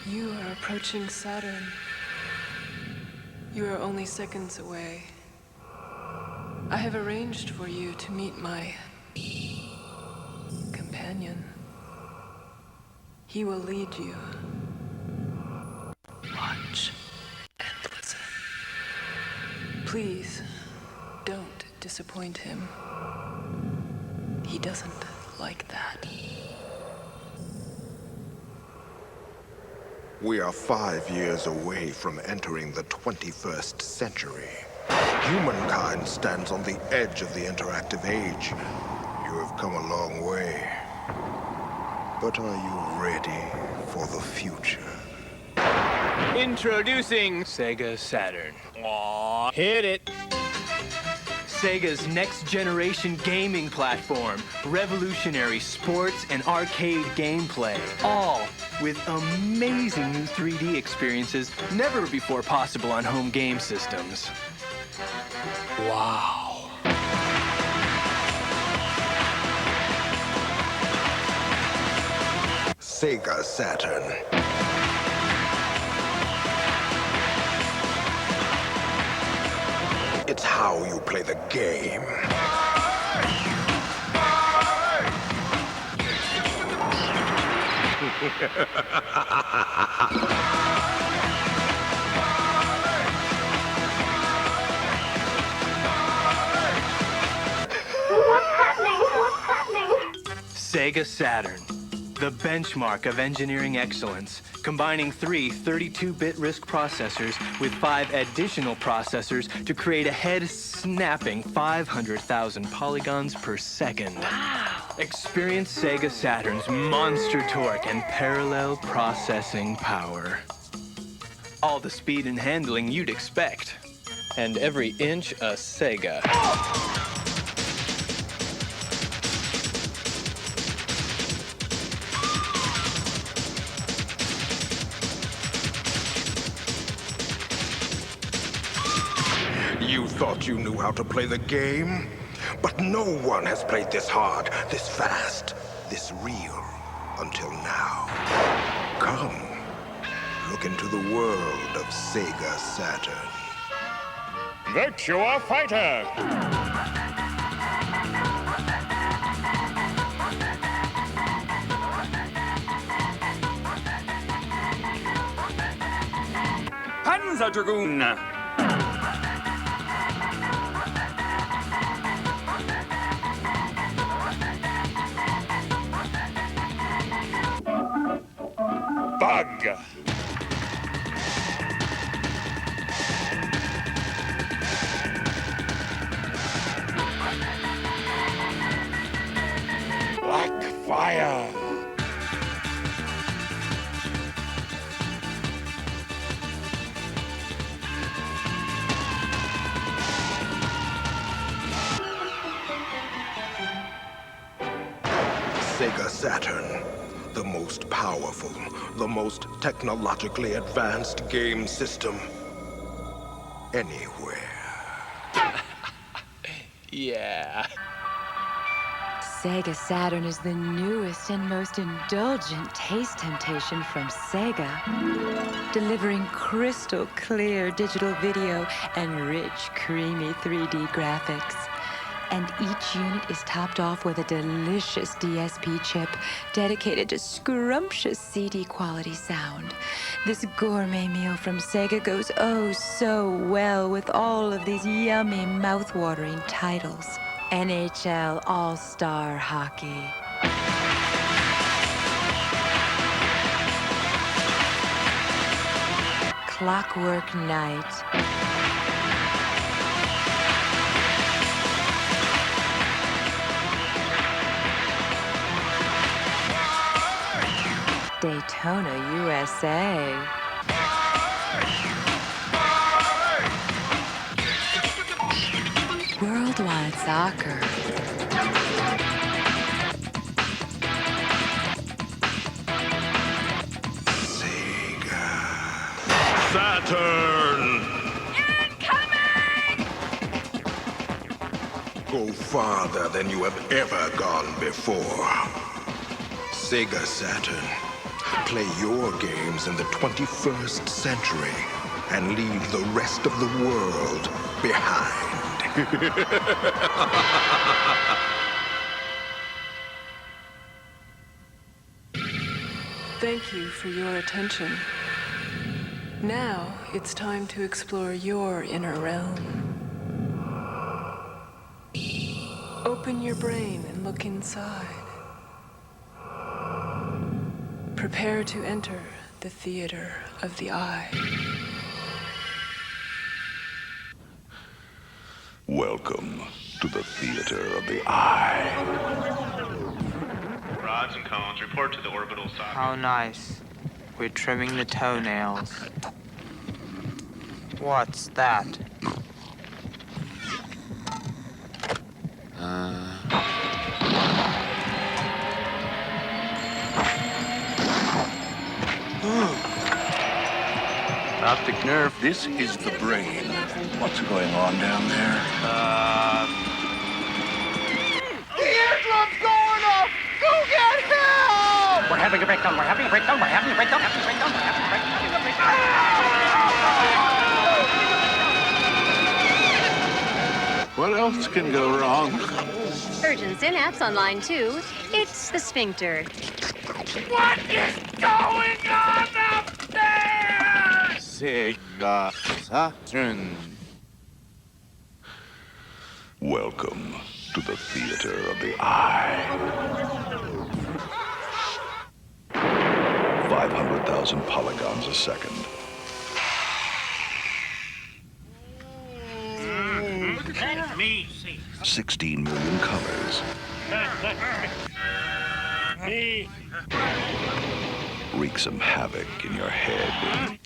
You are approaching Saturn. You are only seconds away. I have arranged for you to meet my companion. He will lead you. Watch and listen. Please, don't disappoint him. He doesn't like that. We are 5 years away from entering the 21st century. Humankind stands on the edge of the interactive age. You have come a long way. But are you ready for the future? Introducing Sega Saturn. Aww, hit it. Sega's next-generation gaming platform, revolutionary sports and arcade gameplay, all with amazing new 3D experiences never before possible on home game systems. Wow. Sega Saturn. It's how you play the game. What's happening? Sega Saturn, the benchmark of engineering excellence, combining 3 32-bit RISC processors with 5 additional processors to create a head-snapping 500,000 polygons per second. Wow! Experience Sega Saturn's monster torque and parallel processing power. All the speed and handling you'd expect. And every inch a Sega. You thought you knew how to play the game? But no one has played this hard, this fast, this real, until now. Come, look into the world of Sega Saturn. Virtua Fighter! Panzer Dragoon! Bug! Black Fire! Sega Saturn, the most powerful, the most technologically advanced game system anywhere. Yeah. Sega Saturn is the newest and most indulgent taste temptation from Sega, delivering crystal clear digital video and rich, creamy 3D graphics. And each unit is topped off with a delicious DSP chip dedicated to scrumptious CD quality sound. This gourmet meal from Sega goes oh so well with all of these yummy, mouth-watering titles. NHL All-Star Hockey. Clockwork Night. Daytona, USA. Worldwide Soccer. Sega Saturn! Incoming! Go farther than you have ever gone before. Sega Saturn. Play your games in the 21st century and leave the rest of the world behind. Thank you for your attention. Now it's time to explore your inner realm. Open your brain and look inside. Prepare to enter the theater of the eye. Welcome to the theater of the eye. Rods and cones report to the orbital socket. How nice. We're trimming the toenails. What's that? Optic nerve. This is the brain. What's going on down there? The eardrum's going off! Go get help! We're having a breakdown, we're having a breakdown, we're having a breakdown, having a breakdown, we're having a breakdown, having a breakdown. What else can go wrong? Urgent synapse on line 2. It's the sphincter. What is going on up there? Sega Saturn. Welcome to the theater of the eye. 500,000 polygons a second. Let me see. 16 million colors. Me. Wreak some havoc in your head.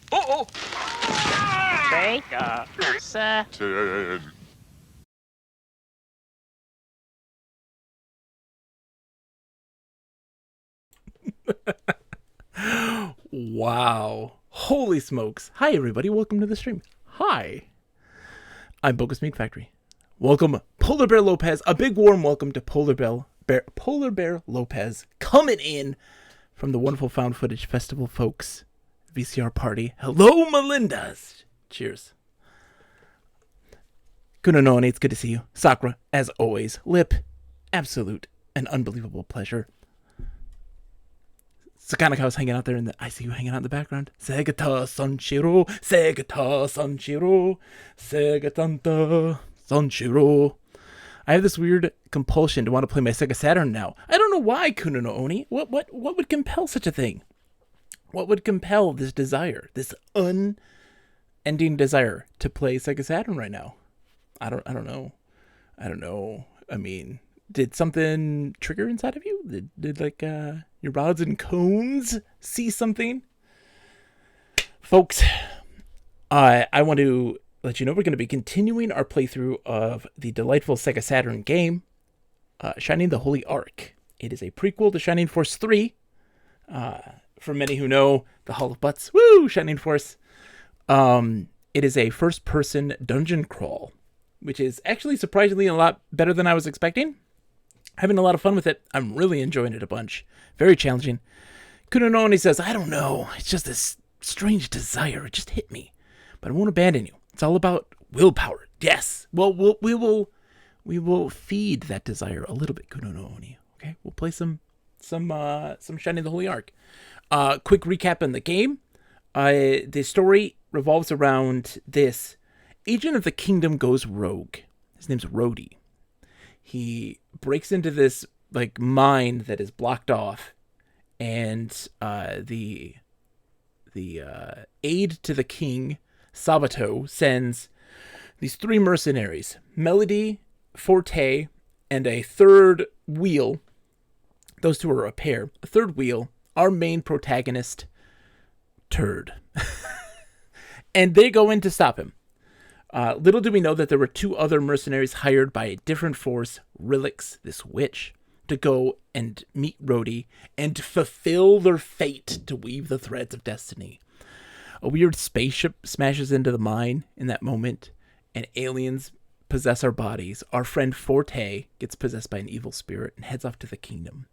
Sega Saturn. Turn. Wow. Holy smokes. Hi, everybody. Welcome to the stream. Hi. I'm Bogus Meat Factory. Welcome, Polar Bear Lopez. A big warm welcome to Polar Bear Lopez coming in from the wonderful Found Footage Festival, folks. VCR party. Hello, Melindas. Cheers. Kunononi, it's good to see you. Sakura, as always. Lip, absolute and unbelievable pleasure. Sakanaka's hanging out there I see you hanging out in the background. Segata Sanshiro, Segata Sanshiro, Segatanta Sanshiro. I have this weird compulsion to want to play my Sega Saturn now. I don't know why, Kuno no Oni. What would compel such a thing? What would compel this desire, this unending desire to play Sega Saturn right now? I don't know. I mean, did something trigger inside of you? Did like your rods and cones see something? Folks, I want to let you know we're going to be continuing our playthrough of the delightful Sega Saturn game, Shining the Holy Ark. It is a prequel to Shining Force 3. For many who know the Hall of Butts, woo, Shining Force. It is a first-person dungeon crawl, which is actually surprisingly a lot better than I was expecting. Having a lot of fun with it. I'm really enjoying it a bunch. Very challenging. Kunononi says, I don't know. It's just this strange desire. It just hit me. But I won't abandon you. It's all about willpower. Yes. Well, we will feed that desire a little bit, Kunononi. Okay? We'll play some Shining the Holy Ark. Quick recap on the game. The story revolves around this agent of the kingdom goes rogue. His name's Rhodey. He breaks into this like mine that is blocked off, and the aide to the king, Sabato, sends these 3 mercenaries, Melody, Forte, and a third wheel. Those 2 are a pair. A third wheel, our main protagonist, Turd. And they go in to stop him. Little do we know that there were 2 other mercenaries hired by a different force, Rilix, this witch, to go and meet Rhodey and fulfill their fate to weave the threads of destiny. A weird spaceship smashes into the mine in that moment, and aliens possess our bodies. Our friend Forte gets possessed by an evil spirit and heads off to the kingdom.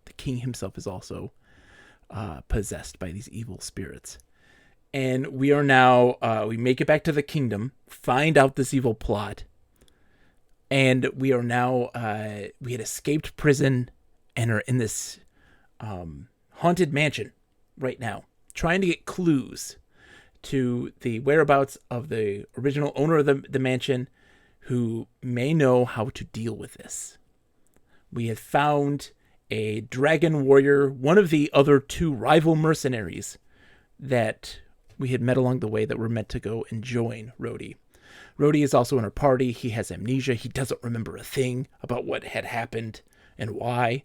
The king himself is also possessed by these evil spirits. And we are now, we make it back to the kingdom, find out this evil plot, and we are now, we had escaped prison and are in this haunted mansion right now, trying to get clues to the whereabouts of the original owner of the mansion, who may know how to deal with this. We had found a dragon warrior, one of the other two rival mercenaries that we had met along the way that were meant to go and join Rhodey. Rhodey is also in our party. He has amnesia. He doesn't remember a thing about what had happened and why.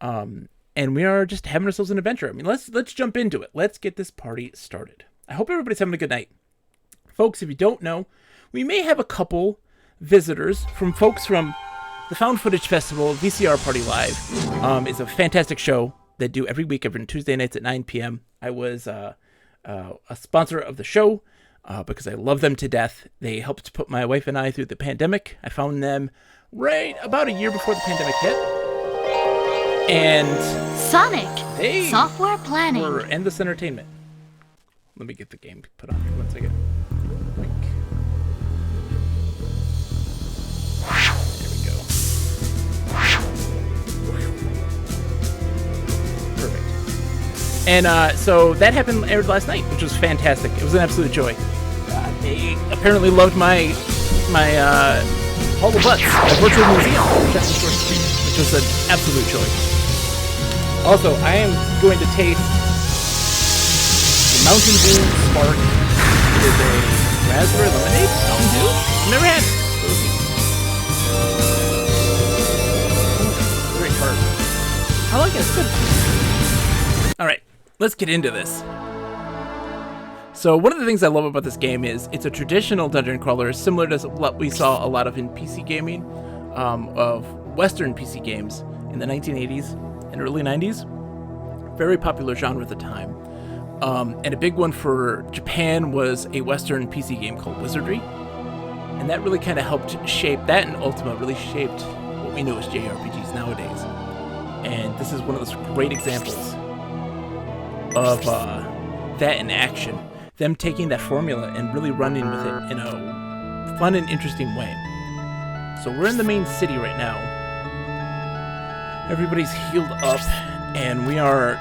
And we are just having ourselves an adventure. I mean, let's jump into it. Let's get this party started. I hope everybody's having a good night. Folks, if you don't know, we may have a couple visitors from folks from the Found Footage Festival, VCR Party Live. It's a fantastic show they do every week, every Tuesday nights at 9 p.m. I was a sponsor of the show because I love them to death. They helped put my wife and I through the pandemic. I found them right about a year before the pandemic hit. And Sonic Software Planning for Endless Entertainment. Let me get the game put on here 1 second. There we go. Perfect. And so that aired last night, which was fantastic. It was an absolute joy. They apparently loved my Hall of Butts, a virtual museum, which was an absolute joy. Also, I am going to taste the Mountain Dew Spark. It is a raspberry lemonade Mountain Dew. I've never had it. Very hard. I like it. It's good. All right, let's get into this. So one of the things I love about this game is it's a traditional dungeon crawler, similar to what we saw a lot of in PC gaming, of Western PC games in the 1980s and early 90s. Very popular genre at the time. And a big one for Japan was a Western PC game called Wizardry. And that really kind of helped shape that, and Ultima really shaped what we know as JRPGs nowadays. And this is one of those great examples of that in action. Them taking that formula and really running with it in a fun and interesting way. So we're in the main city right now. Everybody's healed up, and we're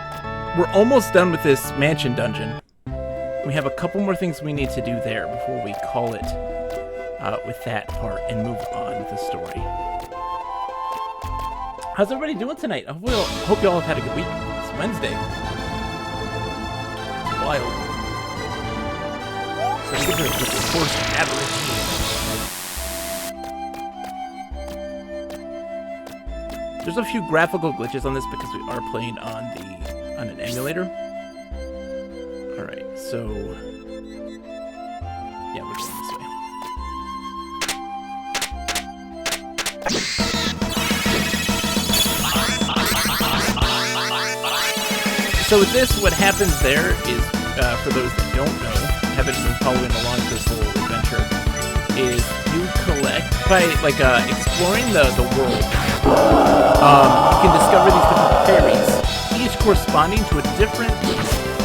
almost done with this mansion dungeon. We have a couple more things we need to do there before we call it with that part and move on with the story. How's everybody doing tonight? I hope you all have had a good week. It's Wednesday. Wild. So we get to the force aberration. There's a few graphical glitches on this because we are playing on an emulator. All right, so yeah, we're going this way. So with this, what happens there is, for those that don't know, haven't been following along this whole adventure, is you collect by exploring the world. You can discover these different fairies, each corresponding to a different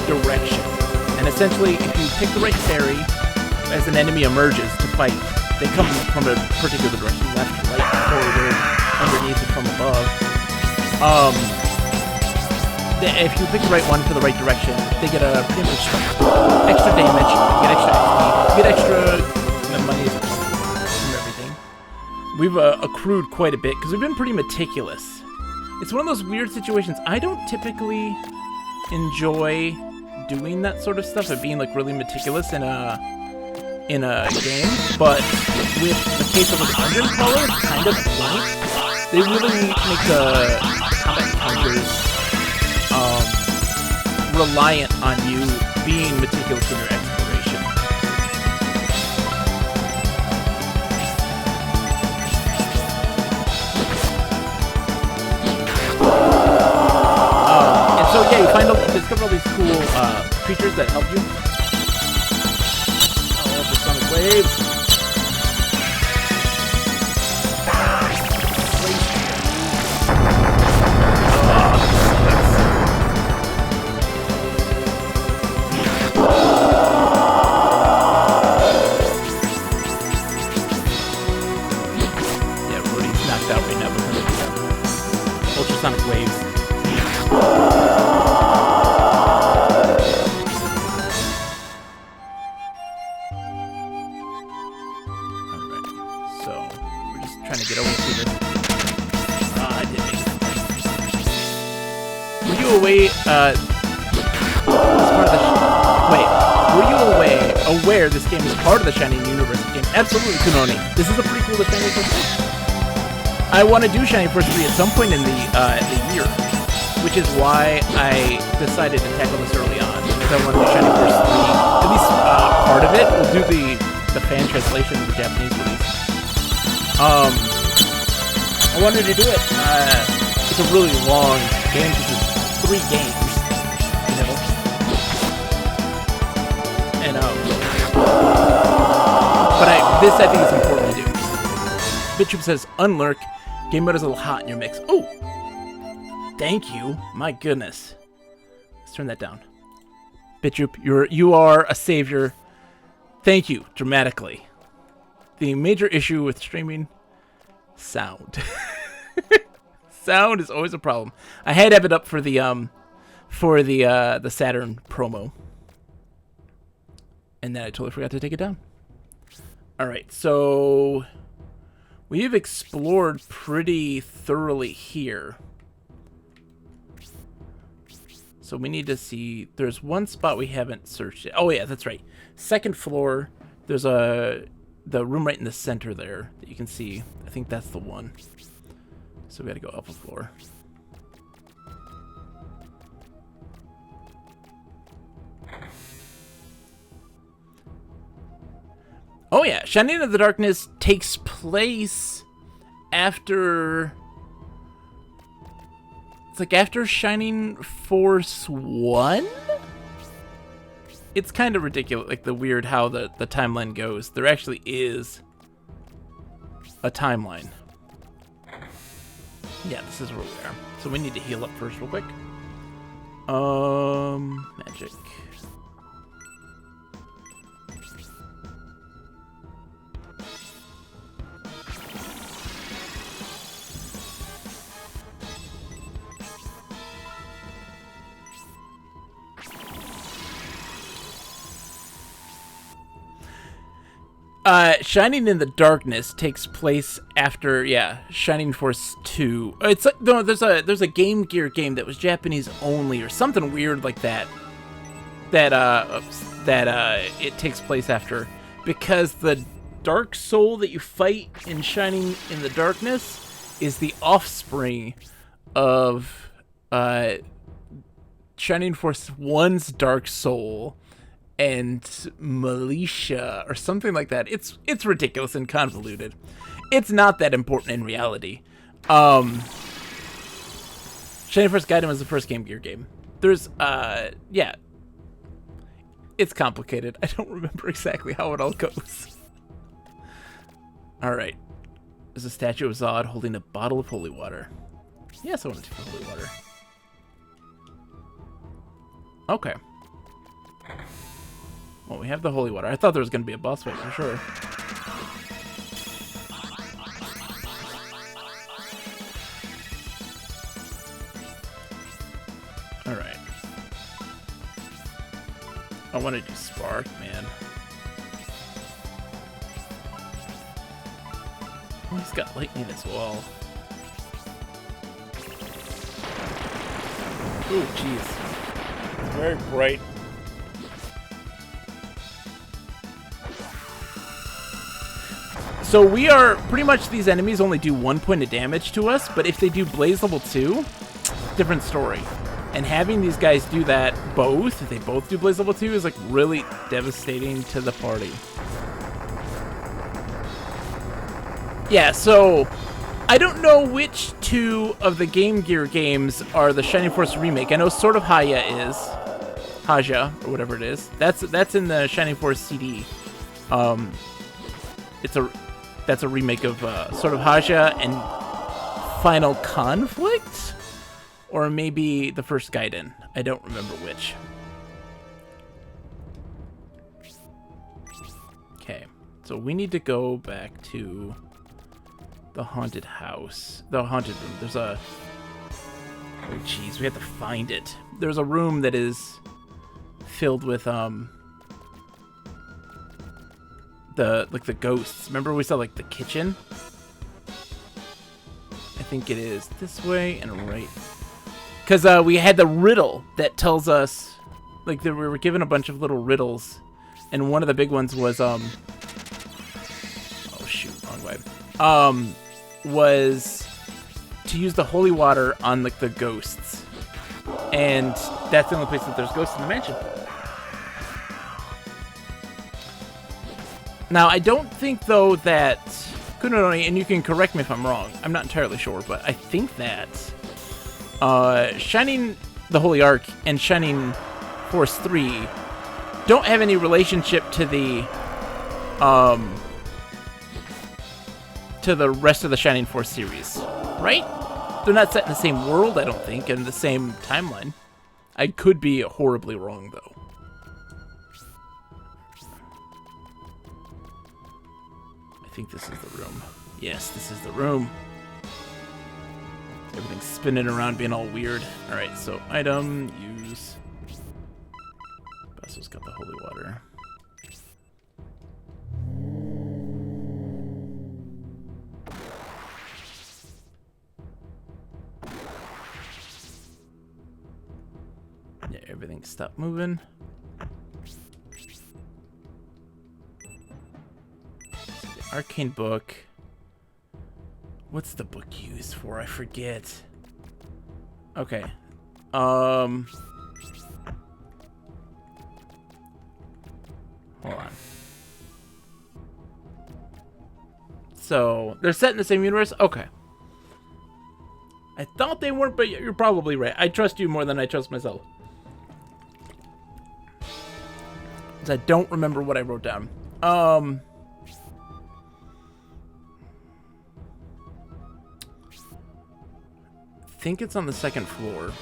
direction. And essentially, if you pick the right fairy as an enemy emerges to fight, they come from a particular direction, left, right, forward, underneath, and from above. If you pick the right one for the right direction, they get a pretty much extra damage, get extra XP, get extra money from everything. We've accrued quite a bit because we've been pretty meticulous. It's one of those weird situations. I don't typically enjoy doing that sort of stuff, of being really meticulous in a game, but with the case of a dungeon crawler, it's kind of blank. They really make the combat encounters reliant on you being meticulous in your exploration. And so yeah, you discover all these cool creatures that help you. Oh, the sonic waves. Wait, were you aware this game is part of the Shining Universe game? Absolutely, Kunoni. This is a prequel to Shining Force 3. I want to do Shining Force 3 at some point in the year, which is why I decided to tackle this early on. Because I want to do Shining Force 3. At least part of it. We'll do the fan translation of the Japanese release. I wanted to do it. It's a really long game because it's 3 games, you know. And but this I think is important to do. Bitchup says, "Unlurk, game mode is a little hot in your mix." Oh, thank you. My goodness. Let's turn that down. Bitchup, you are a savior. Thank you, dramatically. The major issue with streaming, sound. Sound is always a problem. I had to have it up for the Saturn promo, and then I totally forgot to take it down. All right, so we've explored pretty thoroughly here. So we need to see. There's one spot we haven't searched yet. Oh yeah, that's right. Second floor. There's the room right in the center there that you can see. I think that's the one. So we gotta go up a floor. Oh yeah, Shining in the Darkness takes place after... It's like after Shining Force 1? It's kind of ridiculous, like the weird how the timeline goes. There actually is a timeline. Yeah, this is where we are. So we need to heal up first real quick. Magic. Shining in the Darkness takes place after, yeah, Shining Force 2. It's like, no, there's a Game Gear game that was Japanese only or something weird like that. That it takes place after, because the Dark Soul that you fight in Shining in the Darkness is the offspring of Shining Force 1's Dark Soul and Militia or something like that. It's ridiculous and convoluted. It's not that important in reality. Shining Force Gaiden was the first Game Gear game. There's yeah. It's complicated. I don't remember exactly how it all goes. Alright. There's a statue of Zod holding a bottle of holy water. Yes, I want to take the holy water. Okay. Well, we have the holy water. I thought there was going to be a boss fight for sure. Alright. I want to do Spark, man. Oh, he's got lightning as well. Ooh, jeez. It's very bright. So we are, pretty much these enemies only do 1 point of damage to us, but if they do Blaze level 2, different story. And having these guys do that both, if they both do Blaze level 2, is like really devastating to the party. Yeah, so I don't know which two of the Game Gear games are the Shining Force remake. I know Sword of Haya is. Haja, or whatever it is. That's in the Shining Force CD. That's a remake of Sword of Haja and Final Conflict? Or maybe the first Gaiden. I don't remember which. Okay, so we need to go back to the haunted house. The haunted room. There's a... Oh, jeez, we have to find it. There's a room that is filled with, the ghosts. Remember we saw, like, the kitchen? I think it is this way and right Because we had the riddle that tells us, like, we were given a bunch of little riddles, and one of the big ones was, oh shoot, wrong way. Was to use the holy water on, like, the ghosts. And that's the only place that there's ghosts in the mansion. Now, I don't think, though, that Kunononi, and you can correct me if I'm wrong, I'm not entirely sure, but I think that Shining the Holy Ark and Shining Force 3 don't have any relationship to the rest of the Shining Force series, right? They're not set in the same world, I don't think, and the same timeline. I could be horribly wrong, though. I think this is the room. Yes, this is the room. Everything's spinning around, being all weird. Alright, so item, use. Basso's got the holy water. Yeah, everything stopped moving. The arcane book. What's the book used for? I forget. Okay. Hold on. So, they're set in the same universe? Okay. I thought they weren't, but you're probably right. I trust you more than I trust myself. Because I don't remember what I wrote down. I think it's on the second floor.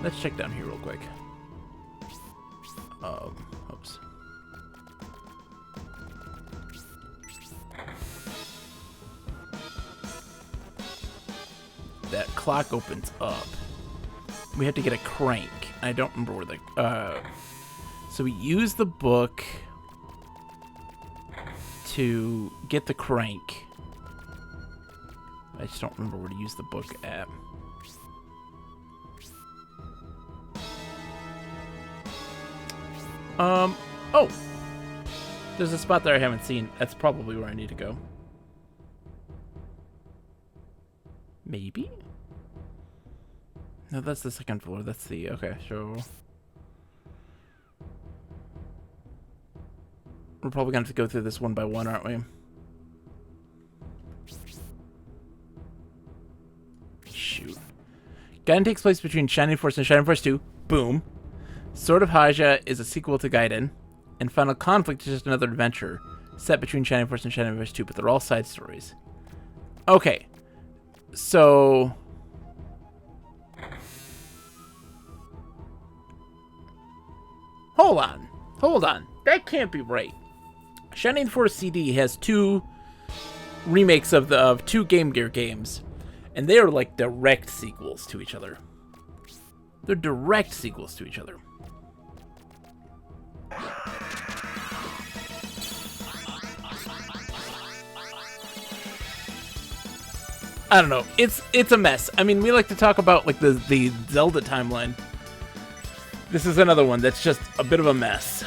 Let's check down here real quick. Oops. That clock opens up. We have to get a crank. I don't remember where the... So we use the book to get the crank. I just don't remember where to use the book at. Oh! There's a spot there I haven't seen. That's probably where I need to go. Maybe? No, that's the second floor. That's the... Okay, so... We're probably going to have to go through this one by one, aren't we? Shoot. Gaiden takes place between Shining Force and Shining Force 2. Boom. Sword of Haja is a sequel to Gaiden. And Final Conflict is just another adventure set between Shining Force and Shining Force 2, but they're all side stories. Okay. So... Hold on. Hold on. That can't be right. Shining Force CD has two remakes of two Game Gear games. And they are like direct sequels to each other. They're direct sequels to each other. I don't know. It's a mess. I mean, we like to talk about like the Zelda timeline. This is another one that's just a bit of a mess.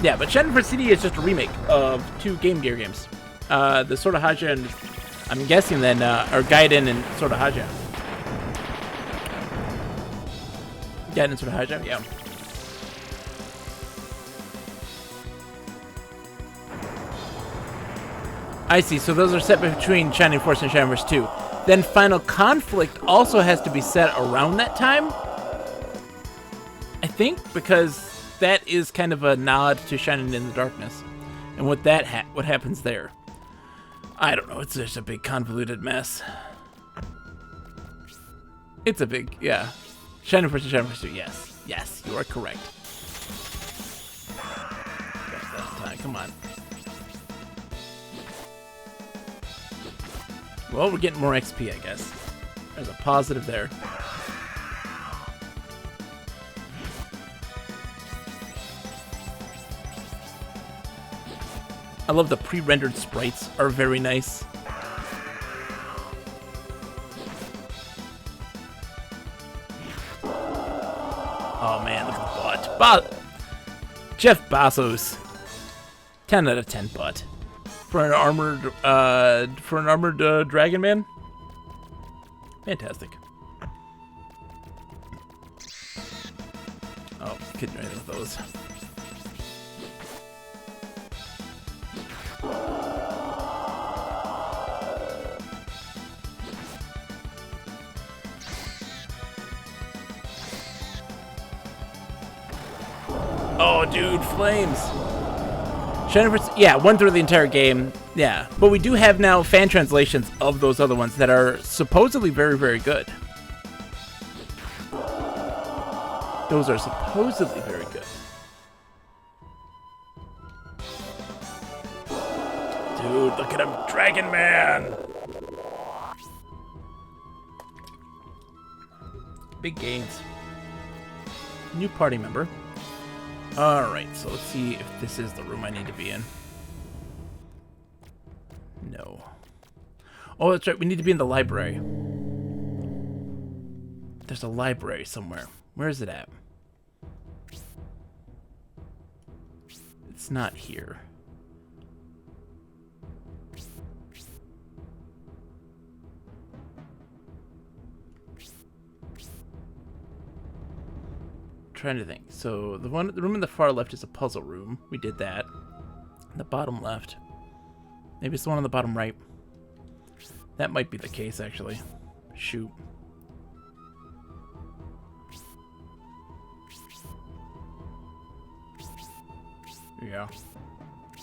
Yeah, but Shining Force CD is just a remake of two Game Gear games. The Sword of Haja and, I'm guessing then, or Gaiden and Sword of Haja. Gaiden and Sword of Haja, yeah. I see, so those are set between Shining Force and Shining Force 2. Then Final Conflict also has to be set around that time? I think, because that is kind of a nod to Shining in the Darkness. And what what happens there. I don't know, it's just a big convoluted mess. It's a big, yeah. Shining Force and Shining Force 2, yes. Yes, you are correct. That's time, come on. Well, we're getting more XP, I guess. There's a positive there. I love the pre-rendered sprites are very nice. Oh man, look at the butt. Jeff Bezos. 10 out of 10 butt. For an armored dragon man. Fantastic. Oh, couldn't do anything with those. Oh, dude, flames. Shenanigans, yeah, 1/3 of the entire game. Yeah, but we do have now fan translations of those other ones that are supposedly very, very good. Those are supposedly very good. Dude, look at him, Dragon Man! Big gains. New party member. Alright, so let's see if this is the room I need to be in. No. Oh, that's right, we need to be in the library. There's a library somewhere. Where is it at? It's not here. Trying to think. So the room in the far left is a puzzle room. We did that. The bottom left. Maybe it's the one on the bottom right. That might be the case, actually. Shoot. Yeah.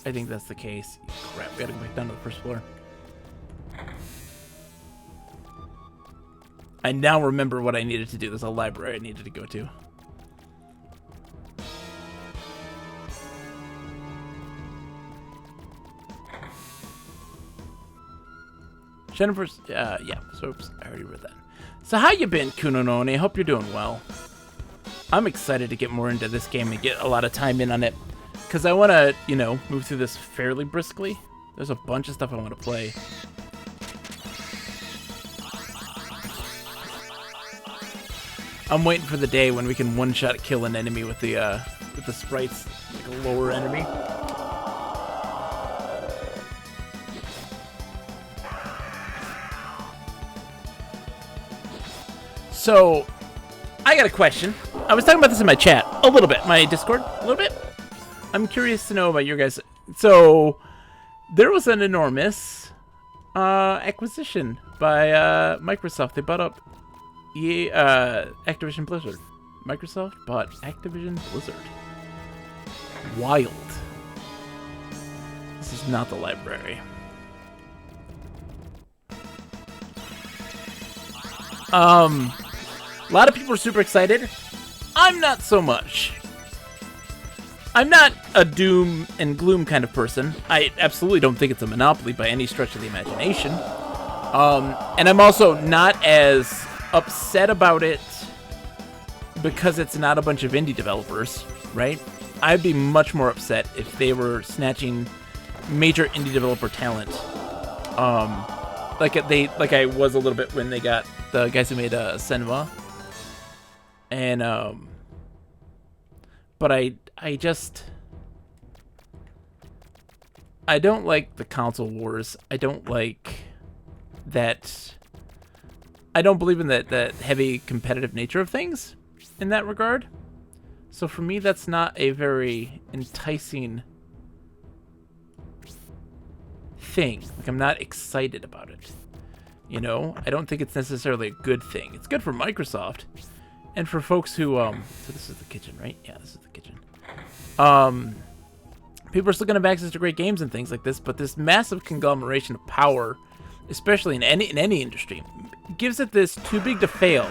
I think that's the case. Crap, we gotta go back down to the first floor. I now remember what I needed to do. There's a library I needed to go to. Jennifer's, yeah, so oops, I already read that. So how you been, Kunonone? Hope you're doing well. I'm excited to get more into this game and get a lot of time in on it. Because I want to, you know, move through this fairly briskly. There's a bunch of stuff I want to play. I'm waiting for the day when we can one-shot kill an enemy with the sprites, like a lower enemy. So, I got a question. I was talking about this in my chat a little bit, my Discord, a little bit. I'm curious to know about your guys. So, there was an enormous acquisition by Microsoft. They bought up Activision Blizzard. Microsoft bought Activision Blizzard. Wild. This is not the library. A lot of people are super excited. I'm not so much. I'm not a doom and gloom kind of person. I absolutely don't think it's a monopoly by any stretch of the imagination. And I'm also not as upset about it because it's not a bunch of indie developers, right? I'd be much more upset if they were snatching major indie developer talent. Like I was a little bit when they got the guys who made Senua. And but I don't like the console wars. I don't like that. I don't believe in that heavy competitive nature of things in that regard. So for me, that's not a very enticing thing. Like, I'm not excited about it. You know, I don't think it's necessarily a good thing. It's good for Microsoft and for folks who so this is the kitchen, right? Yeah, this is the kitchen. People are still gonna have access to great games and things like this, but this massive conglomeration of power, especially in any industry, gives it this too big to fail.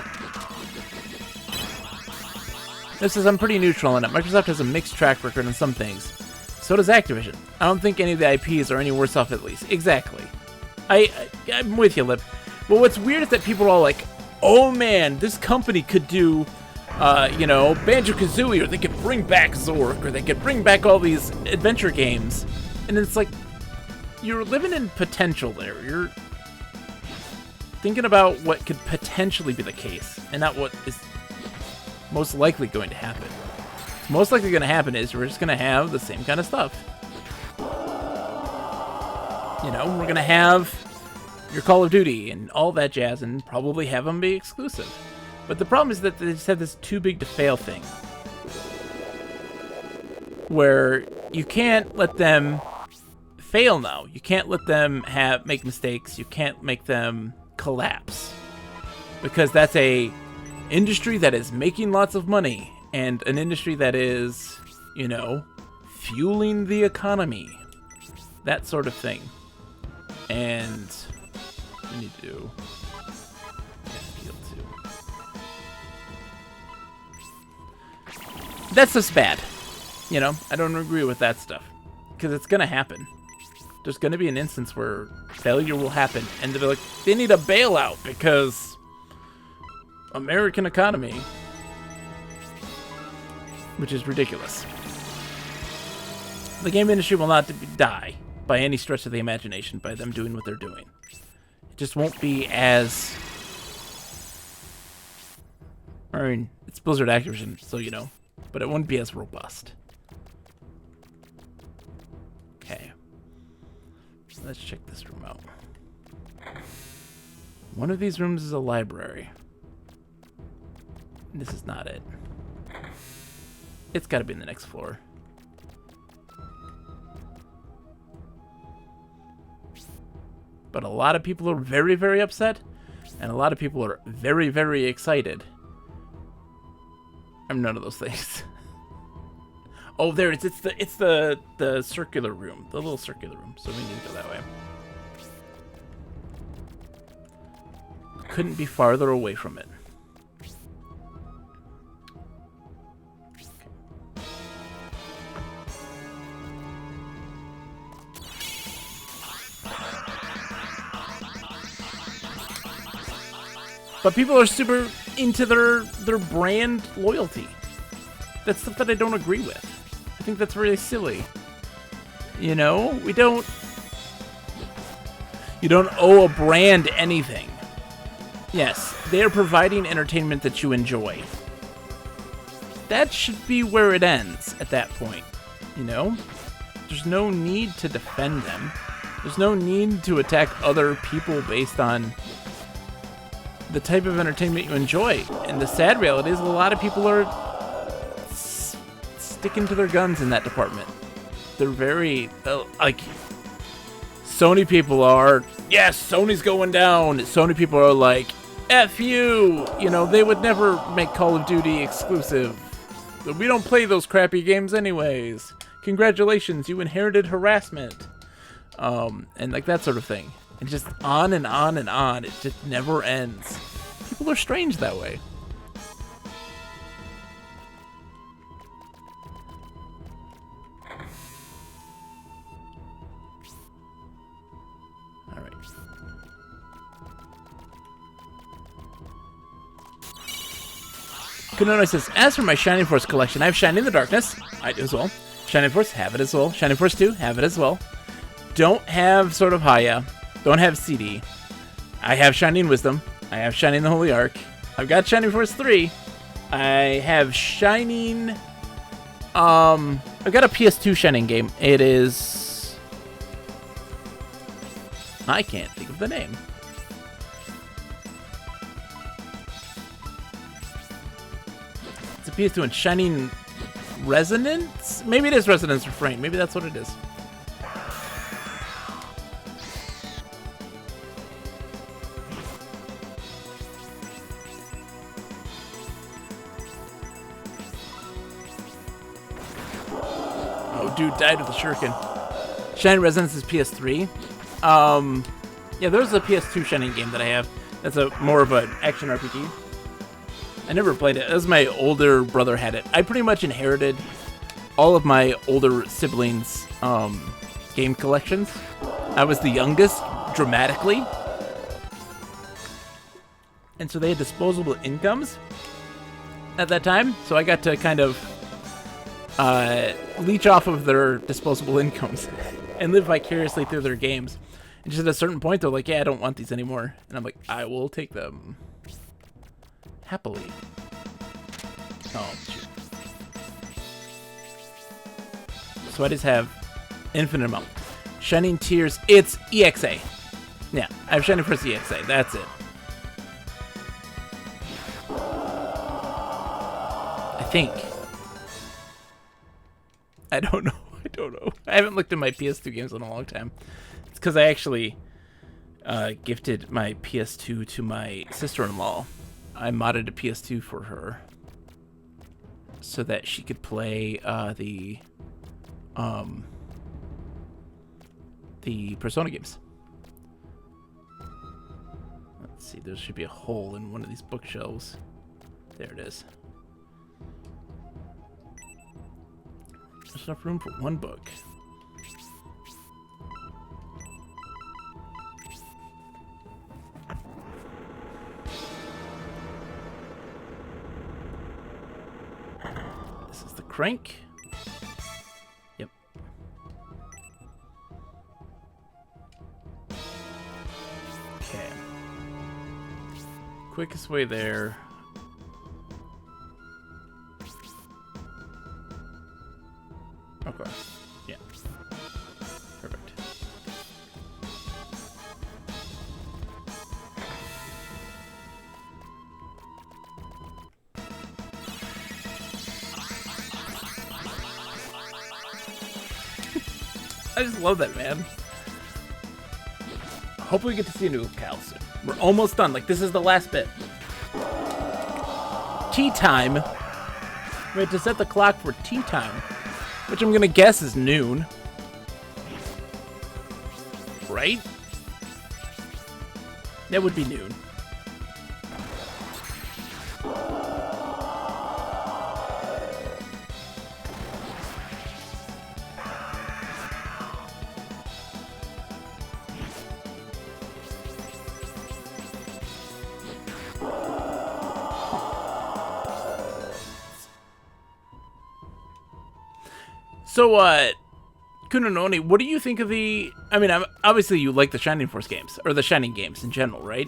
This is, I'm pretty neutral on it. Microsoft has a mixed track record on some things. So does Activision. I don't think any of the IPs are any worse off, at least. Exactly. I'm with you, Lip. But what's weird is that people are all like, oh man, this company could do, you know, Banjo-Kazooie, or they could bring back Zork, or they could bring back all these adventure games. And it's like, you're living in potential there. You're thinking about what could potentially be the case, and not what is most likely going to happen. What's most likely going to happen is we're just going to have the same kind of stuff. You know, we're going to have your Call of Duty and all that jazz, and probably have them be exclusive. But the problem is that they just have this too big to fail thing, where you can't let them fail now. You can't let them make mistakes. You can't make them collapse, because that's a industry that is making lots of money, and an industry that is, you know, fueling the economy, that sort of thing. And we need to appeal to. That's just bad. You know, I don't agree with that stuff, because it's gonna happen. There's gonna be an instance where failure will happen, and they'll be like, they need a bailout because American economy, which is ridiculous. The game industry will not die by any stretch of the imagination by them doing what they're doing. It just won't be as... I mean, it's Blizzard Activision, so you know, but it wouldn't be as robust. Okay. Let's check this room out. One of these rooms is a library. This is not it. It's got to be in the next floor. But a lot of people are very, very upset, and a lot of people are very, very excited. I'm none of those things. Oh, there it is. It's the circular room, the little circular room. So we need to go that way. Couldn't be farther away from it. But people are super into their brand loyalty. That's stuff that I don't agree with. I think that's really silly. You know, you don't owe a brand anything. Yes, they are providing entertainment that you enjoy. That should be where it ends at that point. You know? There's no need to defend them. There's no need to attack other people based on the type of entertainment you enjoy. And the sad reality is a lot of people are sticking to their guns in that department. They're very, like, Sony people are, yes, Sony's going down. Sony people are like, F you! You know, they would never make Call of Duty exclusive. We don't play those crappy games anyways. Congratulations, you inherited harassment. And like that sort of thing. And just on and on and on. It just never ends. People are strange that way. Alright. Konono says, as for my Shining Force collection, I have Shining in the Darkness. I do as well. Shining Force, have it as well. Shining Force 2, have it as well. Don't have Sword of Haya. Don't have CD. I have Shining Wisdom. I have Shining the Holy Ark. I've got Shining Force 3. I have Shining... I've got a PS2 Shining game. It is... I can't think of the name. It's a PS2 and Shining Resonance? Maybe it is Resonance Refrain. Maybe that's what it is. Dude died with a shuriken. Shining Resonance is PS3. Yeah, there's a PS2 Shining game that I have. That's a more of an action RPG. I never played it. As my older brother had it. I pretty much inherited all of my older siblings' game collections. I was the youngest, dramatically. And so they had disposable incomes at that time. So I got to kind of leech off of their disposable incomes. and live vicariously through their games. And just at a certain point, they're like, yeah, I don't want these anymore. And I'm like, I will take them. Happily. Oh, shoot. So I just have infinite amount. Shining Tears, it's EXA. Yeah, I have Shining Force EXA, that's it. I think. I don't know. I haven't looked at my PS2 games in a long time. It's because I actually gifted my PS2 to my sister-in-law. I modded a PS2 for her so that she could play the Persona games. Let's see, there should be a hole in one of these bookshelves. There it is. There's enough room for one book. This is the crank. Yep. Okay. Quickest way there. Okay. Yeah. Perfect. I just love that, man. Hopefully we get to see a new Cal soon. We're almost done. Like, this is the last bit. Tea time. We have to set the clock for tea time. Which I'm gonna guess is noon. Right? That would be noon. So, Kunononi, what do you think of the... I mean, obviously you like the Shining Force games, or the Shining games in general, right?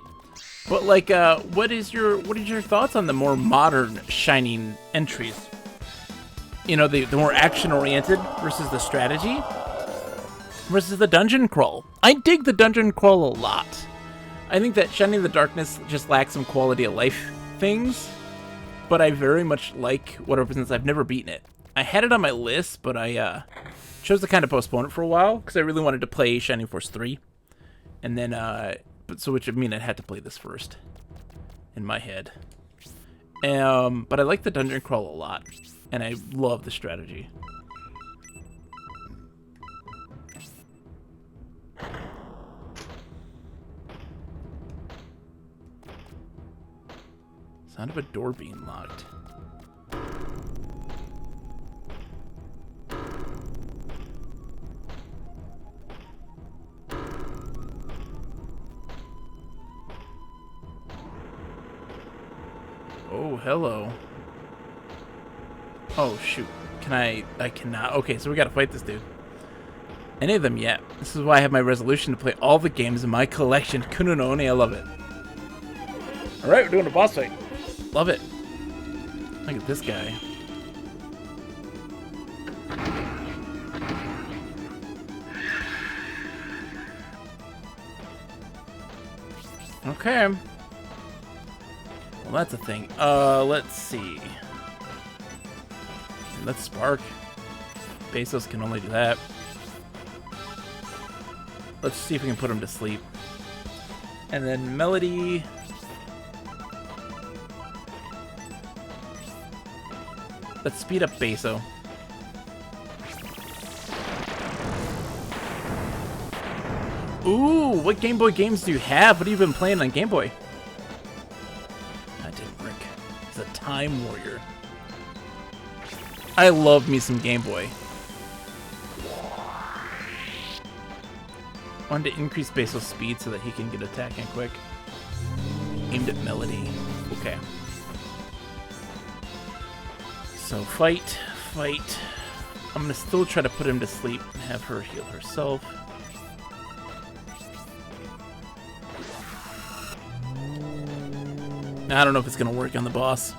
But, like, what is your thoughts on the more modern Shining entries? You know, the more action-oriented versus the strategy versus the dungeon crawl. I dig the dungeon crawl a lot. I think that Shining the Darkness just lacks some quality of life things, but I very much like what it represents. I've never beaten it. I had it on my list, but I chose to kind of postpone it for a while because I really wanted to play Shining Force 3, and then which would mean I had to play this first in my head. But I like the dungeon crawl a lot, and I love the strategy. Sound of a door being locked. Oh, hello. Oh, shoot. Can I cannot. Okay, so we gotta fight this dude. Any of them yet. This is why I have my resolution to play all the games in my collection. Kunononi, I love it. Alright, we're doing a boss fight. Love it. Look at this guy. Okay. Well, that's a thing. Let's see. Let's spark. Bezos can only do that. Let's see if we can put him to sleep. And then Melody. Let's speed up Beso. Ooh, what Game Boy games do you have? What have you been playing on Game Boy? That didn't work. It's a Time Warrior. I love me some Game Boy. Wanted to increase Beso's speed so that he can get attacking quick. Aimed at Melody. Okay. So fight, fight. I'm gonna still try to put him to sleep and have her heal herself. I don't know if it's gonna work on the boss.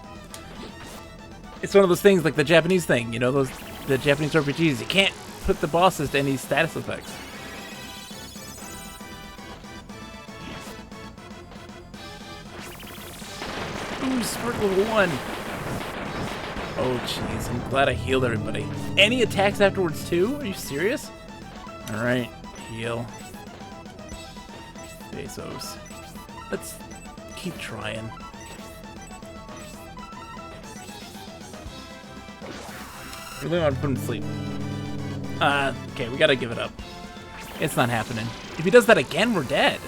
It's one of those things like the Japanese thing, you know, the Japanese RPGs. You can't put the bosses to any status effects. Ooh, smart level 1. Oh, jeez. I'm glad I healed everybody. Any attacks afterwards, too? Are you serious? Alright. Heal. Bezos. Let's keep trying. Really want to put him to sleep. Okay, we gotta give it up. It's not happening. If he does that again, we're dead.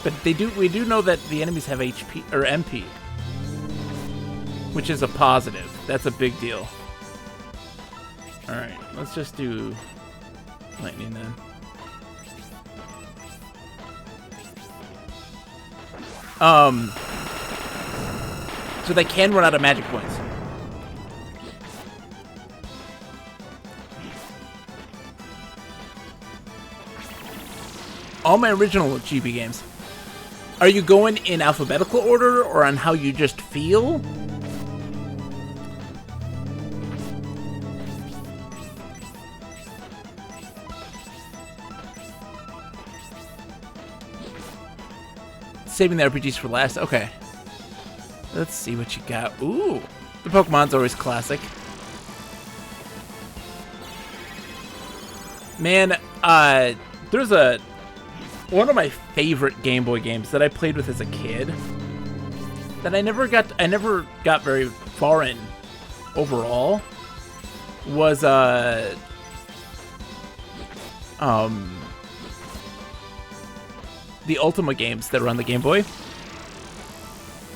But we do know that the enemies have HP or MP, which is a positive. That's a big deal. All right, let's just do lightning then. So they can run out of magic points. All my original GB games. Are you going in alphabetical order or on how you just feel? Saving the RPGs for last. Okay. Let's see what you got. Ooh. The Pokemon's always classic. Man, there's one of my favorite Game Boy games that I played with as a kid that I never got very far in overall was the Ultima games that were on the Game Boy.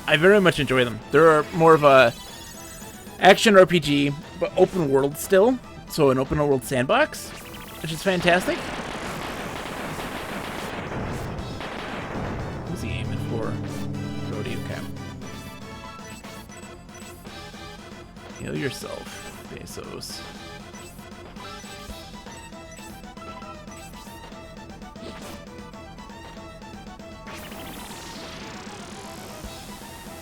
I very much enjoy them. They're more of a action RPG, but open world still. So an open world sandbox, which is fantastic. Who's he aiming for? Cody, okay. Heal yourself, Bezos.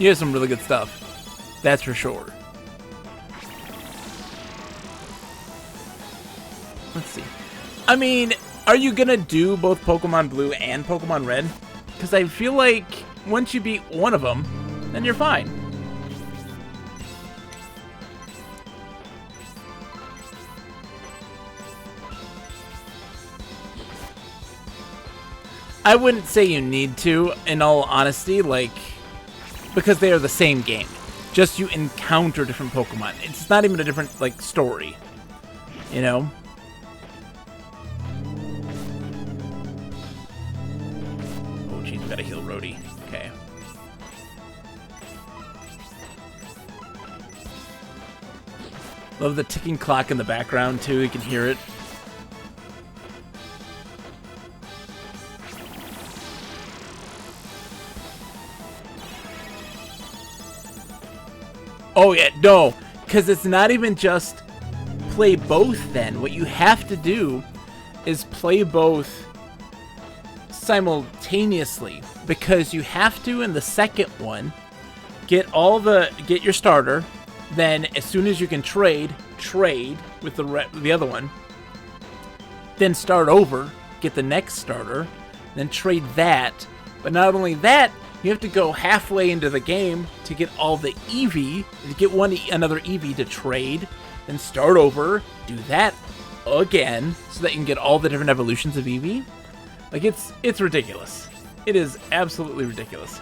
You have some really good stuff. That's for sure. Let's see. I mean, are you gonna do both Pokemon Blue and Pokemon Red? Because I feel like once you beat one of them, then you're fine. I wouldn't say you need to, in all honesty, like, because they are the same game. Just you encounter different Pokemon. It's not even a different, like, story. You know? Oh, jeez, we gotta heal Rhodey. Okay. Love the ticking clock in the background, too. You can hear it. Oh, yeah, no, because it's not even just play both then. What you have to do is play both simultaneously, because you have to, in the second one, get your starter, then as soon as you can trade with the other one, then start over, get the next starter, then trade that. But not only that, you have to go halfway into the game to get all the Eevee, to get another Eevee to trade, then start over, do that again, so that you can get all the different evolutions of Eevee. Like, it's ridiculous. It is absolutely ridiculous.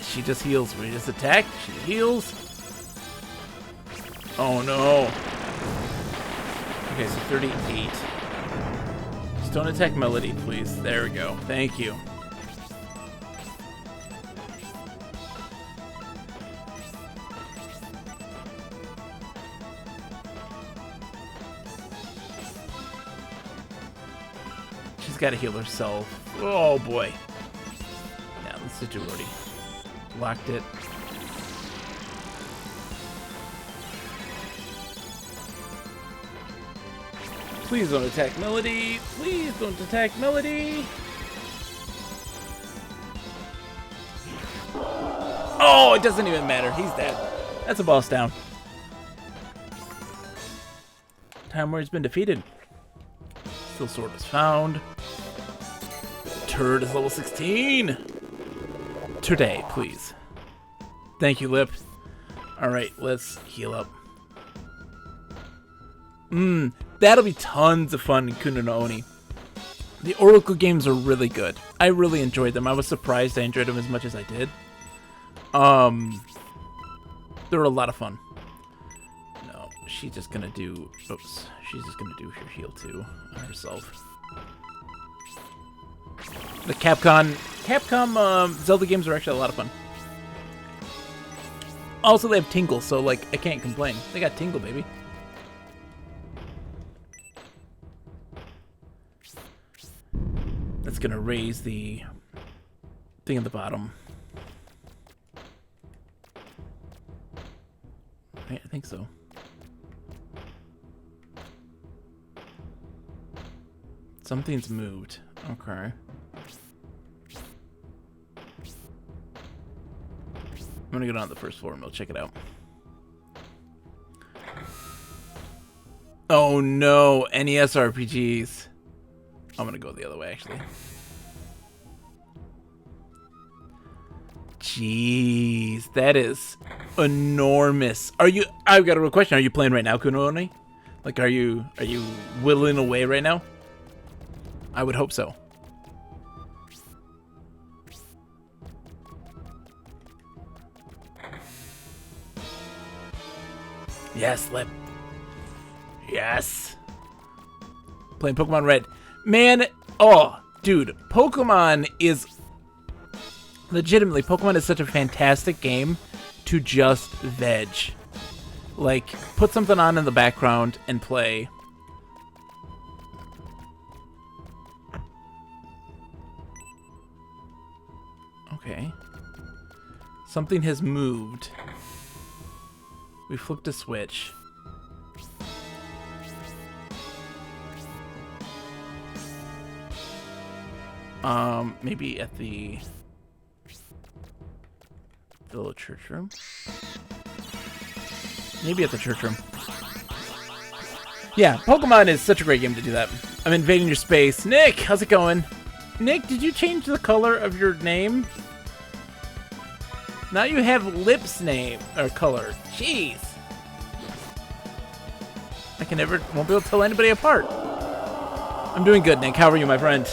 She just heals. We just attack. She heals. Oh no. Okay, so 38. Just don't attack Melody, please. There we go. Thank you. She's got to heal herself. Oh, boy. Yeah, let's just do Rhodey. Locked it. Please don't attack Melody. Please don't attack Melody. Oh, it doesn't even matter. He's dead. That's a boss down. Time where he's been defeated. Still sword is found. Turd is level 16. Today, please. Thank you, Lip. Alright, let's heal up. That'll be tons of fun in Kuno no Oni. The Oracle games are really good. I really enjoyed them. I was surprised I enjoyed them as much as I did. They were a lot of fun. No, she's just gonna do... Oops. She's just gonna do her heal too on herself. The Capcom Zelda games are actually a lot of fun. Also, they have Tingle, so like I can't complain. They got Tingle, baby. That's gonna raise the thing at the bottom. I think so. Something's moved. Okay. I'm gonna go down to the first floor and we'll check it out. Oh no, NES RPGs. I'm gonna go the other way, actually. Jeez, that is enormous. Are you? I've got a real question. Are you playing right now, Kuno Oni? Like, are you whittling away right now? I would hope so. Yes, Lip. Yes. Playing Pokemon Red. Man, oh, dude, Pokemon is... Legitimately, Pokemon is such a fantastic game to just veg. Like, put something on in the background and play. Okay. Something has moved. We flipped a switch. Maybe at the little church room? Maybe at the church room. Yeah, Pokemon is such a great game to do that. I'm invading your space. Nick, how's it going? Nick, did you change the color of your name? Now you have Lip's name, or color. Jeez. I won't be able to tell anybody apart. I'm doing good, Nick. How are you, my friend?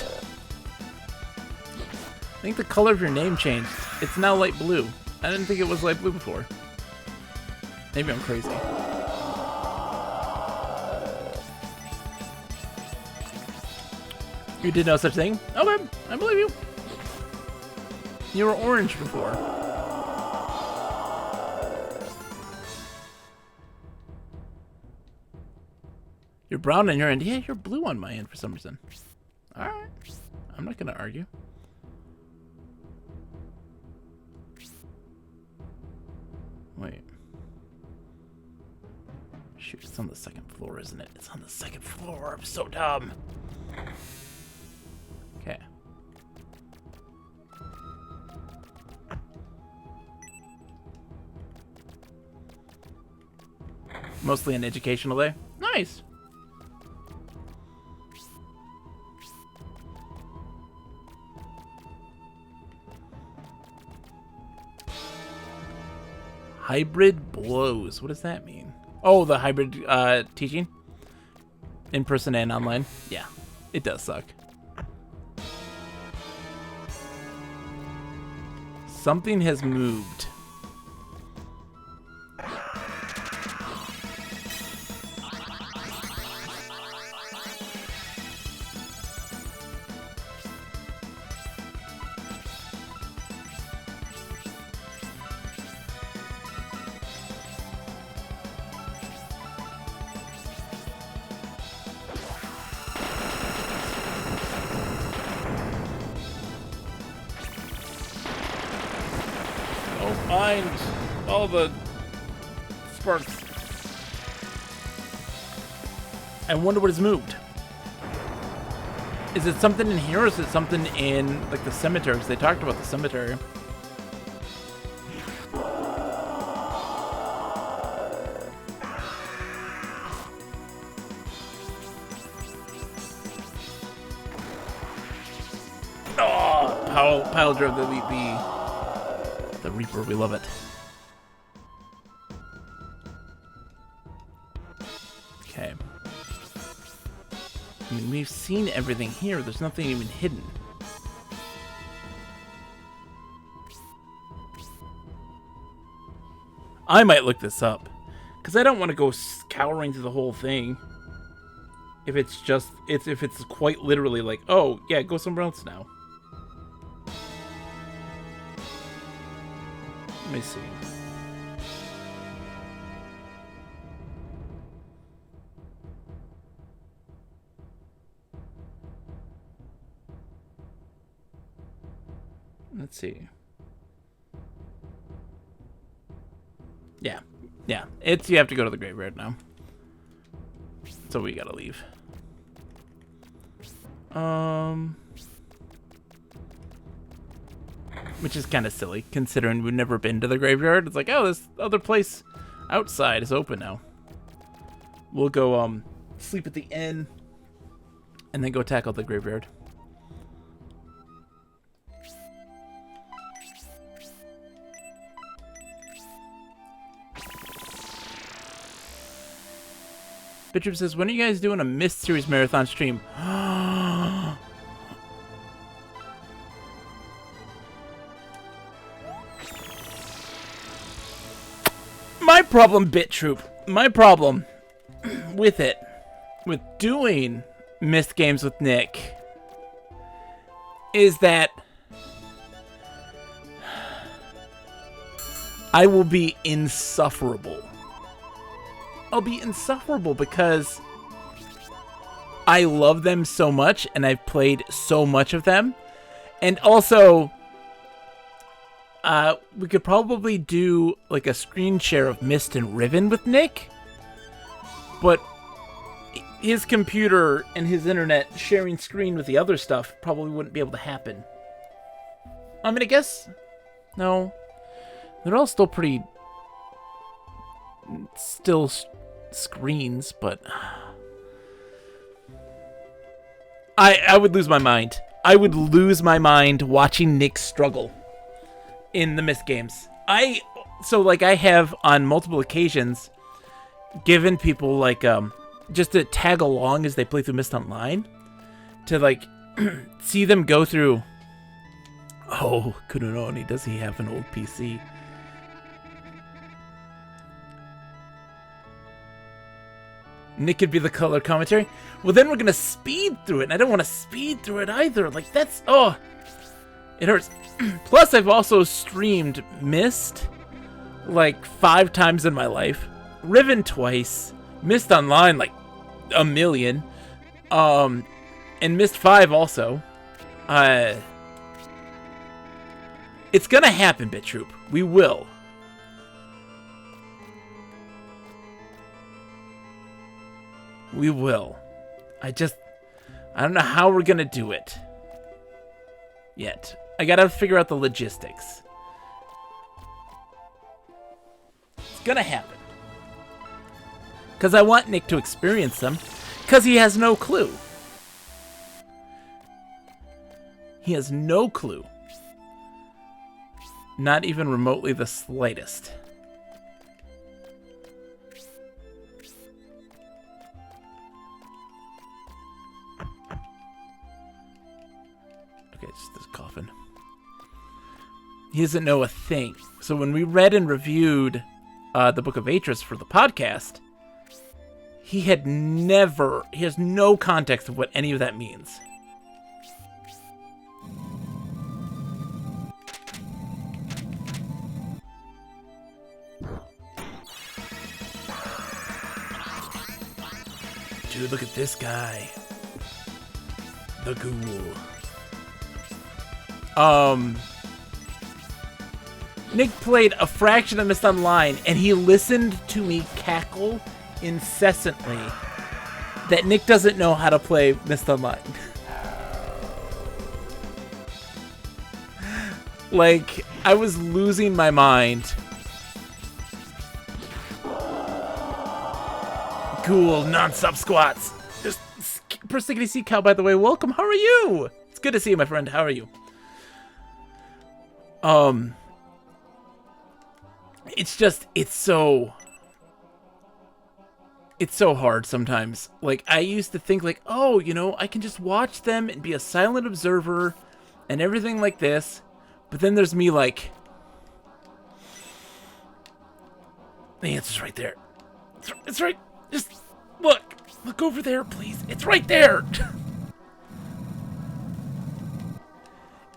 I think the color of your name changed. It's now light blue. I didn't think it was light blue before. Maybe I'm crazy. You did no such thing? Okay, I believe you. You were orange before. You're brown on your end. Yeah, you're blue on my end for some reason. Alright. I'm not gonna argue. Wait. Shoot, it's on the second floor, isn't it? It's on the second floor. I'm so dumb. Okay. Mostly an educational day. Nice. Hybrid blows. What does that mean? Oh, the hybrid teaching? In person and online? Yeah, it does suck. Something has moved. find all the sparks. I wonder what has moved. Is it something in here, or is it something in, like, the cemetery? Because they talked about the cemetery. Oh, Pile drove the Reaper. We love it. Okay. I mean, we've seen everything here. There's nothing even hidden. I might look this up, because I don't want to go scouring through the whole thing. If it's just, if it's quite literally like, oh, yeah, go somewhere else now. Let me see. Let's see. Yeah. It's, you have to go to the graveyard now. So we gotta leave. Which is kind of silly, considering we've never been to the graveyard. It's like, oh, this other place outside is open now. We'll go sleep at the inn, and then go tackle the graveyard. Bishop says, when are you guys doing a Myst Series marathon stream? My problem, BitTroop, my problem with it, with doing Myst games with Nick, is that I will be insufferable. I'll be insufferable because I love them so much and I've played so much of them. And also, we could probably do like a screen share of Myst and Riven with Nick, but his computer and his internet sharing screen with the other stuff probably wouldn't be able to happen. I mean, I guess, no, they're all still pretty, still screens, but I would lose my mind. I would lose my mind watching Nick struggle in the Myst games. So like I have on multiple occasions given people like just to tag along as they play through Myst Online, to like see them go through. Oh, Kununoni, does he have an old PC? Nick could be the color commentary. Well, then we're gonna speed through it, and I don't want to speed through it either. Like, that's, oh, it hurts. Plus, I've also streamed Myst like 5 times in my life, Riven twice, Myst Online like 1 million, and Myst 5 also. It's gonna happen, BitTroop. We will. We will. I don't know how we're gonna do it yet. I gotta figure out the logistics. It's gonna happen. Because I want Nick to experience them. Because he has no clue. He has no clue. Not even remotely the slightest. Okay, just this coffin. He doesn't know a thing. So when we read and reviewed the Book of Atris for the podcast, he has no context of what any of that means. Dude, look at this guy. The ghoul. Nick played a fraction of Mist Online, and he listened to me cackle incessantly that Nick doesn't know how to play Mist Online. Like, I was losing my mind. Cool, non-stop squats. Just Persnickety Sea Cow, by the way, welcome. How are you? It's good to see you, my friend. How are you? It's so hard sometimes. Like, I used to think like, oh, you know, I can just watch them and be a silent observer and everything like this. But then there's me like, the answer's right there. It's right. Just look over there, please. It's right there.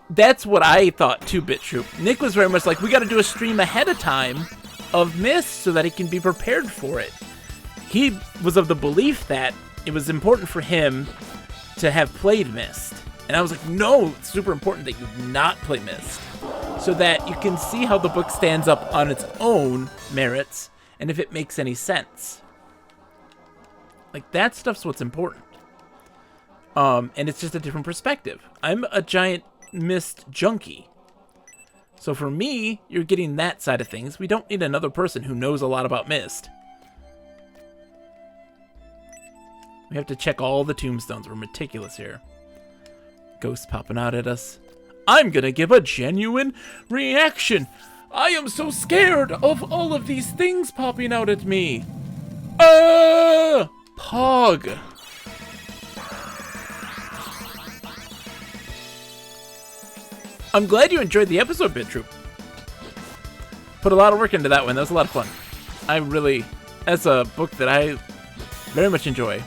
That's what I thought too, BitTroop. Nick was very much like, we got to do a stream ahead of time of Myst so that he can be prepared for it. He was of the belief that it was important for him to have played Myst. And I was like, no, it's super important that you not play Myst, so that you can see how the book stands up on its own merits and if it makes any sense. Like, that stuff's what's important. And it's just a different perspective. I'm a giant Myst junkie. So for me, you're getting that side of things. We don't need another person who knows a lot about Myst. We have to check all the tombstones. We're meticulous here. Ghosts popping out at us. I'm gonna give a genuine reaction. I am so scared of all of these things popping out at me. Pog. I'm glad you enjoyed the episode, BitTroop. Put a lot of work into that one. That was a lot of fun. That's a book that I very much enjoy.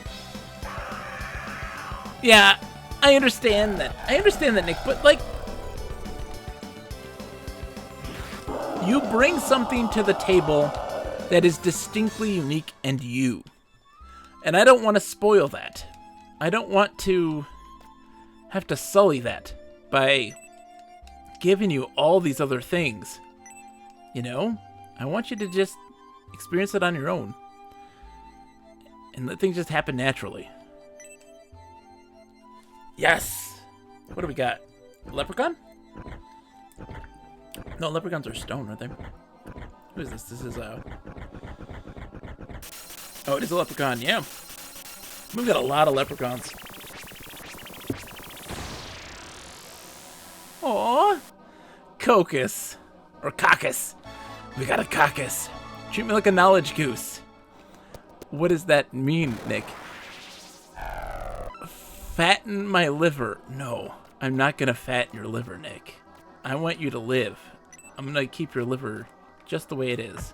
Yeah, I understand that. Nick, but like, you bring something to the table that is distinctly unique and you. And I don't want to spoil that. I don't want to have to sully that by giving you all these other things. You know? I want you to just experience it on your own. And let things just happen naturally. Yes! What do we got? Leprechaun? No, leprechauns are stone, aren't they? Who is this? This is oh, it is a leprechaun, yeah. We've got a lot of leprechauns. Aww. Cocus. Or caucus. We got a caucus. Treat me like a knowledge goose. What does that mean, Nick? Fatten my liver. No, I'm not gonna fatten your liver, Nick. I want you to live. I'm gonna keep your liver just the way it is.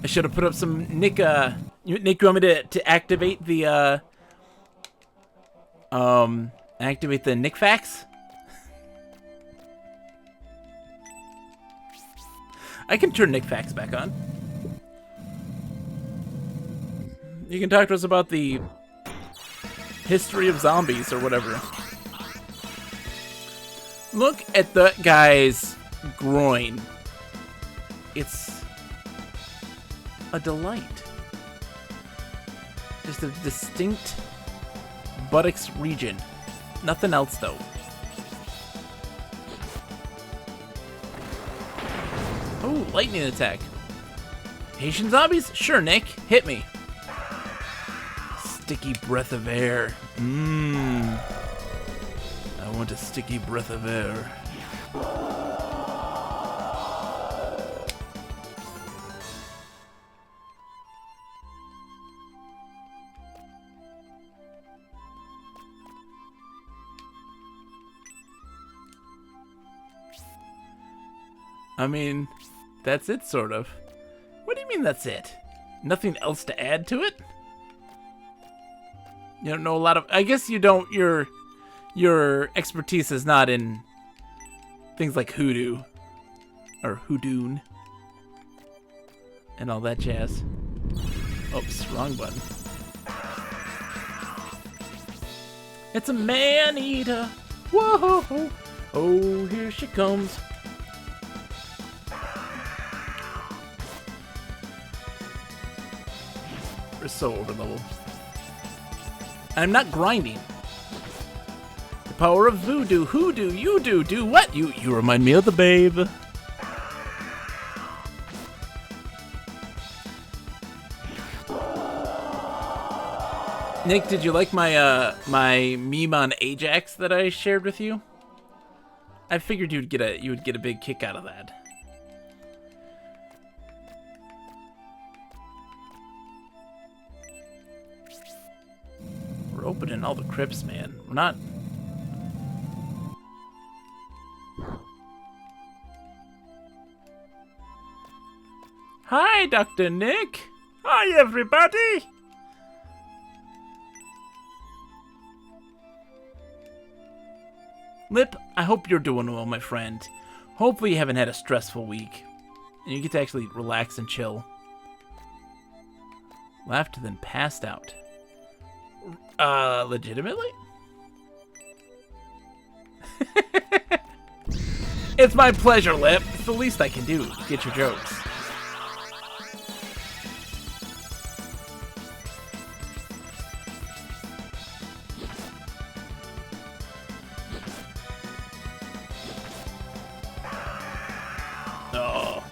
I should have put up some Nick, Nick, you want me to activate the, activate the Nick facts? I can turn Nick facts back on. You can talk to us about the history of zombies or whatever. Look at that guy's groin. It's a delight. Just a distinct buttocks region. Nothing else, though. Oh, lightning attack. Haitian zombies? Sure, Nick. Hit me. Sticky breath of air. Mmm. I want a sticky breath of air. I mean, that's it, sort of. What do you mean that's it? Nothing else to add to it? You don't know a lot of... I guess you don't... Your expertise is not in things like hoodoo. Or hoodoon. And all that jazz. Oops, wrong button. It's a man-eater. Whoa! Oh, here she comes. We're so over level. I'm not grinding. The power of voodoo. Hoodoo. You do what? You remind me of the babe. Nick, did you like my my meme on Ajax that I shared with you? I figured you would get a big kick out of that. We're opening all the crypts, man. We're not. Hi, Dr. Nick. Hi, everybody. Lip, I hope you're doing well, my friend. Hopefully you haven't had a stressful week. And you get to actually relax and chill. Laughed, then passed out. Legitimately? It's my pleasure, Lip. It's the least I can do. Get your jokes. Oh.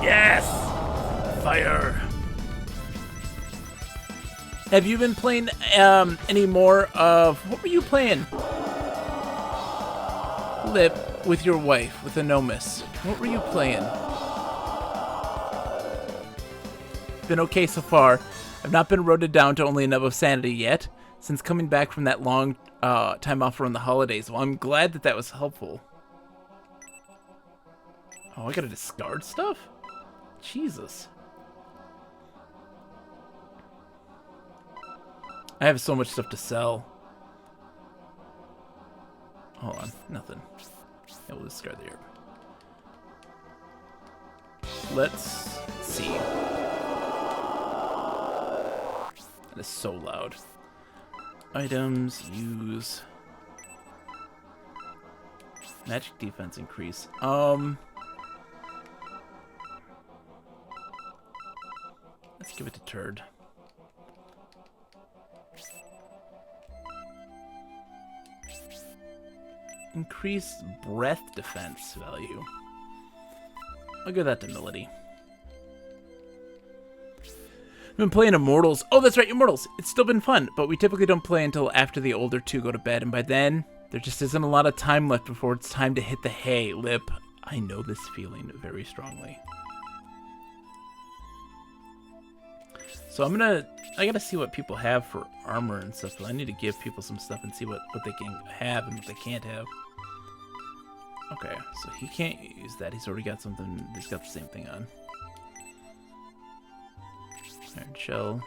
Yes! Fire! Have you been playing any more of... What were you playing? Lip, with your wife, with Anomus. What were you playing? Been okay so far. I've not been eroded down to only a nub of sanity yet, since coming back from that long time off around the holidays. Well, I'm glad that was helpful. Oh, I gotta discard stuff? Jesus. I have so much stuff to sell. Hold on, nothing. Yeah, we'll discard the herb. Let's see. That is so loud. Items, use. Magic defense increase. Let's give it to Turd. Increase breath defense value. I'll give that to Melody. I've been playing Immortals. Oh, that's right, Immortals. It's still been fun, but we typically don't play until after the older two go to bed, and by then, there just isn't a lot of time left before it's time to hit the hay. Lip, I know this feeling very strongly. So I gotta see what people have for armor and stuff, but I need to give people some stuff and see what they can have and what they can't have. Okay, so he can't use that. He's already got something. He's got the same thing on. Iron Shell.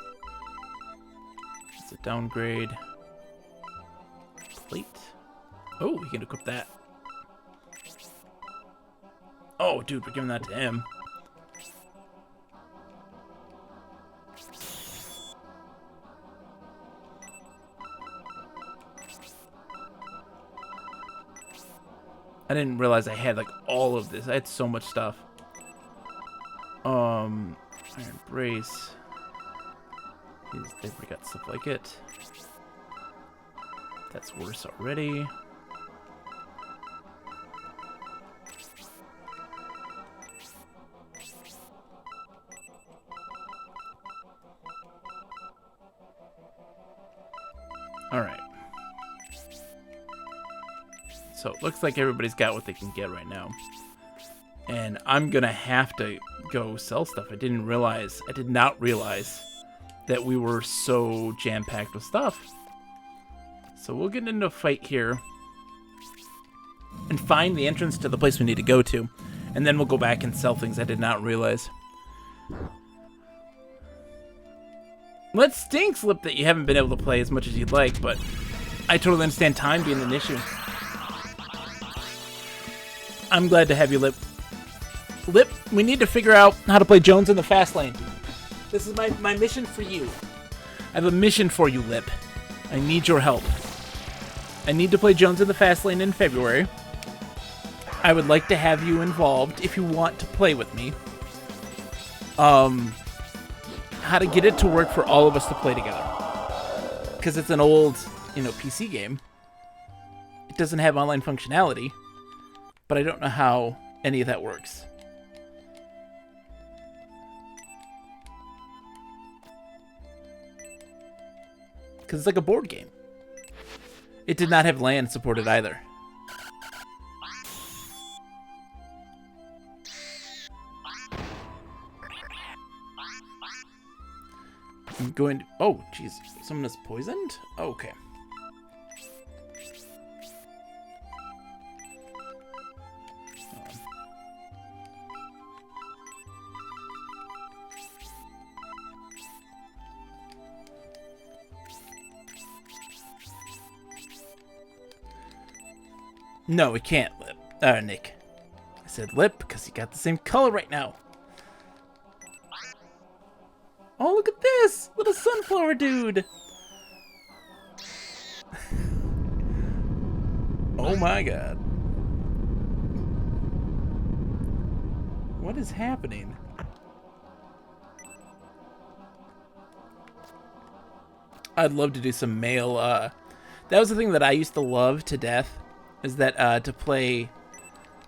It's a downgrade. Plate. Oh, we can equip that. Oh, dude, we're giving that to him. I didn't realize I had like all of this. I had so much stuff. Iron Brace. They've got stuff like it. That's worse already. Alright. So it looks like everybody's got what they can get right now. And I'm gonna have to go sell stuff. I did not realize that we were so jam-packed with stuff. So we'll get into a fight here and find the entrance to the place we need to go to. And then we'll go back and sell things I did not realize. Well, it stinks, Lip, that you haven't been able to play as much as you'd like, but I totally understand time being an issue. I'm glad to have you, Lip. Lip, we need to figure out how to play Jones in the fast lane. This is my mission for you. I have a mission for you, Lip. I need your help. I need to play Jones in the Fast Lane in February. I would like to have you involved if you want to play with me. How to get it to work for all of us to play together. Because it's an old, PC game. It doesn't have online functionality. But I don't know how any of that works. Because it's like a board game. It did not have LAN supported either. I'm going to... Oh, jeez. Someone is poisoned? Oh, okay. No, we can't, Lip. Nick. I said Lip because you got the same color right now. Oh, look at this! Little sunflower dude! Oh my god. What is happening? I'd love to do some male, that was the thing that I used to love to death, is that, to play,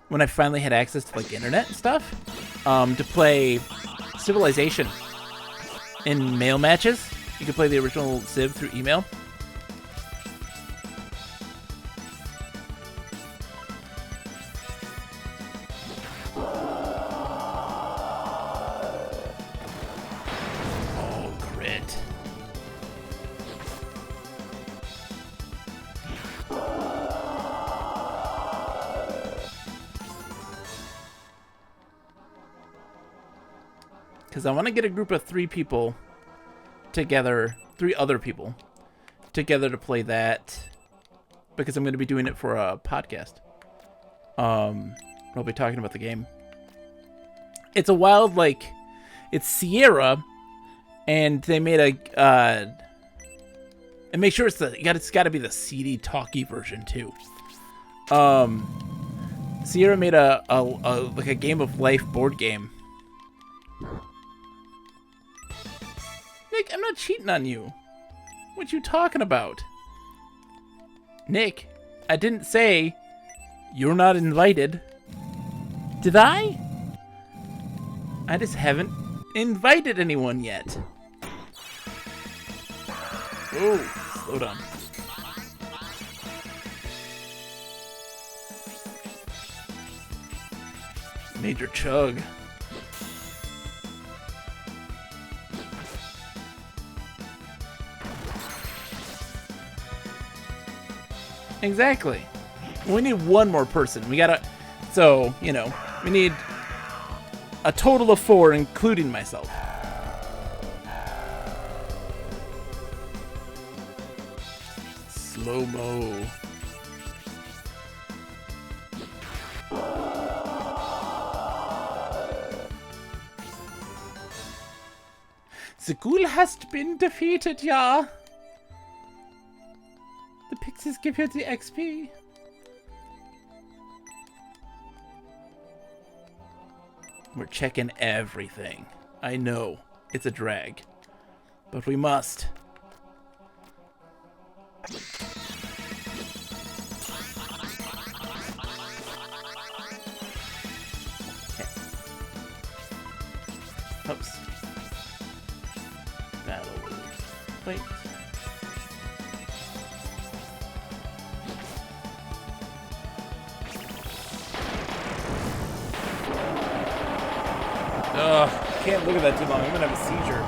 when I finally had access to, like, internet and stuff, to play Civilization in mail matches. You could play the original Civ through email. Oh, crit. Because I want to get a group of 3 people together, 3 other people together to play that, because I'm going to be doing it for a podcast. I'll be talking about the game. It's a wild, like, it's Sierra, and they made a, and make sure it's got to be the CD talkie version too. Sierra made like a game of life board game. Nick, I'm not cheating on you. What you talking about? Nick, I didn't say you're not invited. Did I? I just haven't invited anyone yet. Oh, slow down. Major chug. Exactly. We need one more person. We gotta... So, we need a total of 4, including myself. Slow-mo. The ghoul has been defeated, yeah. The pixies give you the XP. We're checking everything. I know, it's a drag. But we must. Okay. Oops. Battle. Wait. Ugh, can't look at that too long. I'm gonna have a seizure.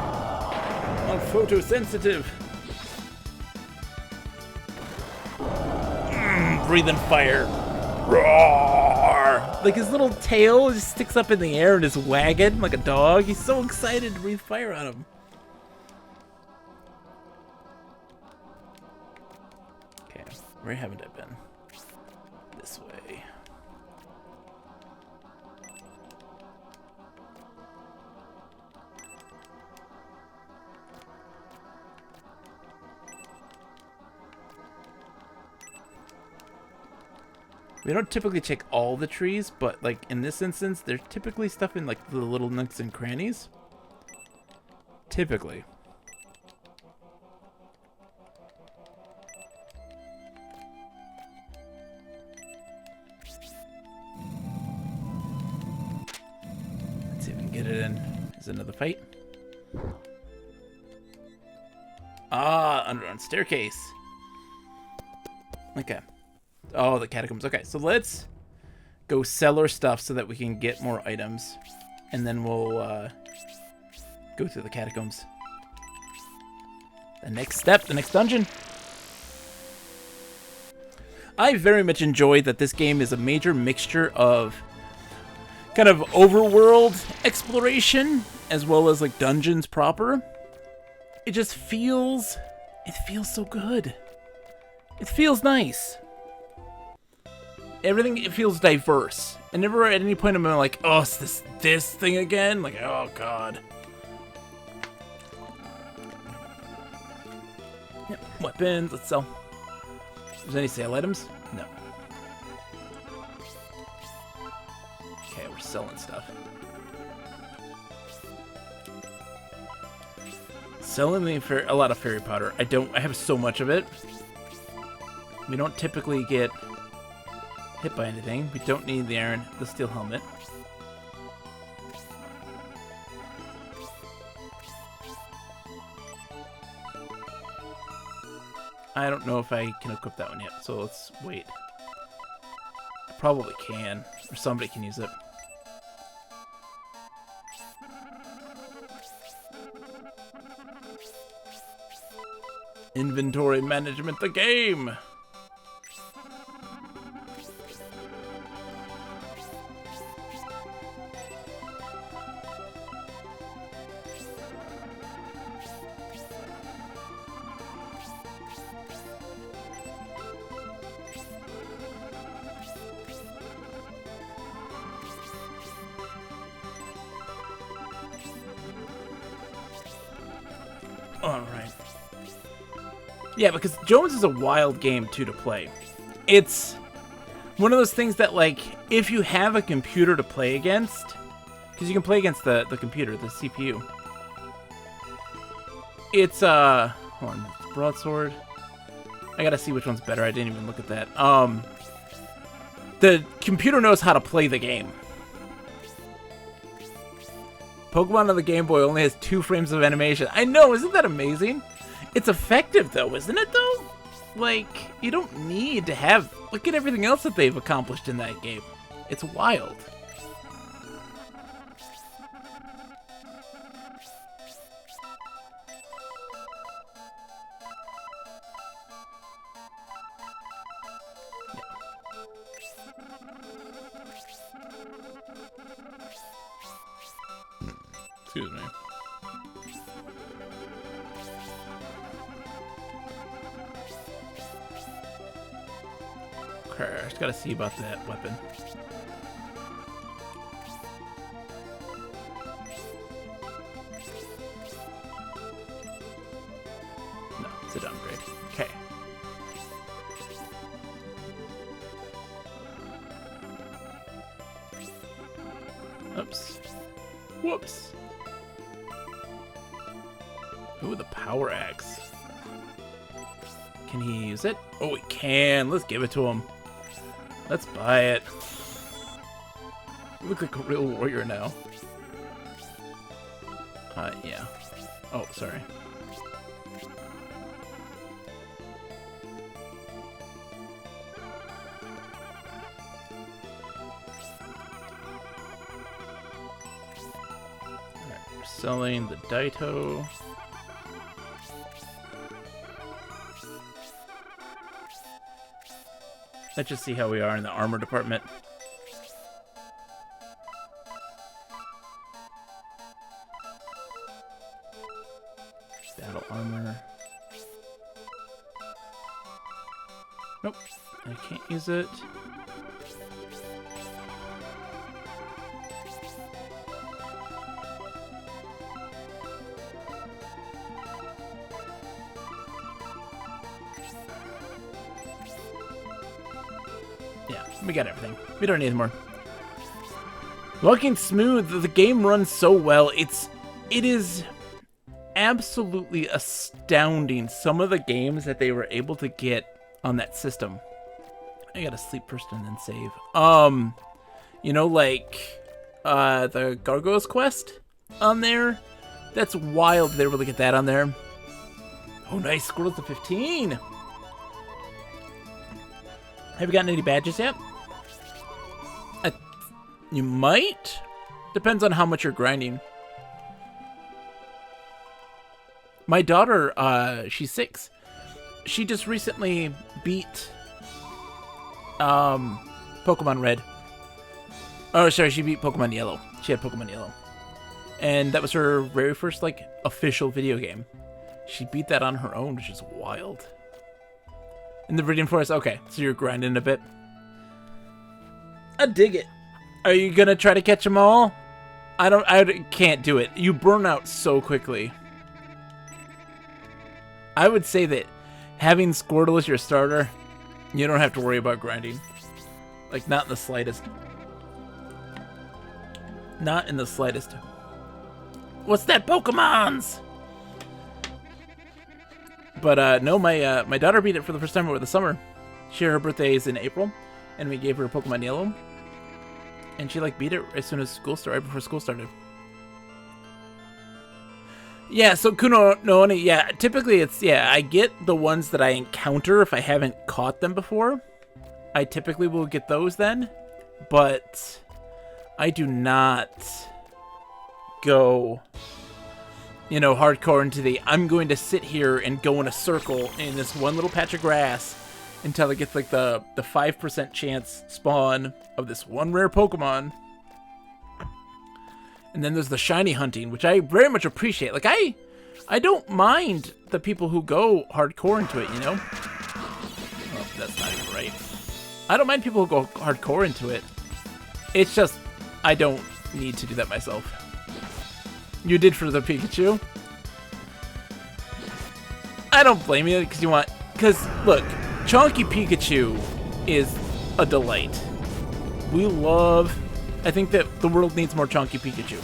I'm photosensitive. Breathing fire. Roar! Like his little tail just sticks up in the air and is wagging like a dog. He's so excited to breathe fire on him. Okay, where haven't I been? This way. We don't typically check all the trees, but like in this instance, there's typically stuff in like the little nooks and crannies. Typically. Let's see if we can get it in. Is another fight? Ah, underground staircase. Okay. Oh, the catacombs. Okay, so let's go sell our stuff so that we can get more items. And then we'll go through the catacombs. The next step, the next dungeon. I very much enjoy that this game is a major mixture of kind of overworld exploration as well as like dungeons proper. It just feels so good. It feels nice. Everything, it feels diverse. And never at any point am I like, oh, it's this thing again? Like, oh, God. Yep, weapons, let's sell. There's any sale items? No. Okay, we're selling stuff. Selling a lot of fairy powder. I have so much of it. We don't typically get hit by anything. We don't need the steel helmet. I don't know if I can equip that one yet, so let's wait. I probably can, or somebody can use it. Inventory management, the game! Alright. Yeah, because Jones is a wild game, too, to play. It's one of those things that, like, if you have a computer to play against, because you can play against the computer, the CPU. It's, hold on, broadsword. I gotta see which one's better, I didn't even look at that. The computer knows how to play the game. Pokemon on the Game Boy only has 2 frames of animation. I know, isn't that amazing? It's effective, though, isn't it, though? Like, you don't need to have... Look at everything else that they've accomplished in that game. It's wild. Excuse me. Okay, I just gotta see about that weapon. No, it's a downgrade. Okay. Oops. Whoops. Ooh, the power axe. Can he use it? Oh, he can. Let's give it to him. Let's buy it. You look like a real warrior now. Yeah. Oh, sorry. Alright, we're selling the Daito. Let's just see how we are in the armor department. Battle armor. Nope, I can't use it. Yeah, we got everything. We don't need more. Walking smooth. The game runs so well. It is absolutely astounding. Some of the games that they were able to get on that system. I gotta sleep first and then save. You know, like the Gargoyles Quest on there. That's wild. They were able to get that on there. Oh, nice. Squirrels to 15. Have you gotten any badges yet? You might. Depends on how much you're grinding. My daughter, she's 6. She just recently beat Pokemon Red. Oh, sorry, she beat Pokemon Yellow. She had Pokemon Yellow. And that was her very first, like, official video game. She beat that on her own, which is wild. In the Viridian Forest, okay, so you're grinding a bit. I dig it. Are you gonna try to catch them all? I can't do it. You burn out so quickly. I would say that having Squirtle as your starter, you don't have to worry about grinding. Like, not in the slightest. Not in the slightest. What's that, Pokemons? But no, my daughter beat it for the first time over the summer. Her birthday is in April, and we gave her Pokemon Yellow. And she, like, beat it as soon as school started, right before school started. Yeah, so Kuno no Oni, yeah, typically it's, yeah, I get the ones that I encounter if I haven't caught them before. I typically will get those then, but I do not go, you know, hardcore into the, I'm going to sit here and go in a circle in this one little patch of grass until I get, like, the 5% chance spawn of this one rare Pokemon. And then there's the shiny hunting, which I very much appreciate. Like, I don't mind the people who go hardcore into it, you know? Oh, that's not even right. I don't mind people who go hardcore into it. It's just, I don't need to do that myself. You did for the Pikachu? I don't blame you, because you want... Because, look, Chunky Pikachu is a delight. We love... I think that the world needs more Chunky Pikachu.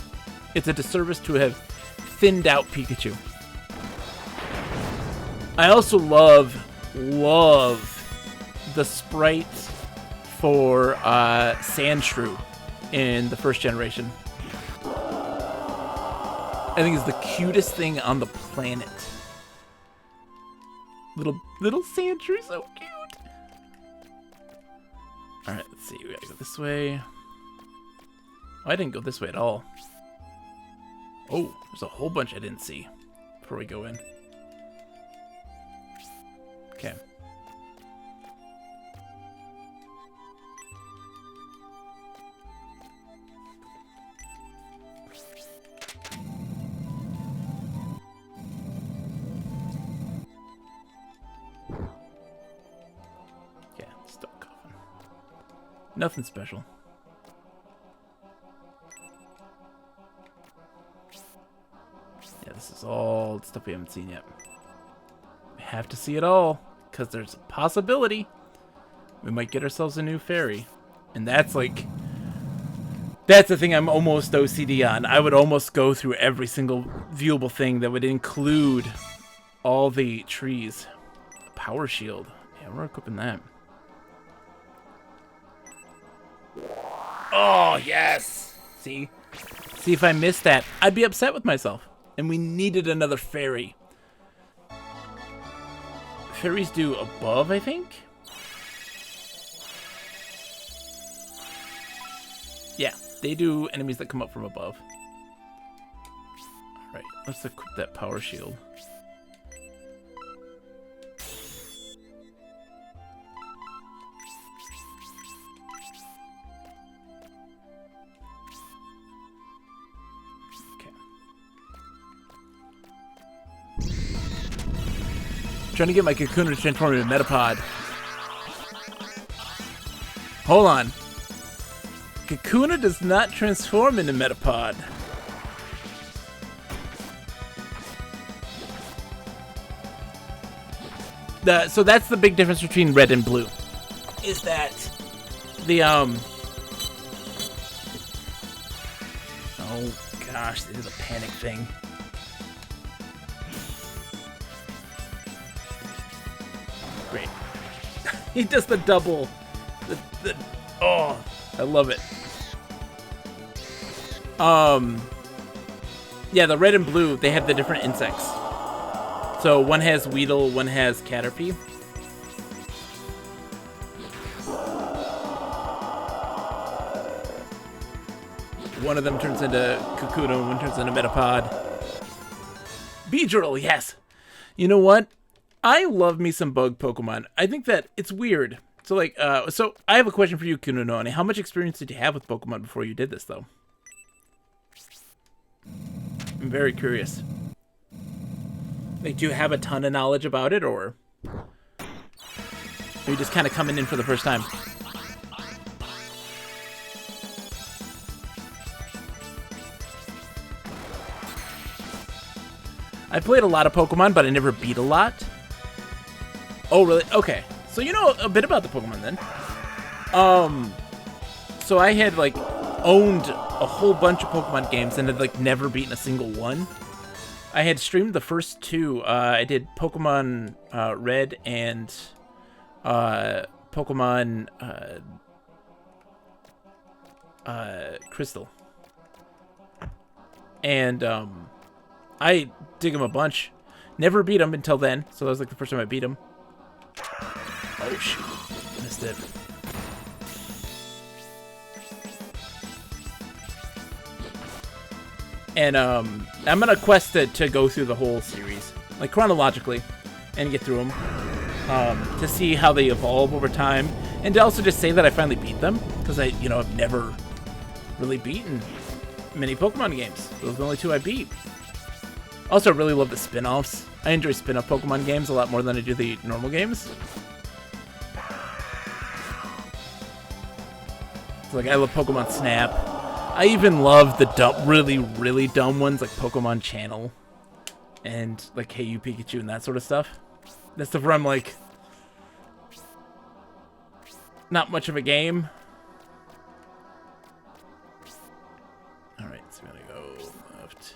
It's a disservice to have thinned out Pikachu. I also love the sprite for Sandshrew in the first generation. I think it's the cutest thing on the planet. Little Sandshrew, so cute. Alright, let's see. We gotta go this way. Oh, I didn't go this way at all. Oh, there's a whole bunch I didn't see before we go in. Okay. Yeah, still coughing. Nothing special. Yeah, this is all stuff we haven't seen yet. We have to see it all, because there's a possibility we might get ourselves a new fairy. And that's like... That's the thing I'm almost OCD on. I would almost go through every single viewable thing that would include all the trees. Power shield. Yeah, we're equipping that. Oh, yes! See? See, if I missed that, I'd be upset with myself. And we needed another fairy. Fairies do above, I think? Yeah, they do enemies that come up from above. Alright, let's equip that power shield. Trying to get my Kakuna to transform into Metapod. Hold on. Kakuna does not transform into Metapod. So that's the big difference between red and blue. Is that Oh gosh, this is a panic thing. Great. He does the double. Oh, I love it. Yeah, the red and blue, they have the different insects. So one has Weedle, one has Caterpie. One of them turns into Kakuna, one turns into Metapod. Beedrill, yes! You know what? I love me some bug Pokemon. I think that it's weird. So like, so I have a question for you, Kunononi. How much experience did you have with Pokemon before you did this, though? I'm very curious. Like, do you have a ton of knowledge about it, or are you just kind of coming in for the first time? I played a lot of Pokemon, but I never beat a lot. Oh, really? Okay. So you know a bit about the Pokemon then. So I had like owned a whole bunch of Pokemon games and had like never beaten a single one. I had streamed the first two. I did Pokemon Red and Pokemon Crystal. And I dig them a bunch. Never beat them until then, so that was like the first time I beat them. Oh shoot, missed it. And I'm gonna quest to go through the whole series, like chronologically, and get through them to see how they evolve over time, and to also just say that I finally beat them, because I've never really beaten many Pokemon games. Those are the only two I beat. Also, I really love the spin-offs. I enjoy spin-off Pokemon games a lot more than I do the normal games. So, like, I love Pokemon Snap. I even love the really, really dumb ones, like Pokemon Channel. And, like, Hey You Pikachu and that sort of stuff. That's stuff where I'm, like, not much of a game. Alright, so we're gonna go left.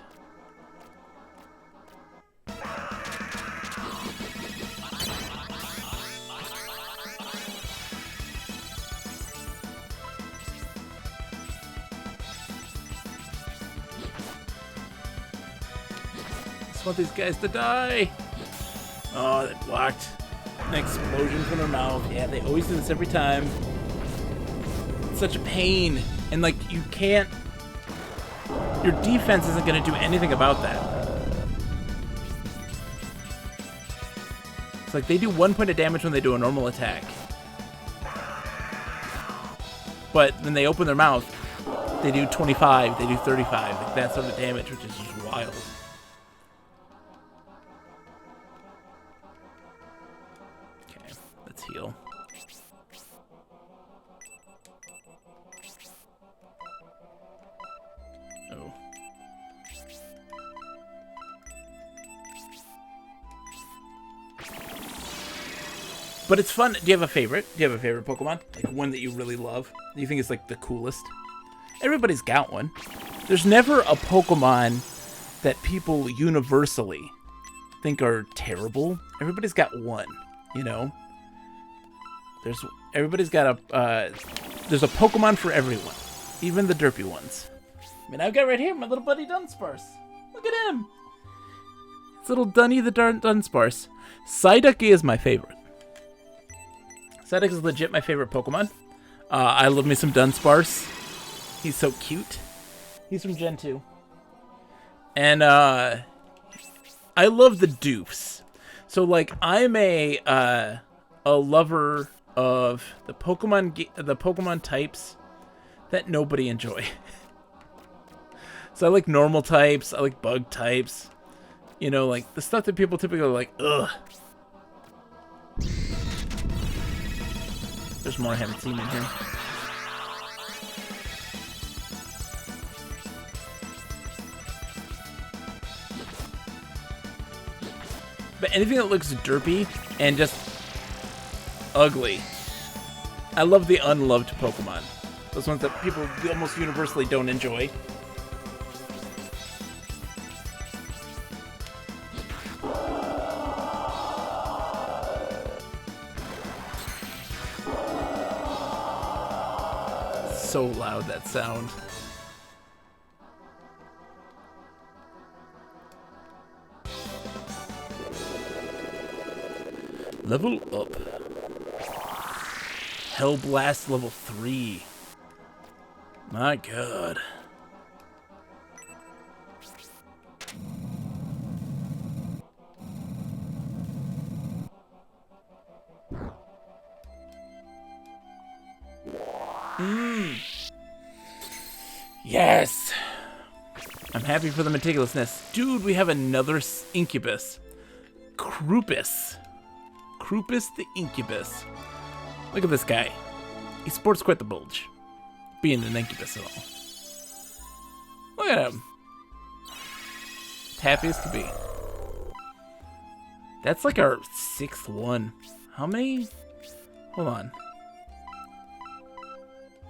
Just want these guys to die. Oh, they blocked. An explosion from their mouth. Yeah, they always do this every time. It's such a pain. And, like, you can't... Your defense isn't going to do anything about that. It's like they do 1 point of damage when they do a normal attack. But then they open their mouth, they do 25, they do 35. Like that sort of damage, which is just wild. Okay, let's heal. Oh. But it's fun. Do you have a favorite? Do you have a favorite Pokemon? Like one that you really love? Do you think it's like the coolest? Everybody's got one. There's never a Pokemon that people universally think are terrible. Everybody's got one, you know? Everybody's got there's a Pokemon for everyone. Even the derpy ones. I mean, I've got right here my little buddy Dunsparce. Look at him! It's little Dunny the Dunsparce. Psyduck is my favorite. Psyduck is legit my favorite Pokemon. I love me some Dunsparce. He's so cute. He's from Gen 2. And I love the doofs. So like I'm a lover of the Pokemon types that nobody enjoy. So I like normal types, I like bug types. You know, like the stuff that people typically are like, ugh. There's more I haven't seen in here. But anything that looks derpy and just ugly, I love the unloved Pokemon. Those ones that people almost universally don't enjoy. So loud, that sound. Level up. Hellblast level 3. My god. Yes! I'm happy for the meticulousness. Dude, we have another incubus. Krupus. Krupus the incubus. Look at this guy. He sports quite the bulge. Being an incubus and all. Look at him. As happy as could be. That's like our 6th one. How many? Hold on.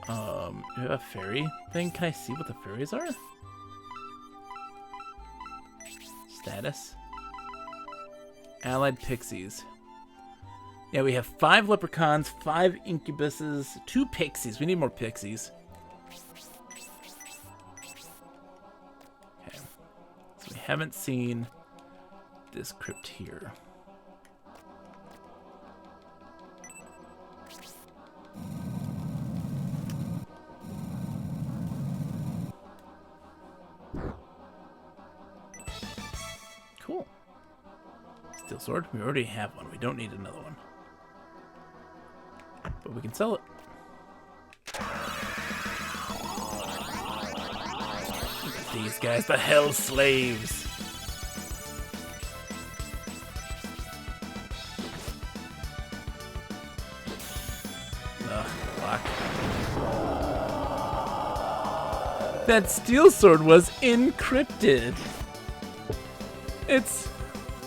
Do you have a fairy thing? Can I see what the fairies are? Status. Allied pixies. Yeah, we have 5 leprechauns, 5 incubuses, 2 pixies. We need more pixies. Okay. So we haven't seen this crypt here. Cool. Steel sword. We already have one. We don't need another one. But we can sell it. Look at these guys, the hell slaves. Lock. That steel sword was encrypted.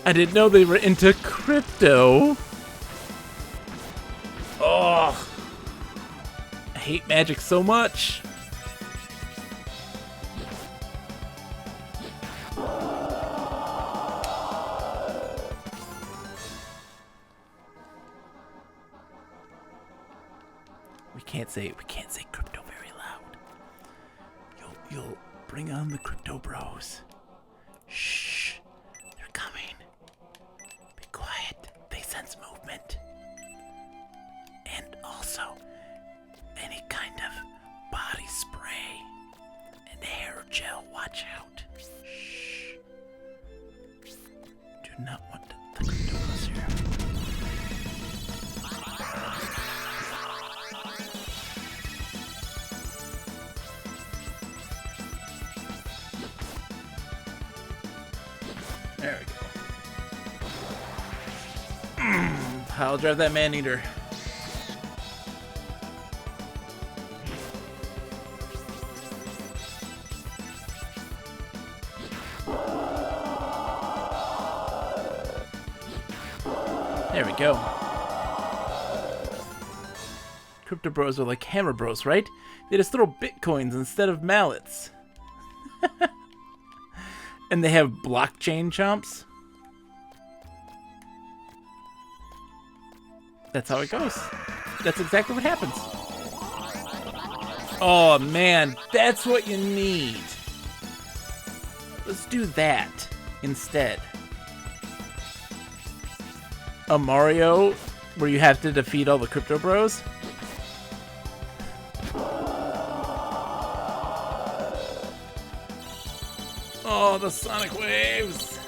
I didn't know they were into crypto. Oh, I hate magic so much. We can't say crypto very loud. You'll bring on the crypto bros. Shh, they're coming. Be quiet. They sense movement. And also, any kind of body spray and hair gel, watch out. Shh. Do not want the cryptos here. There we go. I'll drive that man-eater. There we go. Crypto bros are like hammer bros, right? They just throw bitcoins instead of mallets. And they have blockchain chomps. That's how it goes. That's exactly what happens. Oh man, that's what you need. Let's do that instead. A Mario where you have to defeat all the crypto bros. Oh, the sonic waves.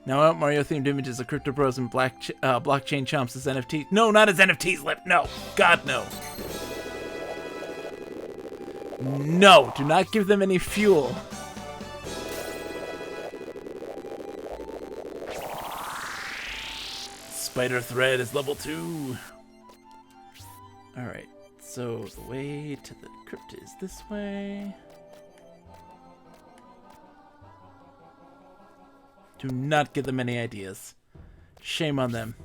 Now out Mario themed images of crypto bros and blockchain chomps as NFTs. No, not as NFTs, Lip. No. God, no. No, do not give them any fuel. Spider thread is level 2. Alright, so the way to the crypt is this way. Do not give them any ideas. Shame on them.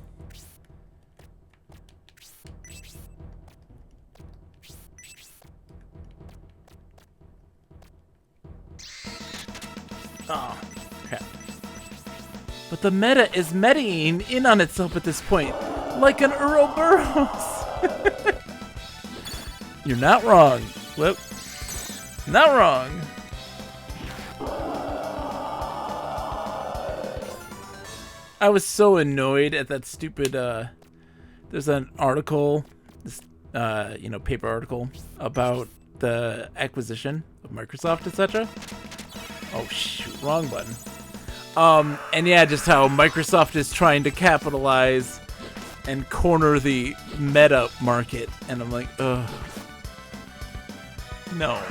Oh, crap. But the meta is metaing in on itself at this point, like an Ouroboros. You're not wrong. Whoop. Not wrong. I was so annoyed at that stupid, there's an article, this, paper article about the acquisition of Microsoft, etc. Oh, shoot, wrong button. And yeah, just how Microsoft is trying to capitalize and corner the meta market. And I'm like, ugh. No.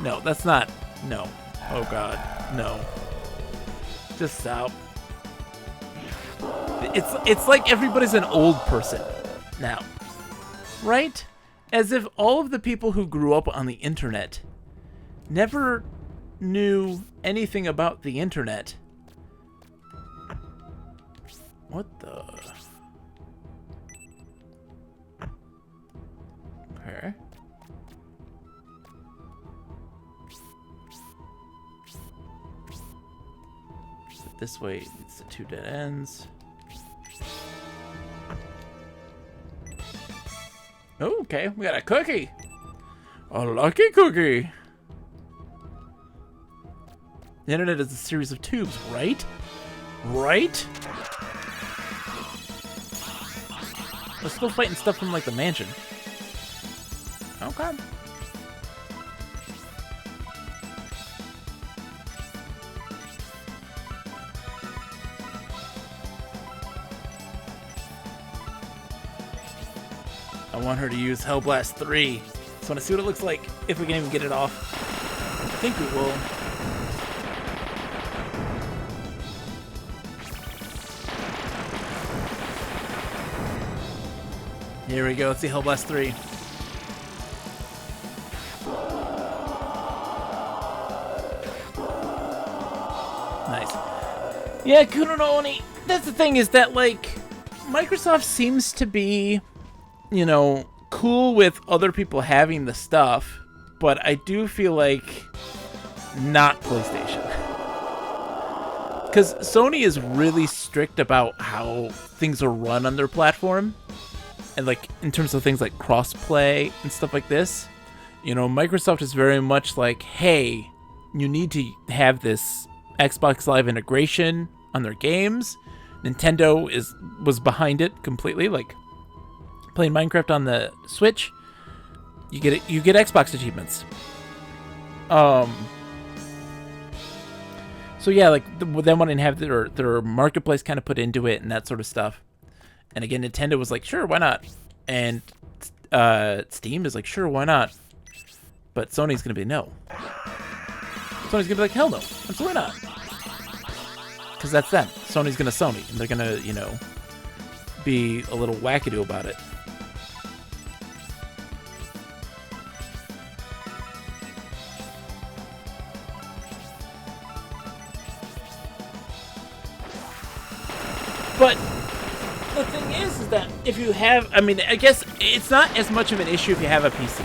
No, that's not, no. Oh God, no. Just stop. It's like everybody's an old person now, right? As if all of the people who grew up on the internet never knew anything about the internet. What the? Okay. This way leads to 2 dead ends. Oh, okay, we got a cookie. A lucky cookie. The internet is a series of tubes, right? Right? We're still fighting stuff from, like, the mansion. Okay. I want her to use Hellblast 3. Just want to see what it looks like, if we can even get it off. I think we will. Here we go, let's see Hellblast 3. Nice. Yeah, Kuno no Oni. That's the thing, is that, like, Microsoft seems to be, you know, cool with other people having the stuff, but I do feel like not PlayStation. Because Sony is really strict about how things are run on their platform. And, like, in terms of things like crossplay and stuff like this. You know, Microsoft is very much like, hey, you need to have this Xbox Live integration on their games. Nintendo was behind it completely, like, playing Minecraft on the Switch, you get Xbox achievements. So yeah, like them wanting to have their marketplace kind of put into it and that sort of stuff. And again, Nintendo was like, sure, why not? And Steam is like, sure, why not? But Sony's gonna be no. Sony's gonna be like, hell no, absolutely not. Because that's them. Sony's gonna Sony, and they're gonna, you know, be a little wackadoo about it. But the thing is that if you have, I mean, I guess it's not as much of an issue if you have a PC.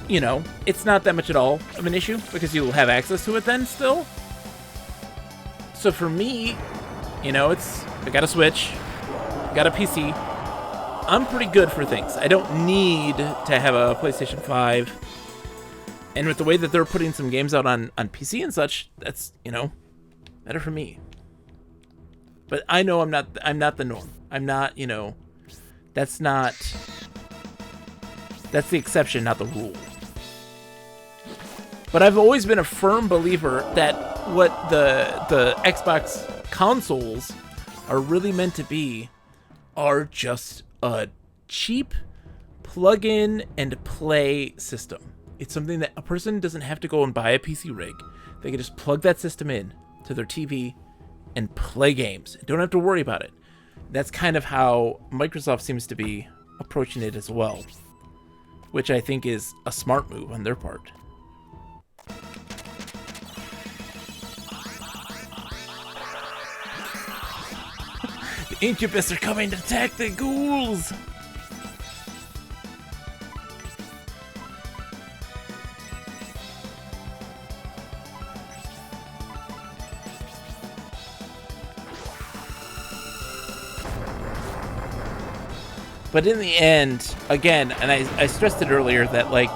You know, it's not that much at all of an issue because you'll have access to it then still. So for me, you know, I got a Switch, I got a PC. I'm pretty good for things. I don't need to have a PlayStation 5. And with the way that they're putting some games out on PC and such, that's, you know, better for me. But I know I'm not the norm. I'm not, you know, that's the exception, not the rule. But I've always been a firm believer that what the Xbox consoles are really meant to be are just a cheap plug-in and play system. It's something that a person doesn't have to go and buy a PC rig. They can just plug that system in to their TV and play games. Don't have to worry about it. That's kind of how Microsoft seems to be approaching it as well, which I think is a smart move on their part. Incubus are coming to attack the ghouls! But in the end, again, and I stressed it earlier that, like,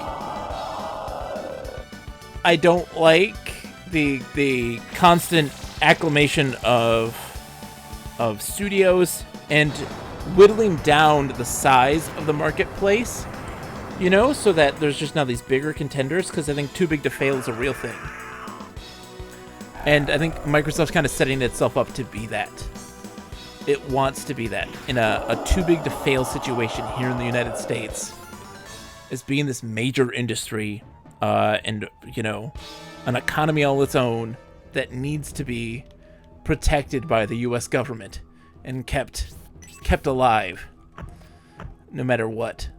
I don't like the constant acclamation of studios and whittling down the size of the marketplace, you know, so that there's just now these bigger contenders, because I think too big to fail is a real thing. And I think Microsoft's kind of setting itself up to be that. It wants to be that in a too big to fail situation here in the United States, as being this major industry and, you know, an economy all its own that needs to be protected by the U.S. government and kept alive no matter what.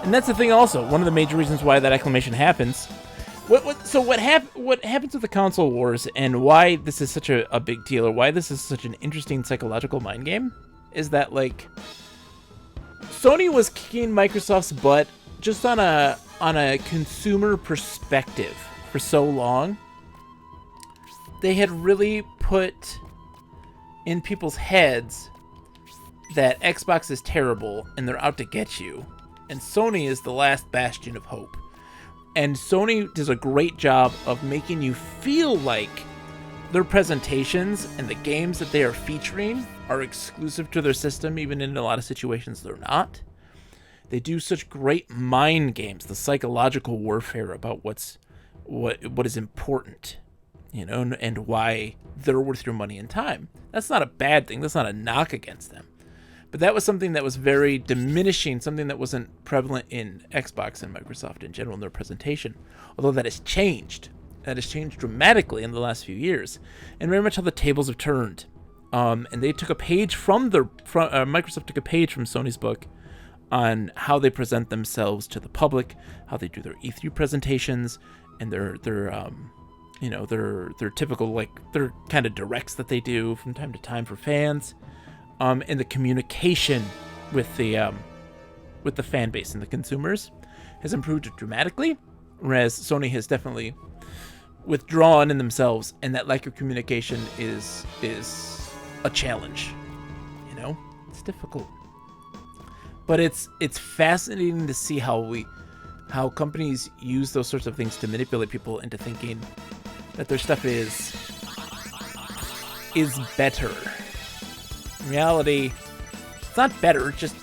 And that's the thing also, one of the major reasons why that acclamation happens. What happens with the console wars and why this is such a big deal, or why this is such an interesting psychological mind game, is that, like, Sony was kicking Microsoft's butt just on a consumer perspective for so long. They had really put in people's heads that Xbox is terrible and they're out to get you. And Sony is the last bastion of hope. And Sony does a great job of making you feel like their presentations and the games that they are featuring are exclusive to their system, even in a lot of situations they're not. They do such great mind games, the psychological warfare about what is important, you know, and why they're worth your money and time. That's not a bad thing. That's not a knock against them. But that was something that was very diminishing, something that wasn't prevalent in Xbox and Microsoft in general in their presentation. Although that has changed. That has changed dramatically in the last few years. And very much how the tables have turned. And they took a page Microsoft took a page from Sony's book on how they present themselves to the public, how they do their E3 presentations, and their typical, like, their kind of directs that they do from time to time for fans. And the communication with the fan base and the consumers has improved dramatically, whereas Sony has definitely withdrawn in themselves, and that lack of communication is a challenge. You know, it's difficult, but it's fascinating to see how companies use those sorts of things to manipulate people into thinking that their stuff is better. In reality, it's not better, it just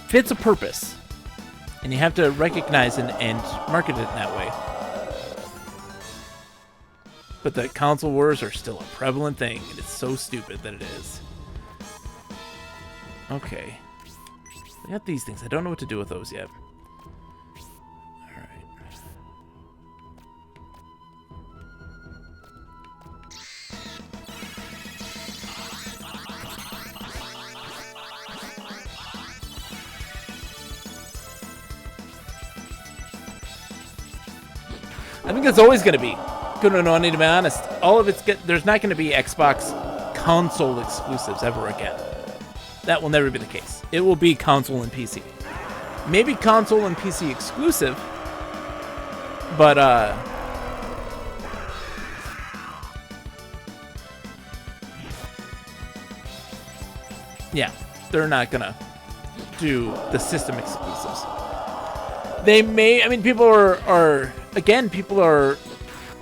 fits a purpose. And you have to recognize and market it in that way. But the console wars are still a prevalent thing, and it's so stupid that it is. Okay. I got these things. I don't know what to do with those yet. Alright. I think it's always going to be. Good and to be honest. All of there's not going to be Xbox console exclusives ever again. That will never be the case. It will be console and PC. Maybe console and PC exclusive, but yeah, they're not gonna do the system exclusives. They may. I mean, people are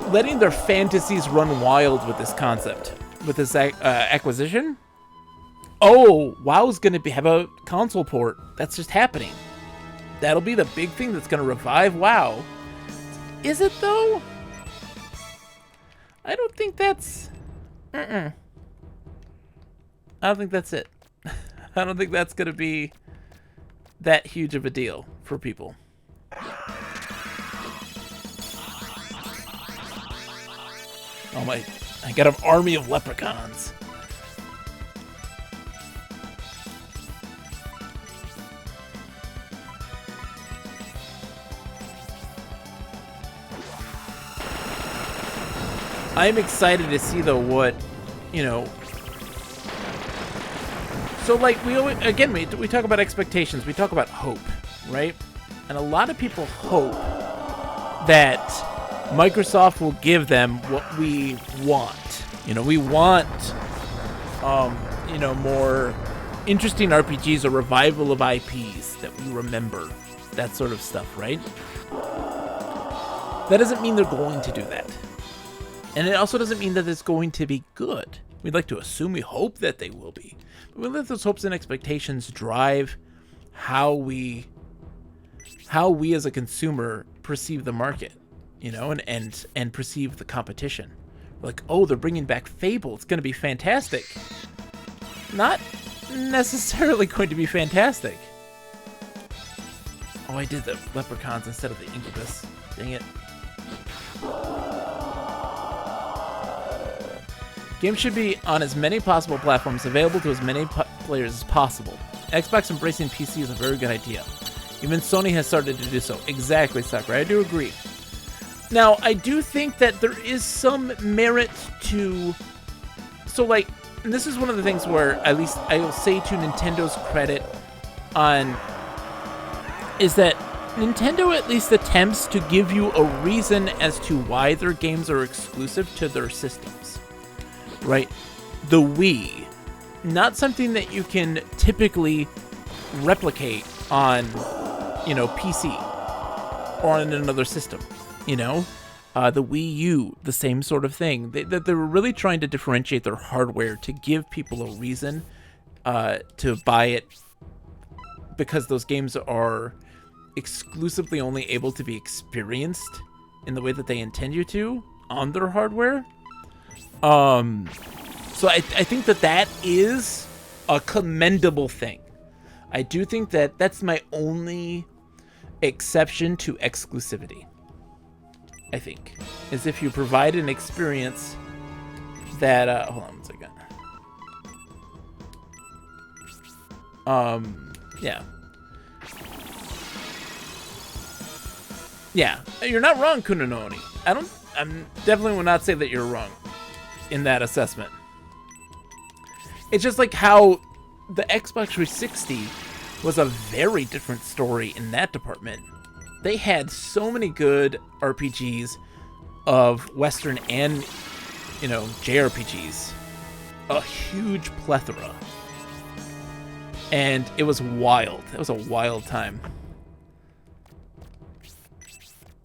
letting their fantasies run wild with this concept, with this acquisition. Oh, WoW's going to have a console port. That's just happening. That'll be the big thing that's going to revive WoW. Is it, though? I don't think that's... I don't think that's it. I don't think that's going to be that huge of a deal for people. Oh my, I got an army of leprechauns. I'm excited to see though what, you know. So like we always, again, we talk about expectations, we talk about hope, right? And a lot of people hope that Microsoft will give them what we want. You know, we want, you know, more interesting RPGs, a revival of IPs that we remember, that sort of stuff, right? That doesn't mean they're going to do that. And it also doesn't mean that it's going to be good. We'd like to assume, we hope that they will be. But we let those hopes and expectations drive how we as a consumer perceive the market, you know, and perceive the competition. Like, oh, they're bringing back Fable. It's going to be fantastic. Not necessarily going to be fantastic. Oh, I did the leprechauns instead of the incubus. Dang it. Games should be on as many possible platforms, available to as many players as possible. Xbox embracing PC is a very good idea. Even Sony has started to do so. Exactly, Sakura. I do agree. Now, I do think that there is some merit to... So, like, and this is one of the things where, at least I will say to Nintendo's credit on... is that Nintendo at least attempts to give you a reason as to why their games are exclusive to their systems. Right? The Wii. Not something that you can typically replicate on, you know, PC or on another system, you know? The Wii U, the same sort of thing. They were really trying to differentiate their hardware to give people a reason to buy it, because those games are exclusively only able to be experienced in the way that they intend you to on their hardware. So I think that is a commendable thing. I do think that that's my only exception to exclusivity, I think, is if you provide an experience that, hold on one second. Yeah. Yeah, you're not wrong, Kunononi. I'm definitely will not say that you're wrong in that assessment. It's just like how the Xbox 360 was a very different story in that department. They had so many good RPGs of Western and, you know, JRPGs. A huge plethora. And it was wild. It was a wild time.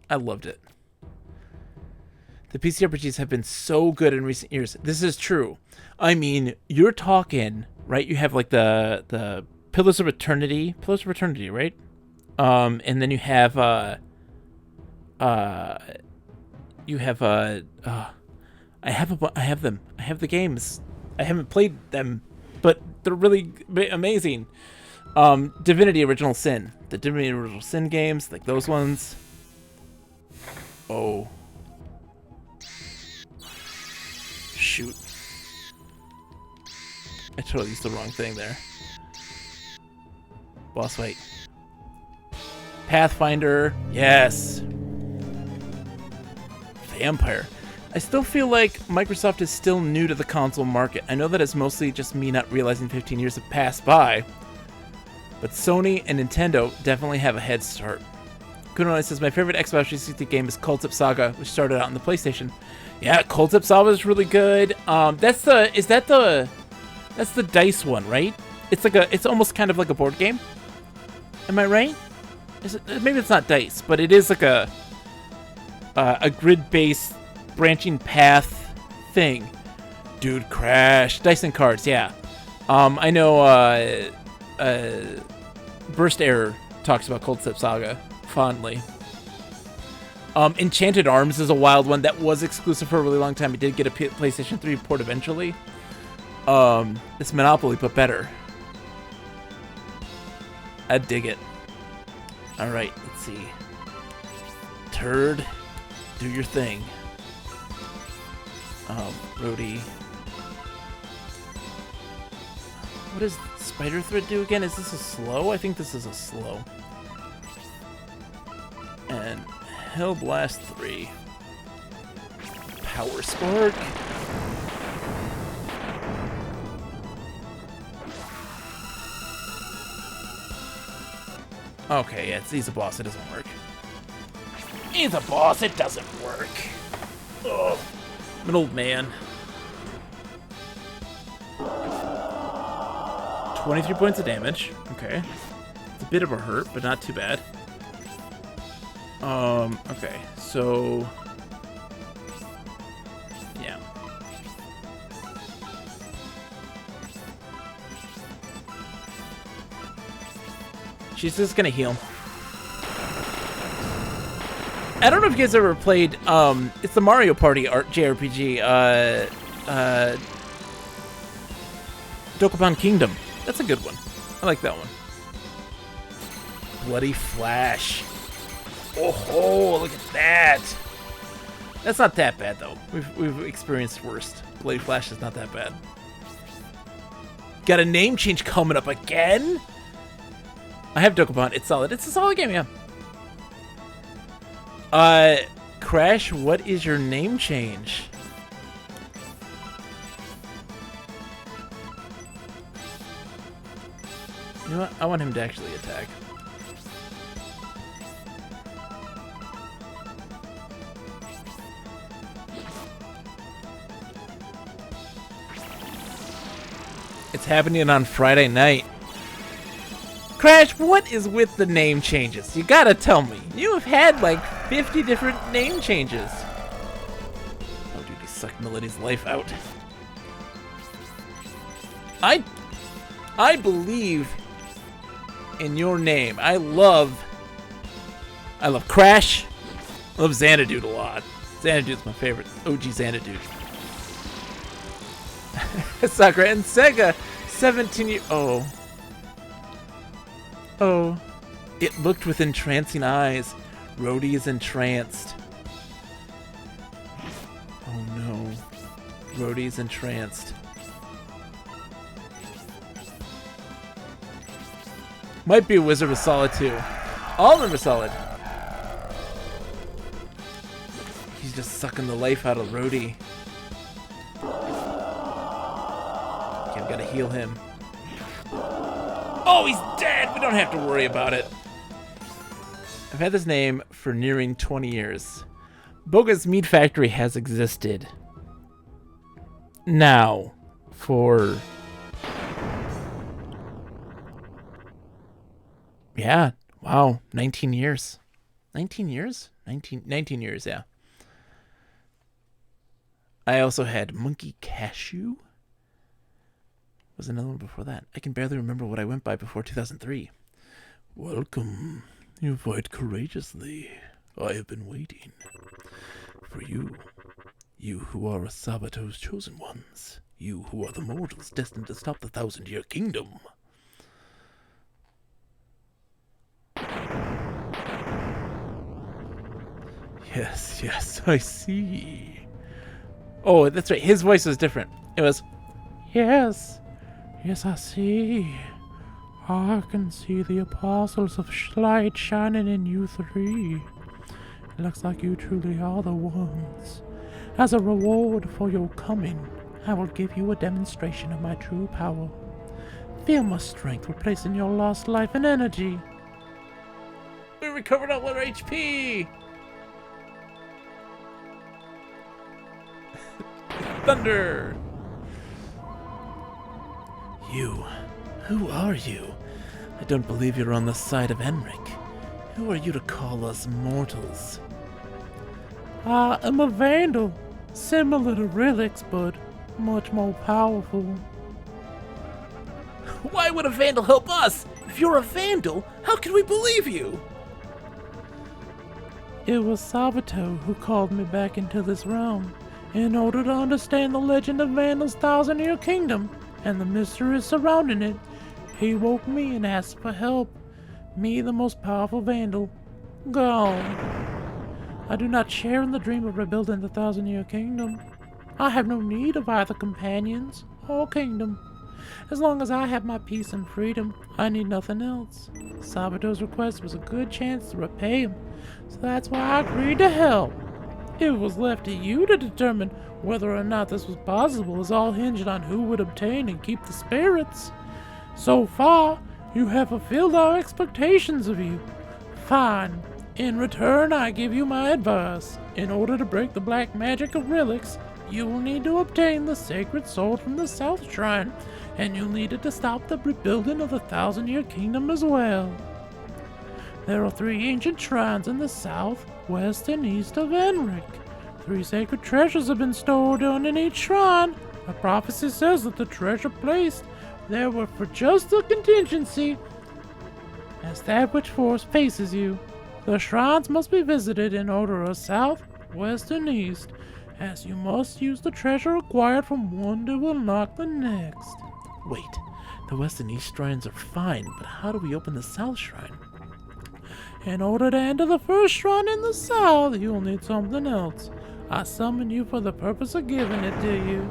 I loved it. The PC RPGs have been so good in recent years. This is true. I mean, you're talking, right? You have like the Pillars of Eternity, right? And then you have I have them. I have the games. I haven't played them, but they're really amazing. Divinity Original Sin, the Divinity Original Sin games, like those ones. Oh. Shoot. I totally used the wrong thing there. Boss fight. Pathfinder. Yes. Vampire. I still feel like Microsoft is still new to the console market. I know that it's mostly just me not realizing 15 years have passed by, but Sony and Nintendo definitely have a head start. Kunonai says, my favorite Xbox 360 game is Cult of Saga, which started out on the PlayStation. Yeah, Cult of Saga is really good. That's the dice one, right? It's almost kind of like a board game. Am I right? Maybe it's not dice, but it is like a grid-based branching path thing. Dude, Crash. Dice and cards, yeah. I know Burst Error talks about Cult of Saga fondly. Enchanted Arms is a wild one that was exclusive for a really long time. It did get a PlayStation 3 port eventually. It's Monopoly, but better. I dig it. Alright, let's see. Turd, do your thing. Rhodey. What does Spider Thread do again? Is this a slow? I think this is a slow. And Hellblast 3. Power Spark. Okay, yeah, he's a boss. It doesn't work. He's a boss. It doesn't work. Ugh. I'm an old man. 23 points of damage. Okay. It's a bit of a hurt, but not too bad. Okay, so... yeah. She's just gonna heal. I don't know if you guys ever played, it's the Mario Party art JRPG, Dokapon Kingdom. That's a good one. I like that one. Bloody Flash. Oh, look at that. That's not that bad, though. We've experienced worst. Bloody Flash is not that bad. Got a name change coming up again? I have Dokapon. It's solid. It's a solid game, yeah. Crash, what is your name change? You know what? I want him to actually attack. It's happening on Friday night. Crash, what is with the name changes? You gotta tell me. You have had like 50 different name changes. Oh, dude, he sucked Melody's life out. I believe in your name. I love Crash. I love Xanadude a lot. Xanadude's my favorite. OG Xanadude. Sakura and Sega. 17 years. Oh. Oh. It looked with entrancing eyes. Rhodey is entranced. Oh no. Rhodey's entranced. Might be a Wizard of Solid too. All of them are solid. He's just sucking the life out of Rhodey. Okay, I've got to heal him. Oh, he's dead! We don't have to worry about it. I've had this name for nearing 20 years. Boga's Meat Factory has existed. Now, for... yeah, wow, 19 years. 19 years? 19 years, yeah. I also had Monkey Cashew. Was another one before that. I can barely remember what I went by before 2003. Welcome. You fight courageously. I have been waiting for you. You who are Sabato's chosen ones. You who are the mortals destined to stop the 1,000-year kingdom. Yes, I see. Oh, that's right. His voice was different. It was, yes, I see. I can see the apostles of light shining in you three. It looks like you truly are the ones. As a reward for your coming, I will give you a demonstration of my true power. Feel my strength replacing your lost life and energy. We recovered all our HP! Thunder! You. Who are you? I don't believe you're on the side of Enric. Who are you to call us mortals? I am a vandal. Similar to relics, but much more powerful. Why would a vandal help us? If you're a vandal, how can we believe you? It was Sabato who called me back into this realm in order to understand the legend of Vandal's 1,000-year kingdom and the mysteries surrounding it. He woke me and asked for help. Me, the most powerful Vandal, gone. I do not share in the dream of rebuilding the 1,000-year kingdom. I have no need of either companions or kingdom. As long as I have my peace and freedom, I need nothing else. Salvador's request was a good chance to repay him, so that's why I agreed to help. It was left to you to determine whether or not this was possible, as all hinged on who would obtain and keep the spirits. So far, you have fulfilled our expectations of you. Fine. In return, I give you my advice. In order to break the black magic of relics, you will need to obtain the sacred sword from the South Shrine, and you'll need it to stop the rebuilding of the 1,000-year kingdom as well. There are 3 ancient shrines in the south, west, and east of Enric. 3 sacred treasures have been stored in each shrine. A prophecy says that the treasure placed there were for just the contingency as that which force faces you. The shrines must be visited in order of south, west, and east, as you must use the treasure acquired from one to unlock the next. Wait, the west and east shrines are fine, but how do we open the south shrine? In order to enter the first shrine in the south, you'll need something else. I summon you for the purpose of giving it to you.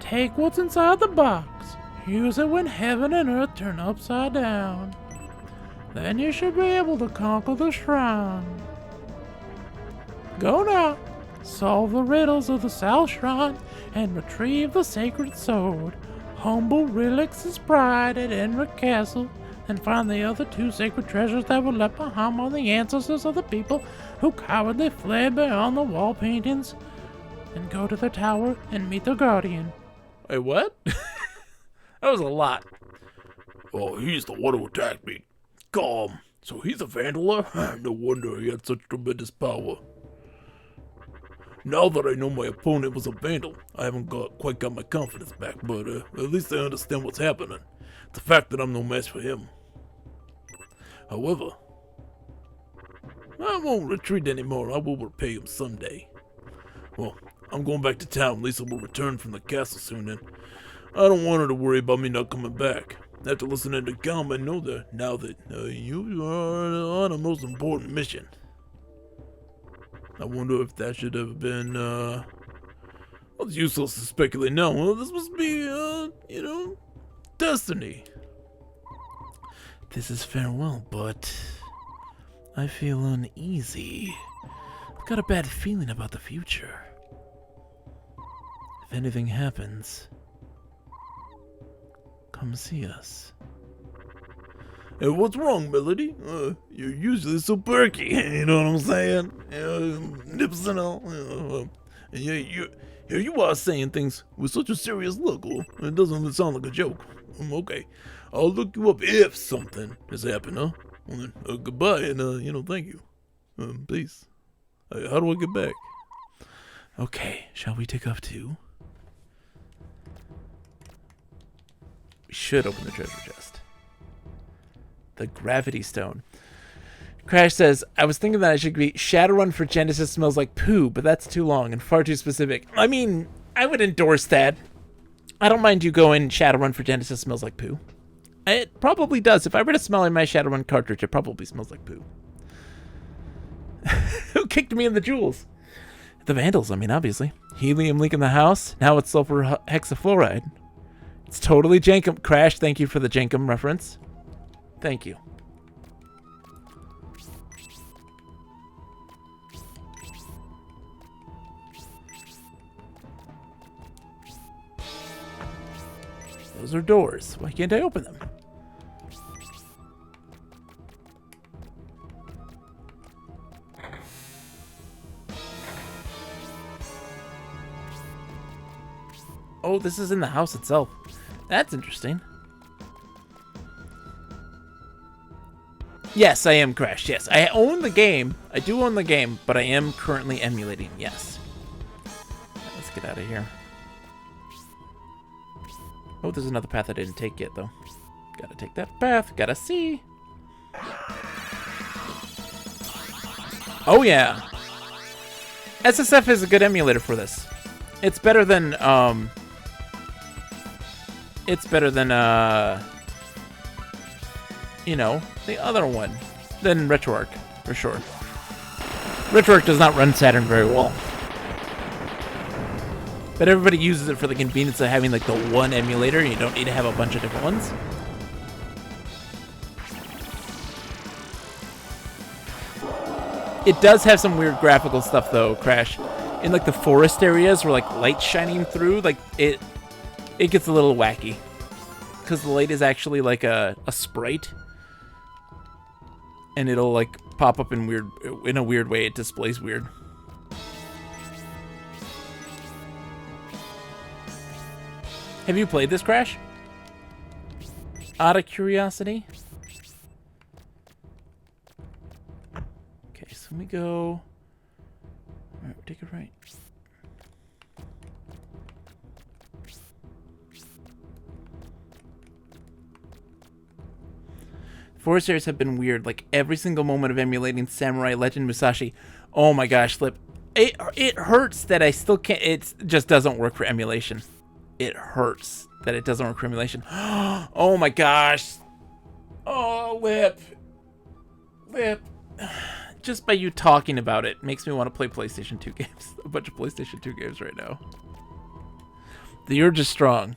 Take what's inside the box. Use it when heaven and earth turn upside down. Then you should be able to conquer the shrine. Go now. Solve the riddles of the South Shrine and retrieve the sacred sword. Humble Relix's pride at Enric Castle, and find the other 2 sacred treasures that were left behind by the ancestors of the people who cowardly fled beyond the wall paintings, and go to the tower and meet the guardian. Wait, what? That was a lot. Oh, he's the one who attacked me. Calm. So he's a vandal? No wonder he had such tremendous power. Now that I know my opponent was a vandal, I haven't quite got my confidence back, but at least I understand what's happening. It's the fact that I'm no match for him. However, I won't retreat anymore. I will repay him someday. Well, I'm going back to town. Lisa will return from the castle soon, and I don't want her to worry about me not coming back. After listening to Calm, I know that now that you are on a most important mission. I wonder if that should have been, well, it's useless to speculate now. Well, this must be, destiny. This is farewell, but I feel uneasy. I've got a bad feeling about the future. If anything happens, come see us. Hey, what's wrong, Melody? You're usually so perky, you know what I'm saying? Nips and all. And here you are saying things with such a serious look. It doesn't even sound like a joke. Okay, I'll look you up if something has happened, huh? Well, then, goodbye, and, thank you. Peace. How do I get back? Okay, shall we take off too? We should open the treasure chest. The gravity stone. Crash says, I was thinking that I should be Shadowrun for Genesis smells like poo, but that's too long and far too specific. I mean, I would endorse that. I don't mind you going Shadowrun for Genesis smells like poo. It probably does. If I were to smell in my Shadowrun cartridge, it probably smells like poo. Who kicked me in the jewels? The Vandals, I mean, obviously. Helium leak in the house. Now it's sulfur hexafluoride. It's totally Jankum. Crash, thank you for the Jankum reference. Thank you. Those are doors. Why can't I open them? Oh, this is in the house itself. That's interesting. Yes, I am Crash. Yes, I own the game. I do own the game, but I am currently emulating. Yes. Let's get out of here. Oh, there's another path I didn't take yet, though. Gotta take that path. Gotta see. Oh, yeah. SSF is a good emulator for this. It's better than, you know, the other one than RetroArch, for sure. RetroArch does not run Saturn very well. But everybody uses it for the convenience of having like the one emulator, and you don't need to have a bunch of different ones. It does have some weird graphical stuff though, Crash. In like the forest areas where like light's shining through, like it gets a little wacky. Because the light is actually like a sprite. And it'll like pop up in a weird way. It displays weird. Have you played this, Crash? Out of curiosity? Okay, so let me go. Alright, take it right. Forest areas have been weird. Like every single moment of emulating Samurai Legend Musashi. Oh my gosh, Flip. It hurts that I still can't. It just doesn't work for emulation. It hurts that it doesn't work for emulation. Oh my gosh. Oh, Lip. Just by you talking about it makes me want to play PlayStation 2 games. A bunch of PlayStation 2 games right now. The urge is strong.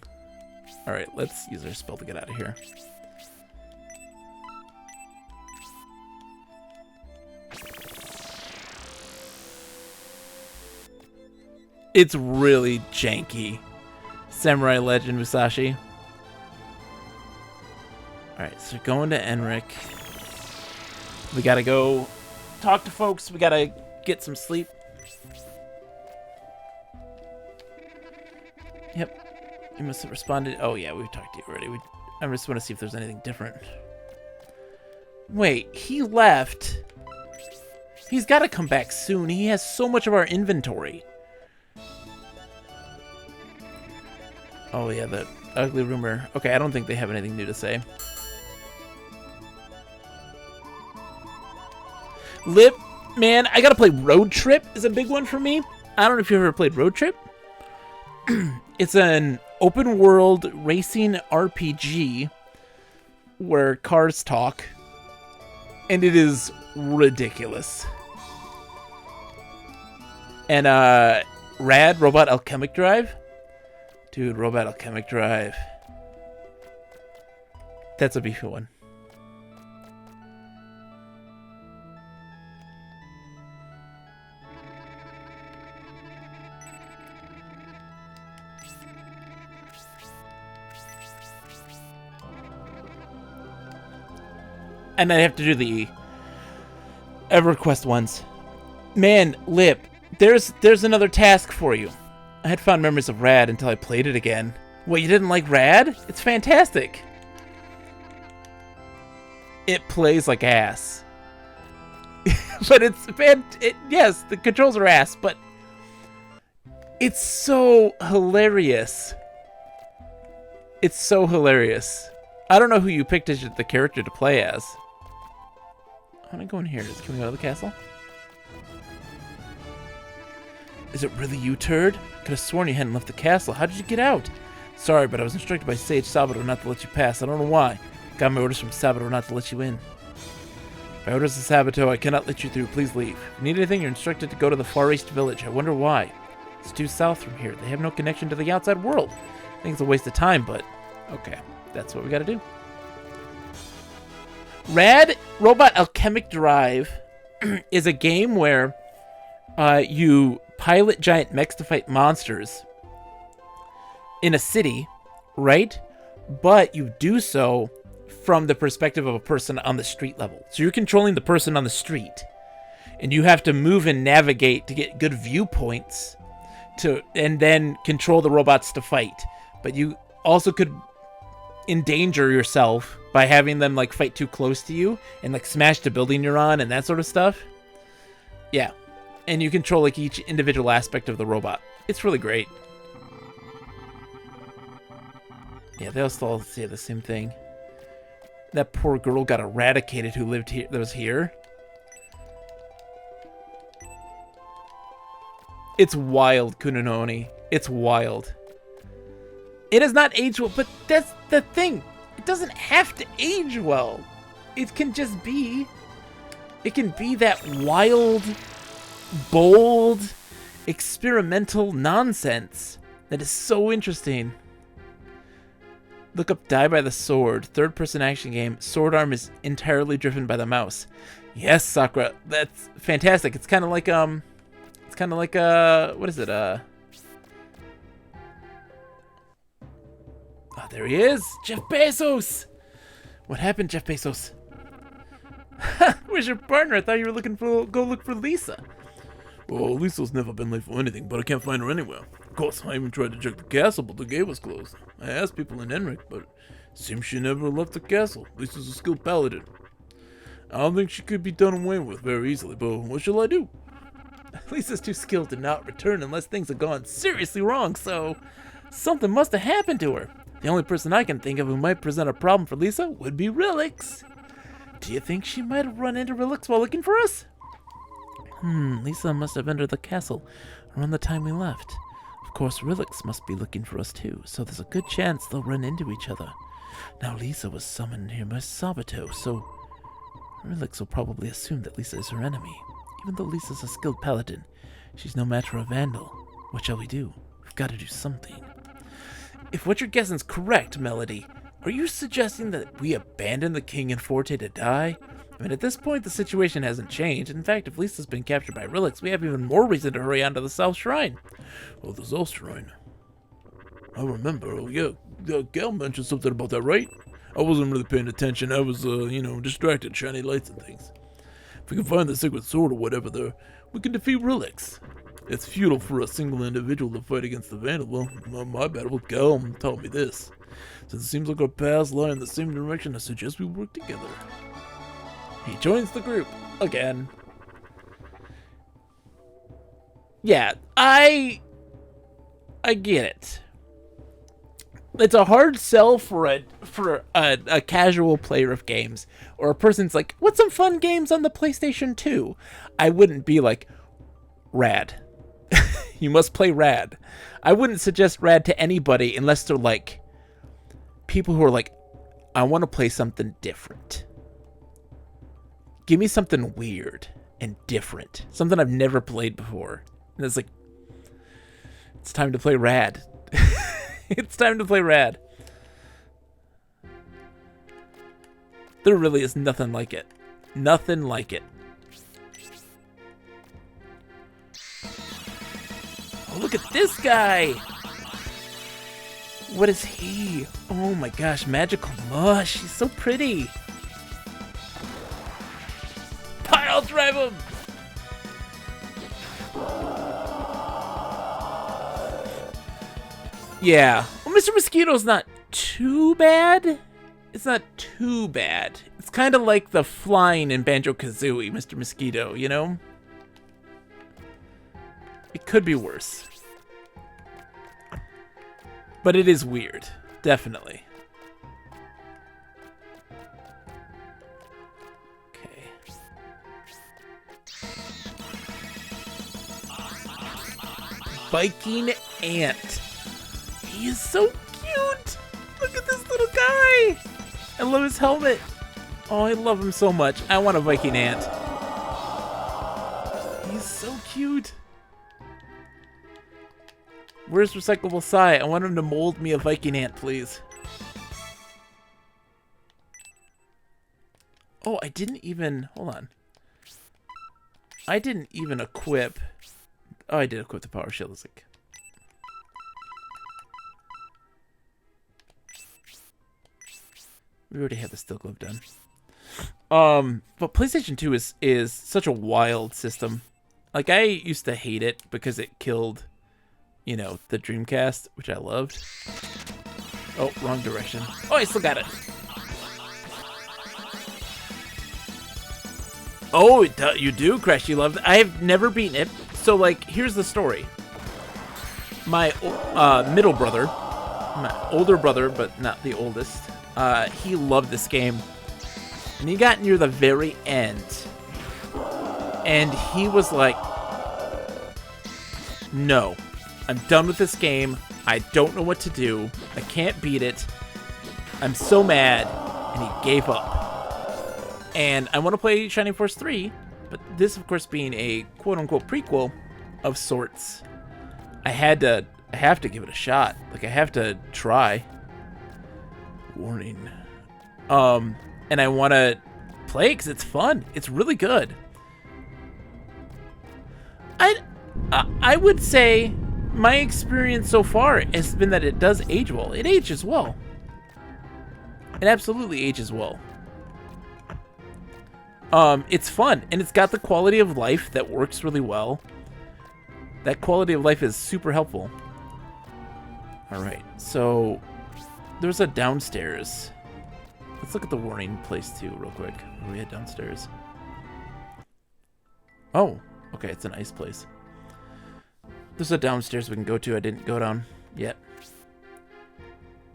Alright, let's use our spell to get out of here. It's really janky. Samurai Legend Musashi. Alright, so going to Enric. We gotta go talk to folks. We gotta get some sleep. Yep. You must have responded. Oh yeah, we've talked to you already. I just want to see if there's anything different. Wait, he left. He's got to come back soon. He has so much of our inventory. Oh yeah, the ugly rumor. Okay, I don't think they have anything new to say. Lip, man, I gotta play Road Trip is a big one for me. I don't know if you've ever played Road Trip. It's an open world racing RPG where cars talk. And it is ridiculous. And Rad Robot Alchemic Drive. Dude, Robot Alchemic Drive. That's a beefy one. And I have to do the EverQuest ones. Man, Lip, there's another task for you. I had fond memories of Rad until I played it again. What, you didn't like Rad? It's fantastic. It plays like ass. But yes, the controls are ass, but it's so hilarious. It's so hilarious. I don't know who you picked as the character to play as. I want to go in here. Can we go to the castle? Is it really you, turd? Could have sworn you hadn't left the castle. How did you get out? Sorry, but I was instructed by Sage Sabado not to let you pass. I don't know why. Got my orders from Sabado not to let you in. By orders of Sabato, I cannot let you through. Please leave. If you need anything, you're instructed to go to the Far East Village. I wonder why. It's due south from here. They have no connection to the outside world. I think it's a waste of time, but okay. That's what we gotta do. Rad Robot Alchemic Drive is a game where you pilot giant mechs to fight monsters in a city, right? But you do so from the perspective of a person on the street level. So you're controlling the person on the street, and you have to move and navigate to get good viewpoints and then control the robots to fight. But you also could endanger yourself by having them like fight too close to you and like smash the building you're on and that sort of stuff. Yeah. And you control like each individual aspect of the robot. It's really great. Yeah, they all say the same thing. That poor girl got eradicated who lived here, that was here. It's wild, Kunononi. It's wild. It has not aged well, but that's the thing. It doesn't have to age well. It can just be... It can be that wild bold, experimental nonsense that is so interesting. Look up Die by the Sword, third-person action game. Sword arm is entirely driven by the mouse. Yes, Sakura, that's fantastic. It's kind of like what is it? Oh, there he is, Jeff Bezos. What happened, Jeff Bezos? Where's your partner? I thought you were looking for go look for Lisa. Well, Lisa's never been late for anything, but I can't find her anywhere. Of course, I even tried to check the castle, but the gate was closed. I asked people in Enric, but it seems she never left the castle. Lisa's a skilled paladin. I don't think she could be done away with very easily, but what shall I do? Lisa's too skilled to not return unless things have gone seriously wrong, so something must have happened to her. The only person I can think of who might present a problem for Lisa would be Rilix. Do you think she might have run into Rilix while looking for us? Lisa must have entered the castle around the time we left. Of course, Rilix must be looking for us too, so there's a good chance they'll run into each other. Now, Lisa was summoned here by Sabato, so Rilix will probably assume that Lisa is her enemy. Even though Lisa's a skilled paladin, she's no match for a vandal. What shall we do? We've got to do something. If what you're guessing is correct, Melody, are you suggesting that we abandon the king and Forte to die? I mean, at this point, the situation hasn't changed. In fact, if Lisa's been captured by Rilix, we have even more reason to hurry on to the South Shrine. Oh, the South Shrine. I remember. Oh, yeah, Gal mentioned something about that, right? I wasn't really paying attention. I was, distracted, shiny lights and things. If we can find the sacred sword or whatever there, we can defeat Rilix. It's futile for a single individual to fight against the Vandal. Well, my bad. Well, Gal taught me this. Since it seems like our paths lie in the same direction, I suggest we work together. He joins the group again. Yeah, I get it. It's a hard sell for a casual player of games, or a person's like, "What's some fun games on the PlayStation 2?" I wouldn't be like, "Rad." You must play Rad. I wouldn't suggest Rad to anybody unless they're like people who are like, "I want to play something different. Give me something weird and different. Something I've never played before." And it's like, it's time to play Rad. It's time to play Rad. There really is nothing like it. Nothing like it. Oh, look at this guy. What is he? Oh my gosh, Magical Mush. He's so pretty. Pile drive him! Yeah. Well, Mr. Mosquito's not too bad. It's not too bad. It's kind of like the flying in Banjo-Kazooie, Mr. Mosquito, you know? It could be worse. But it is weird. Definitely. Viking Ant. He is so cute. Look at this little guy. I love his helmet. Oh, I love him so much. I want a Viking Ant. He's so cute. Where's Recyclable Sai? I want him to mold me a Viking Ant, please. Oh, I didn't even... Hold on. I didn't even equip... Oh, I did equip the power shield. It's like... We already had the steel glove done. But PlayStation 2 is such a wild system. Like, I used to hate it because it killed, you know, the Dreamcast, which I loved. Oh, wrong direction. Oh, I still got it. Oh, you do, Crash. You love it. I have never beaten it. So, like, here's the story. My middle brother, my older brother, but not the oldest, he loved this game. And he got near the very end. And he was like, no, I'm done with this game. I don't know what to do. I can't beat it. I'm so mad. And he gave up. And I want to play Shining Force 3. But this, of course, being a quote-unquote prequel of sorts, I have to give it a shot. Like, I have to try. Warning. And I want to play it because it's fun. It's really good. I would say my experience so far has been that it does age well. It ages well. It absolutely ages well. It's fun, and it's got the quality of life that works really well. That quality of life is super helpful. Alright, so there's a downstairs. Let's look at the warning place too, real quick. Where we at downstairs? Oh, okay, it's an ice place. There's a downstairs we can go to. I didn't go down yet.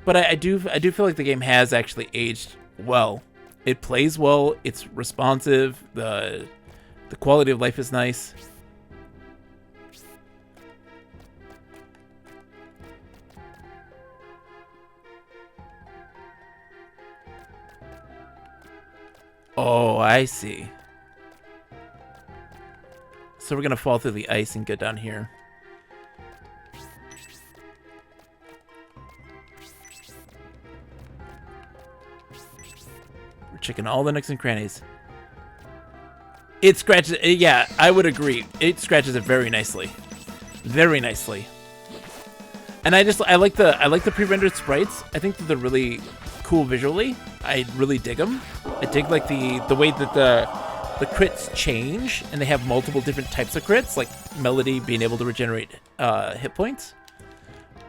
But I do feel like the game has actually aged well. It plays well. It's responsive. The quality of life is nice. Oh, I see. So we're gonna fall through the ice and get down here. We're checking all the nooks and crannies. It scratches, yeah, I would agree. It scratches it very nicely. Very nicely. And I like the pre-rendered sprites. I think that they're really cool visually. I really dig them. I dig like the way that the crits change, and they have multiple different types of crits, like Melody being able to regenerate hit points.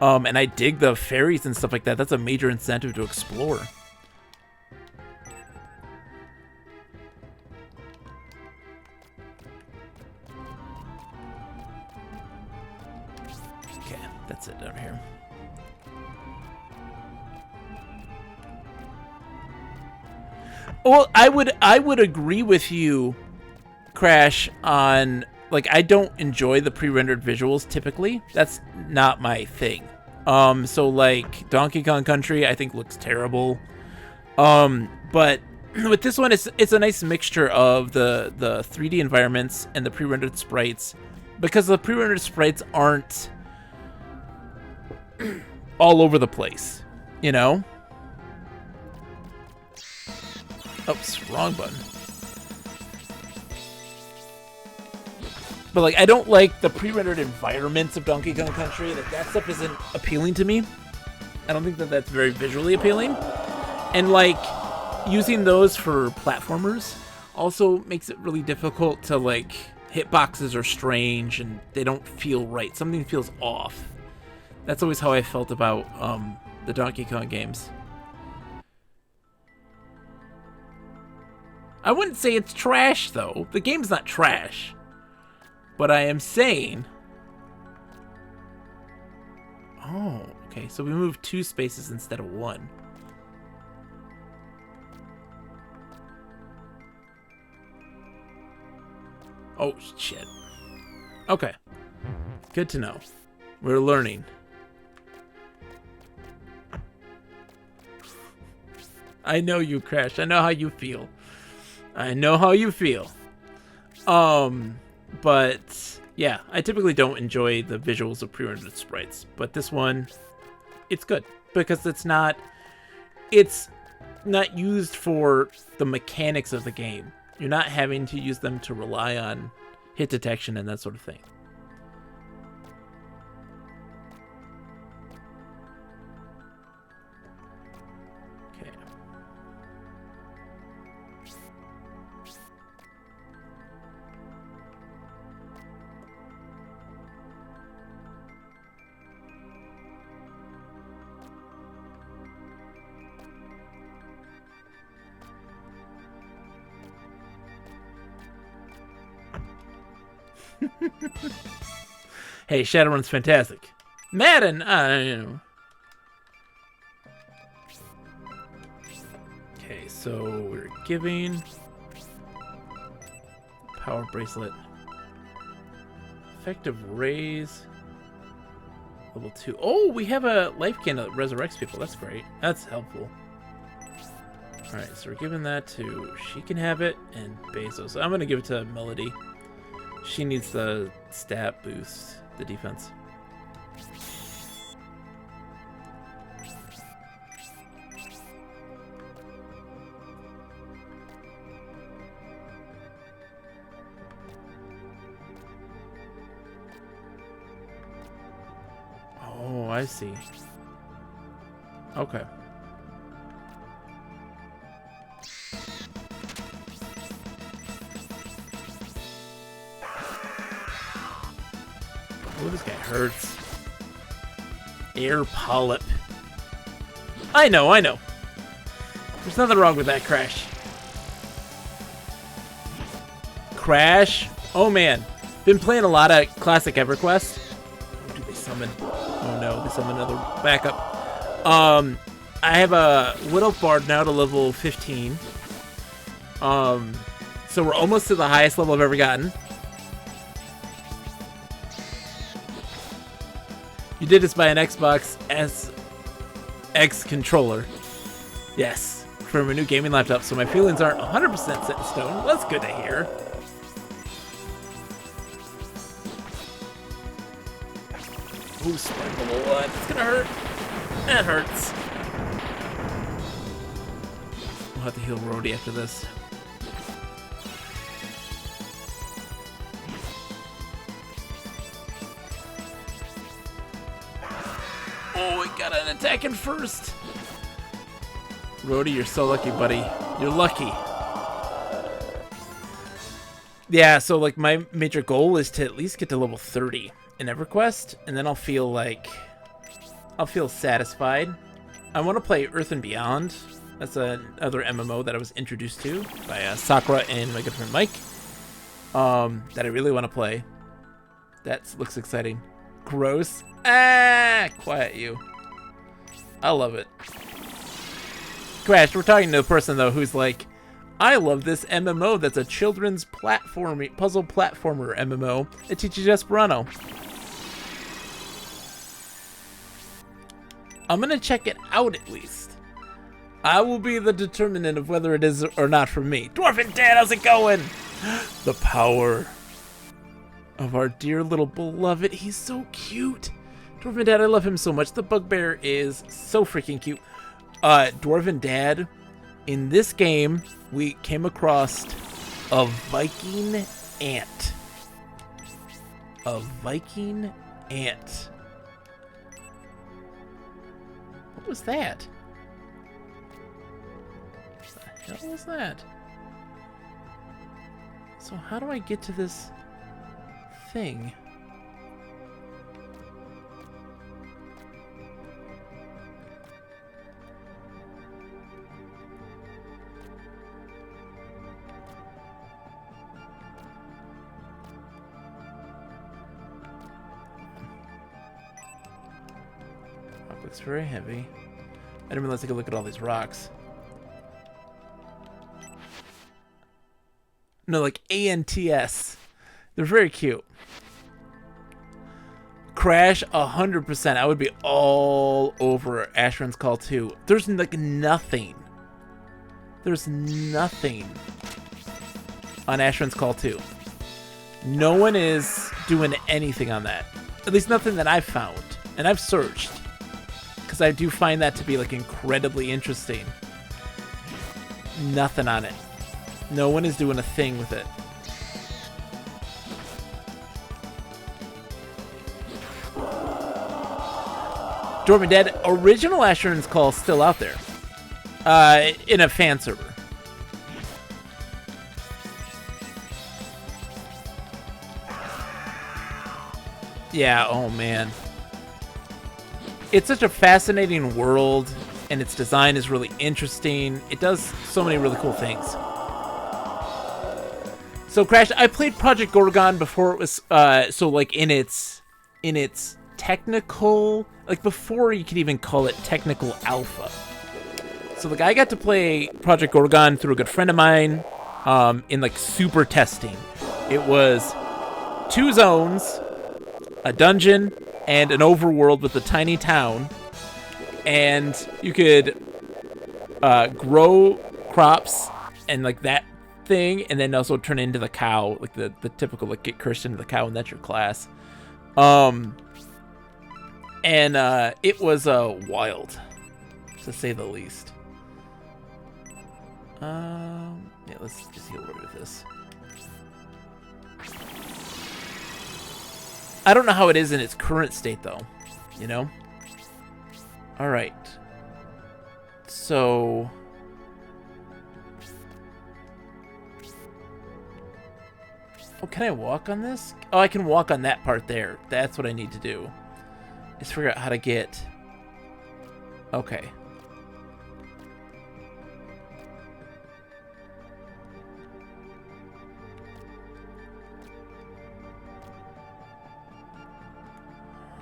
And I dig the fairies and stuff like that. That's a major incentive to explore. Okay, that's it down here. Well, I would agree with you, Crash, on, like, I don't enjoy the pre-rendered visuals typically. That's not my thing. So like Donkey Kong Country I think looks terrible. But with this one it's a nice mixture of the 3D environments and the pre-rendered sprites, because the pre-rendered sprites aren't all over the place, you know? Oops, wrong button. But like, I don't like the pre-rendered environments of Donkey Kong Country. Like, that stuff isn't appealing to me. I don't think that that's very visually appealing. And like, using those for platformers also makes it really difficult to, like, hitboxes are strange and they don't feel right. Something feels off. That's always how I felt about the Donkey Kong games. I wouldn't say it's trash, though. The game's not trash. But I am saying... Oh, okay. So we moved 2 spaces instead of 1. Oh, shit. Okay. Good to know. We're learning. I know you, Crash. I know how you feel. I know how you feel. But yeah, I typically don't enjoy the visuals of pre-rendered sprites, but this one, it's good because it's not used for the mechanics of the game. You're not having to use them to rely on hit detection and that sort of thing. Hey, Shadowrun's fantastic. Madden, you know. Okay, so we're giving power bracelet, effective raise, level 2. Oh, we have a life can that resurrects people. That's great. That's helpful. Alright, so we're giving that to She Can Have It and Bezos. I'm going to give it to Melody. She needs the stat boost, the defense. Oh, I see. Okay. Oh, this guy hurts. Air polyp. I know. There's nothing wrong with that, Crash. Crash? Oh, man. Been playing a lot of classic EverQuest. Oh, do they summon? Oh, no. They summon another backup. I have a Wood Elf Bard now to level 15. So we're almost to the highest level I've ever gotten. You did this by an Xbox X controller. Yes, from a new gaming laptop, so my feelings aren't 100% set in stone. That's good to hear. Ooh, spike a lot. It's gonna hurt. That hurts. We'll have to heal Rhodey after this. Oh, we got an attack in first. Rhodey, you're so lucky, buddy. You're lucky. Yeah, so like my major goal is to at least get to level 30 in EverQuest, and then I'll feel satisfied. I want to play Earth and Beyond. That's another MMO that I was introduced to by Sakura and my good friend Mike. That I really want to play. That looks exciting. Gross. Ah, quiet you. I love it. Crash, we're talking to a person though who's like, I love this MMO that's a children's puzzle platformer MMO. It teaches Esperanto. I'm gonna check it out at least. I will be the determinant of whether it is or not for me. Dwarven Dad, how's it going? The power of our dear little beloved. He's so cute. Dwarven Dad, I love him so much. The bugbear is so freaking cute. Dwarven Dad, in this game, we came across a Viking ant. A Viking ant. What was that? What the hell was that? So how do I get to this thing? Looks very heavy. I didn't realize I could look at all these rocks. No, like ANTS. They're very cute. Crash 100%. I would be all over Asheron's Call 2. There's like nothing. There's nothing on Asheron's Call 2. No one is doing anything on that. At least nothing that I've found. And I've searched. Because I do find that to be like incredibly interesting. Nothing on it. No one is doing a thing with it. Dwarven Dad, original Asheron's Call is still out there. In a fan server. Yeah, oh man. It's such a fascinating world, and its design is really interesting. It does so many really cool things. So, Crash, I played Project Gorgon before it was, so like in its technical, like before you could even call it technical alpha. So like I got to play Project Gorgon through a good friend of mine, in like super testing. It was 2 zones, a dungeon, and an overworld with a tiny town, and you could grow crops and like that thing, and then also turn into the cow, like the typical like get cursed into the cow, and that's your class. And it was wild, to say the least. Yeah, let's just heal over this. I don't know how it is in its current state, though. You know? Alright. So... oh, can I walk on this? Oh, I can walk on that part there. That's what I need to do. Is figure out how to get... okay.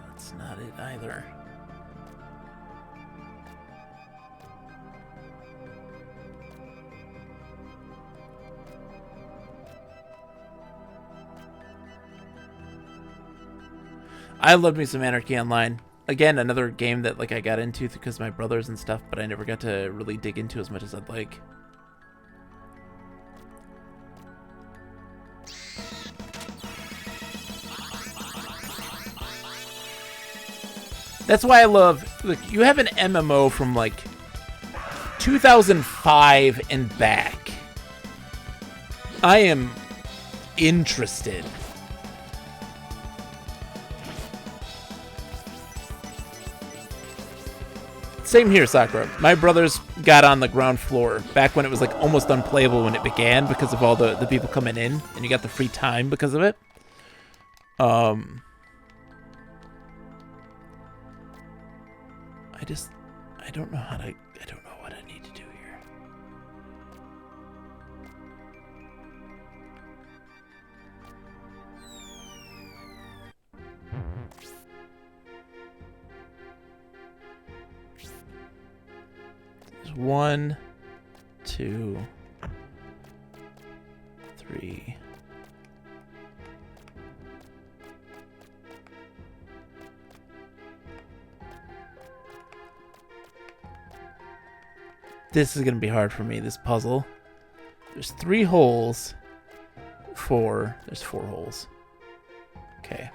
That's not it either. I love me some Anarchy Online. Again, another game that like I got into because of my brothers and stuff, but I never got to really dig into as much as I'd like. That's why I love... look, you have an MMO from like 2005 and back. I am interested. Same here, Sakura. My brothers got on the ground floor back when it was like almost unplayable when it began because of all the people coming in, and you got the free time because of it. I don't know how to, I don't know what I need to do here. There's 1, 2, 3. This is going to be hard for me, this puzzle. There's 3 holes. 4. There's 4 holes. Okay.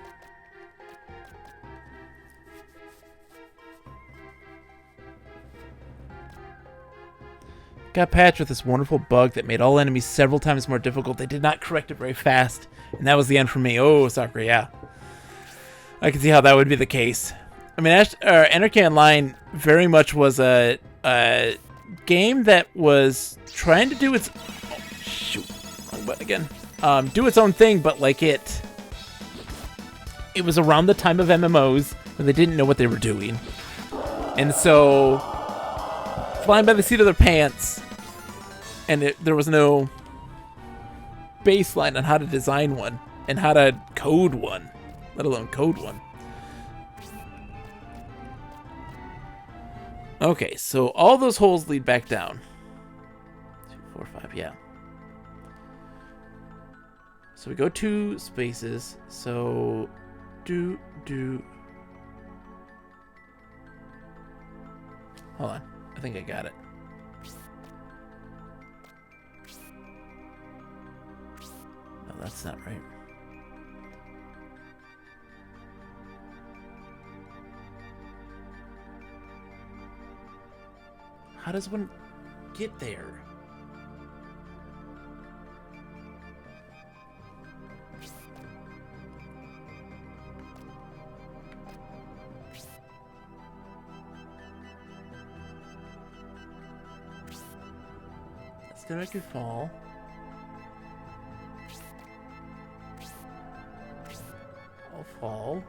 Got patched with this wonderful bug that made all enemies several times more difficult. They did not correct it very fast. And that was the end for me. Oh, Sakura, yeah. I can see how that would be the case. I mean, Anarchy Online very much was a game that was trying to do its... oh, shoot. Wrong button again. Do its own thing, but like it was around the time of MMOs when they didn't know what they were doing. And so, flying by the seat of their pants, and there was no baseline on how to design one and how to code one, let alone code one. Okay, so all those holes lead back down. 2, 4, 5, yeah. So we go 2 spaces. So do. Hold on, I think I got it. No, that's not right. How does one get there? That's gonna make you fall. I'll fall.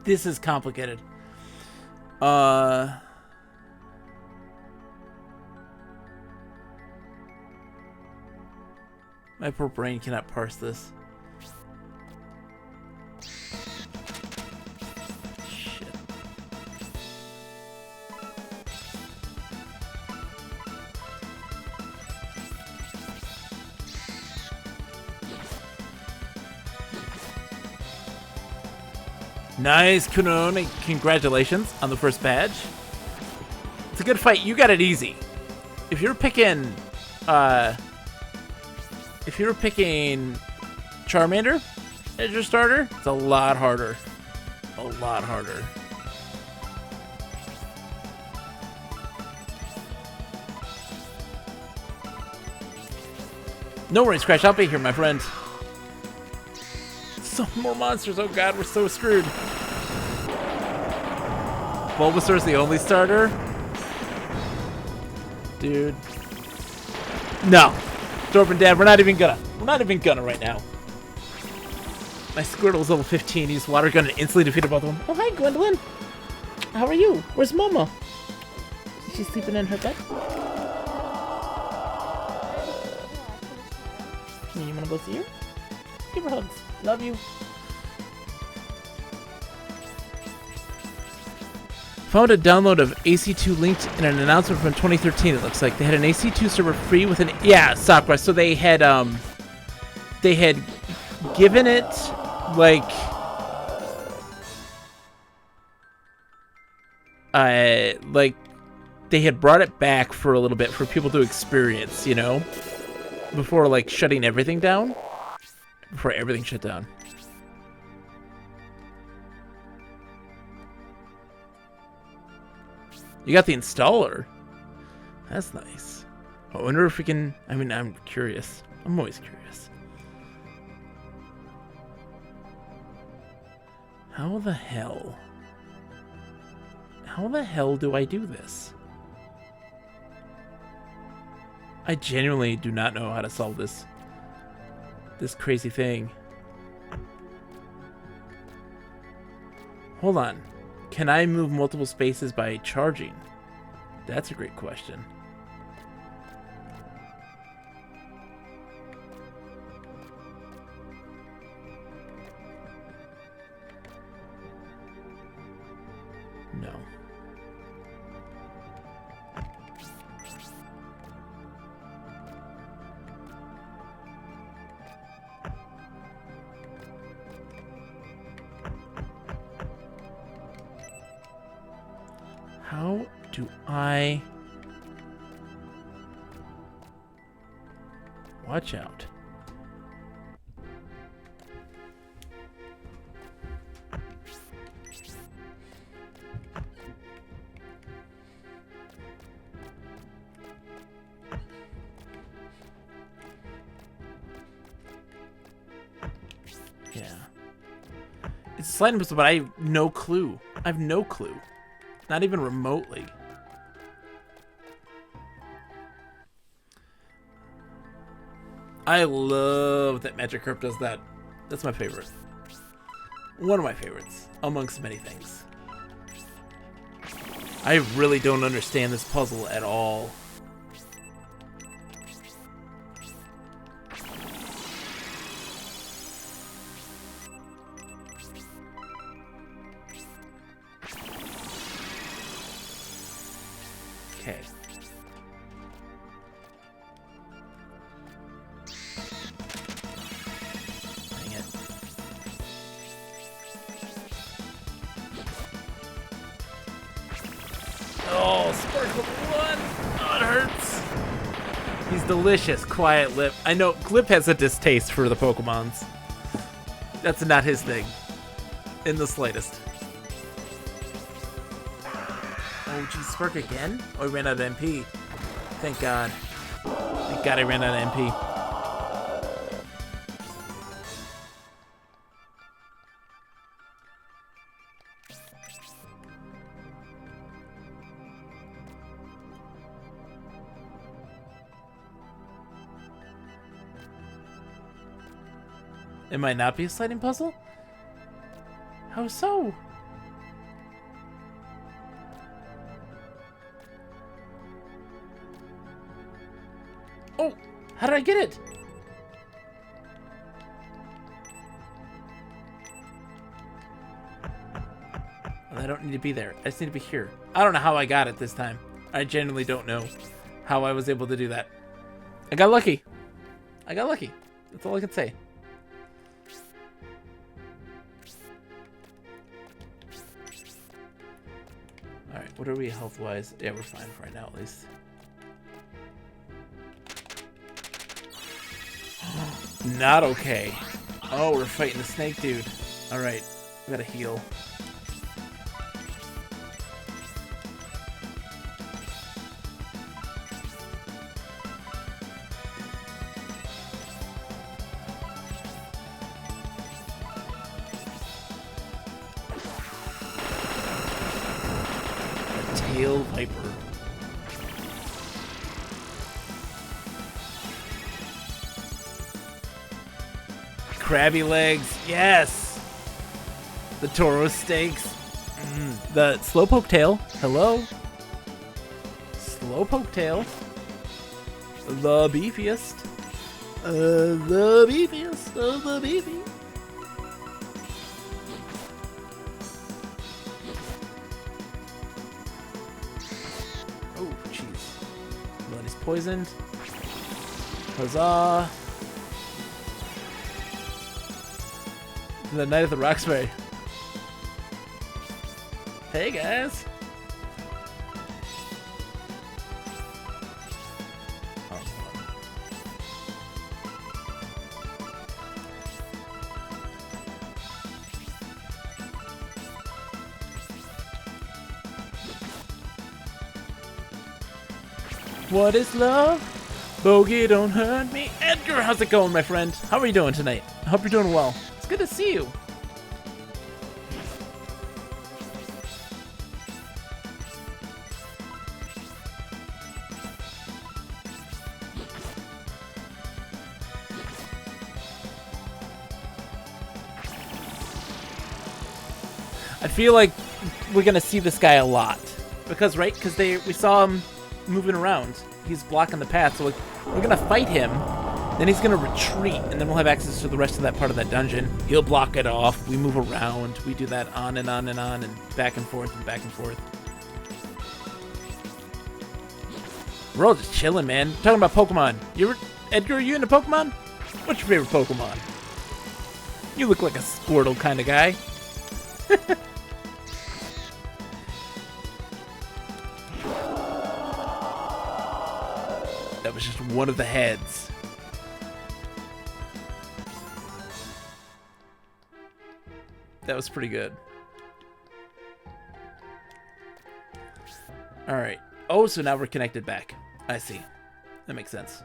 This is complicated. My poor brain cannot parse this. Shit. Nice, Kunon. Congratulations on the first badge. It's a good fight. You got it easy. If you're picking Charmander as your starter, it's a lot harder. A lot harder. No worries, Crash. I'll be here, my friend. So more monsters. Oh god, we're so screwed. Bulbasaur's the only starter? Dude. No. Dorp Dad, we're not even gonna right now. My Squirtle's level 15. Used water gun and instantly defeated both of them. Oh, hi, Gwendolyn. How are you? Where's Momo? Is she sleeping in her bed? You wanna go see her? Give her hugs. Love you. Found a download of AC2 linked in an announcement from 2013. It looks like they had an AC2 server free with an Sakura. So they had given it like they had brought it back for a little bit for people to experience, you know, before like shutting everything down. Before everything shut down. You got the installer. That's nice. I wonder if we can... I mean, I'm curious. I'm always curious. How the hell do I do this? I genuinely do not know how to solve this crazy thing. Hold on. Can I move multiple spaces by charging? That's a great question. No. How do I... Watch out. Yeah. It's a sliding pistol, but I have no clue. I have no clue. Not even remotely. I love that Magikarp does that. That's my favorite. One of my favorites, amongst many things. I really don't understand this puzzle at all. Okay. Dang it. Oh, Sparkle One! Oh, it hurts. He's delicious, Quiet Lip. I know Glip has a distaste for the Pokemons. That's not his thing. In the slightest. Oh, geez, Spark again? Oh, he ran out of MP. Thank God. Thank God I ran out of MP. It might not be a sliding puzzle? How so? Oh, how did I get it? I don't need to be there. I just need to be here. I don't know how I got it this time. I genuinely don't know how I was able to do that. I got lucky. I got lucky. That's all I can say. Alright, what are we health-wise? Yeah, we're fine for right now, at least. Not okay. Oh, we're fighting the snake dude. Alright, we gotta heal. Tail Viper. Crabby legs, yes! The Toro steaks. The Slowpoke tail, hello? Slowpoke tail. The beefiest. The beefiest of the beefy. Oh, jeez. Blood is poisoned. Huzzah! The Night of the Roxbury. Hey guys! Oh, what is love? Bogey, don't hurt me. Edgar, how's it going, my friend? How are you doing tonight? I hope you're doing well. It's good to see you. I feel like we're gonna see this guy a lot because, right? Because we saw him moving around. He's blocking the path, so like, we're gonna fight him. Then he's gonna retreat, and then we'll have access to the rest of that part of that dungeon. He'll block it off. We move around. We do that on and on and on, and back and forth and back and forth. We're all just chilling, man. Talking about Pokemon. Edgar, are you into Pokemon? What's your favorite Pokemon? You look like a Squirtle kind of guy. That was just one of the heads. That was pretty good. Alright. Oh, so now we're connected back. I see. That makes sense.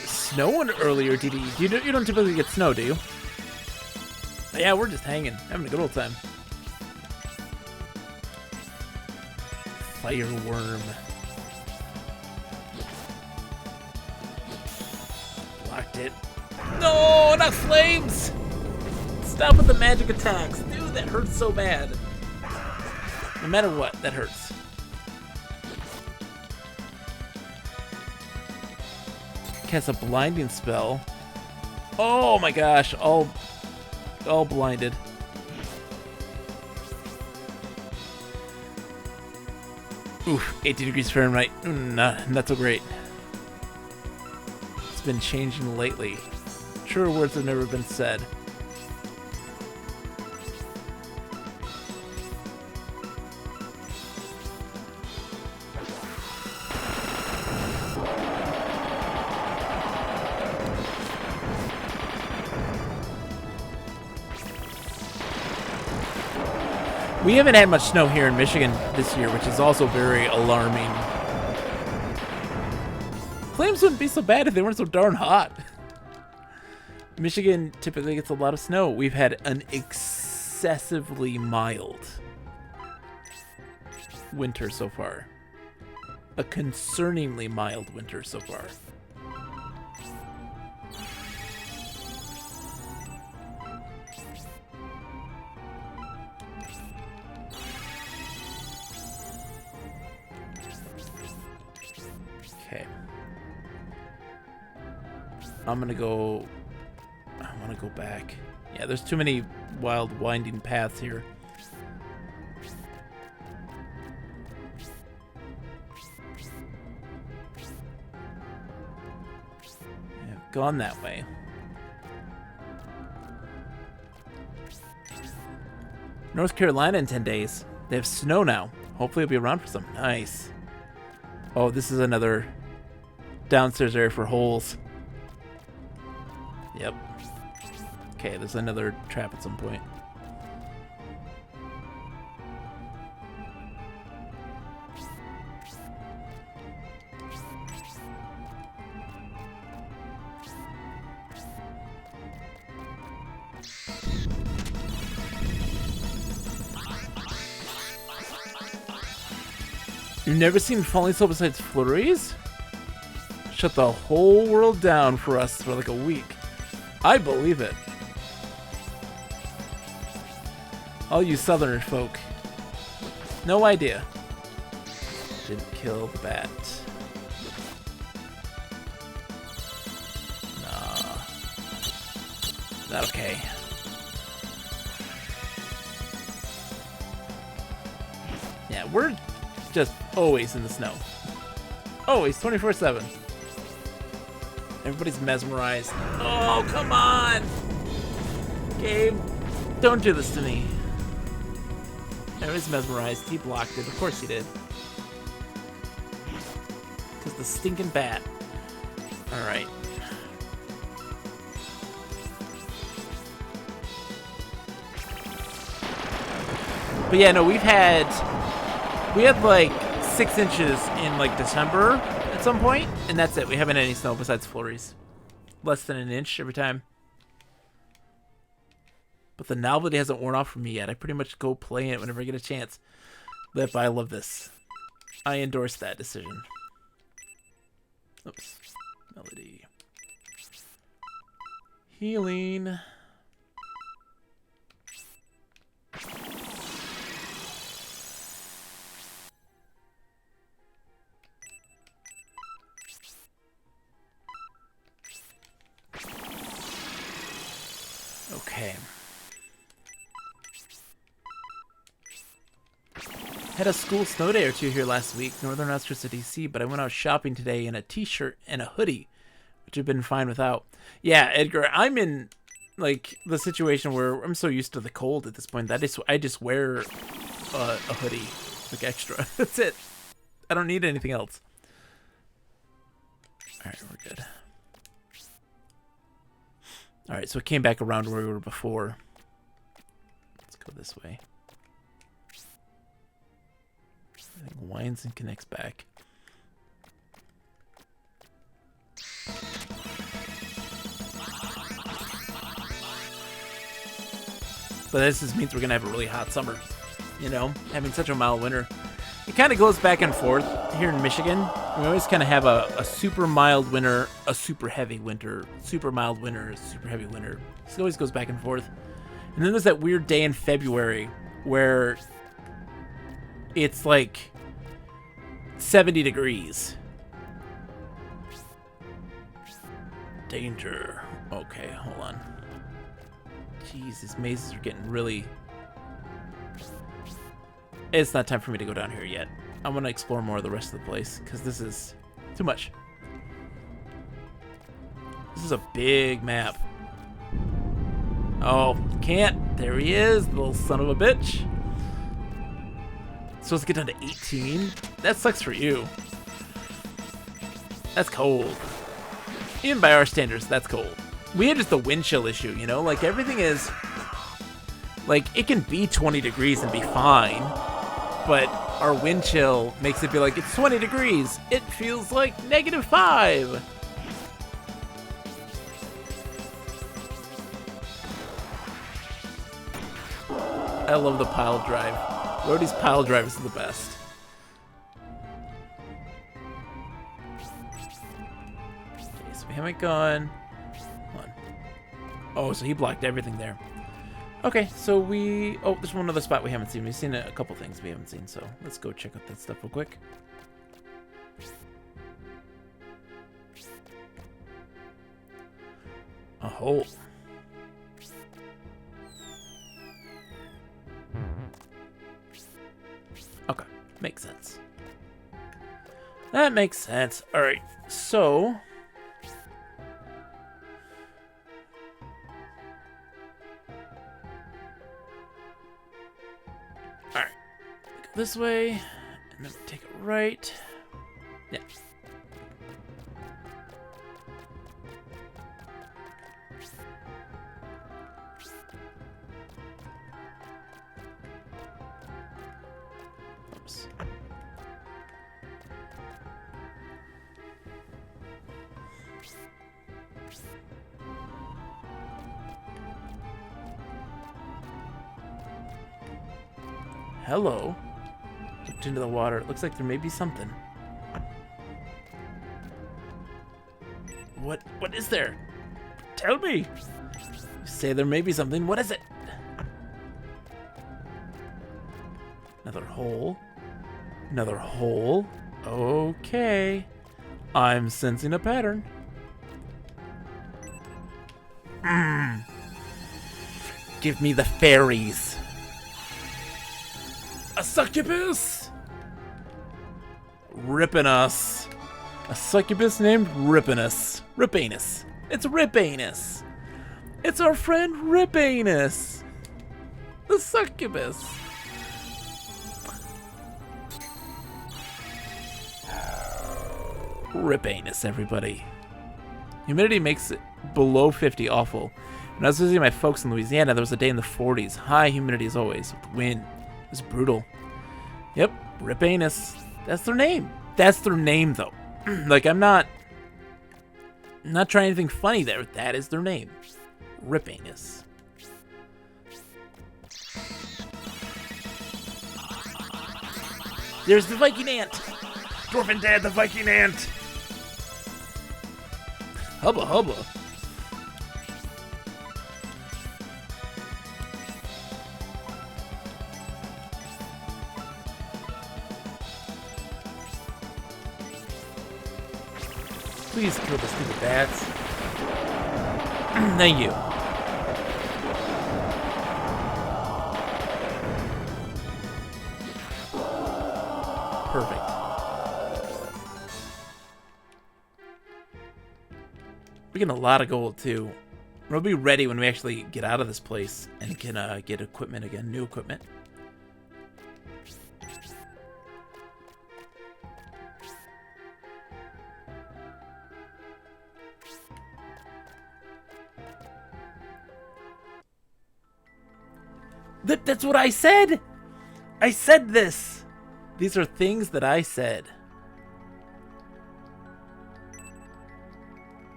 Snowing earlier, DD. You don't typically get snow, do you? Yeah, we're just hanging, having a good old time. Fireworm. Blocked it. No, not flames! Stop with the magic attacks. Dude, that hurts so bad. No matter what, that hurts. Cast a blinding spell. Oh my gosh, all blinded. Oof, 80 degrees Fahrenheit. Not so great. It's been changing lately. Truer words have never been said. We haven't had much snow here in Michigan this year, which is also very alarming. Flames wouldn't be so bad if they weren't so darn hot. Michigan typically gets a lot of snow. We've had an excessively mild winter so far. A concerningly mild winter so far. Okay. I want to go back. Yeah, there's too many wild winding paths here. Yeah, gone that way. North Carolina in 10 days. They have snow now. Hopefully it'll be around for some. Nice. Oh, this is another downstairs area for holes. Yep. Okay, there's another trap at some point. You've never seen falling snow besides flurries? Shut the whole world down for us for like a week. I believe it. All you southern folk. No idea. Didn't kill the bat. Nah. Not okay. Yeah, we're just always in the snow. Always, 24/7. Everybody's mesmerized. Oh, come on! Gabe, don't do this to me. Everybody's mesmerized. He blocked it. Of course he did. Because the stinking bat. Alright. But yeah, no, we had like 6 inches in like December at some point, and that's it. We haven't had any snow besides flurries. Less than an inch every time. But the novelty hasn't worn off for me yet. I pretty much go play it whenever I get a chance. But I love this. I endorse that decision. Oops. Melody. Healing. Okay. Had a school snow day or two here last week, northern outskirts of DC, but I went out shopping today in a t-shirt and a hoodie, which I've been fine without. Yeah, Edgar, I'm in like the situation where I'm so used to the cold at this point that I just wear a hoodie, like extra. That's it. I don't need anything else. All right, we're good. All right, so it came back around where we were before. Let's go this way. I think winds and connects back. But this just means we're going to have a really hot summer. You know, having such a mild winter. It kind of goes back and forth here in Michigan. We always kind of have a super mild winter, a super heavy winter, super mild winter, super heavy winter. It always goes back and forth. And then there's that weird day in February where it's like 70 degrees. Danger. Okay, hold on. Jeez, these mazes are getting really... It's not time for me to go down here yet. I want to explore more of the rest of the place, because this is too much. This is a big map. Oh, can't. There he is, little son of a bitch. Supposed to get down to 18? That sucks for you. That's cold. Even by our standards, that's cold. We had just the wind chill issue, you know? Like, everything is... Like, it can be 20 degrees and be fine. But our wind chill makes it be like, it's 20 degrees. It feels like -5. I love the pile drive. Rhodey's pile drive is the best. Okay, so we haven't gone. Hold on. Oh, so he blocked everything there. Okay, so we... Oh, there's one other spot we haven't seen. We've seen a couple things we haven't seen, so let's go check out that stuff real quick. A hole. Okay, makes sense. That makes sense. Alright, so... Alright, go this way, and then take it right. Yeah. Oops. Hello. Looked into the water. It looks like there may be something. What is there? Tell me. You say there may be something. What is it? Another hole. Another hole. Okay. I'm sensing a pattern. Give me the fairies. A succubus! Ripping us. A succubus named Ripinus. Ripanus. It's Ripanus. It's our friend Ripanus. The succubus. Ripanus, everybody. Humidity makes it below 50 awful. When I was visiting my folks in Louisiana, there was a day in the 40s. High humidity as always, with the wind. It was brutal. Yep, Ripanus. That's their name. That's their name, though. Like, I'm not trying anything funny there. That is their name. Ripanus. There's the Viking ant. Dwarfin' Dad, the Viking ant. Hubba hubba. Please kill the stupid bats. Thank you. Perfect. We're getting a lot of gold too. We'll be ready when we actually get out of this place and can get equipment again, new equipment. That's what I said! I said this! These are things that I said.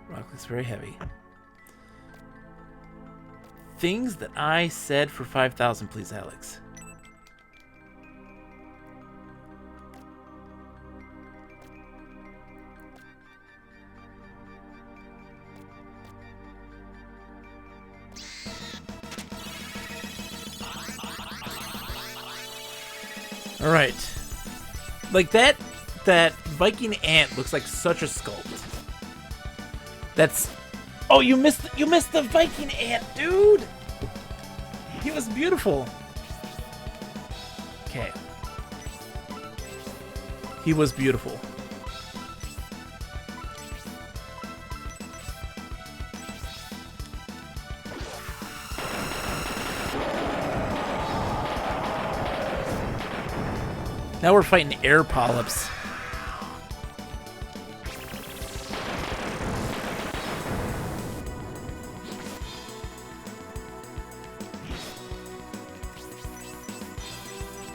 Rock looks very heavy. Things that I said for 5,000, please, Alex. All right, like that Viking ant looks like such a sculpt. That's, oh, you missed the Viking ant, dude. He was beautiful. Okay, he was beautiful. Now we're fighting air polyps.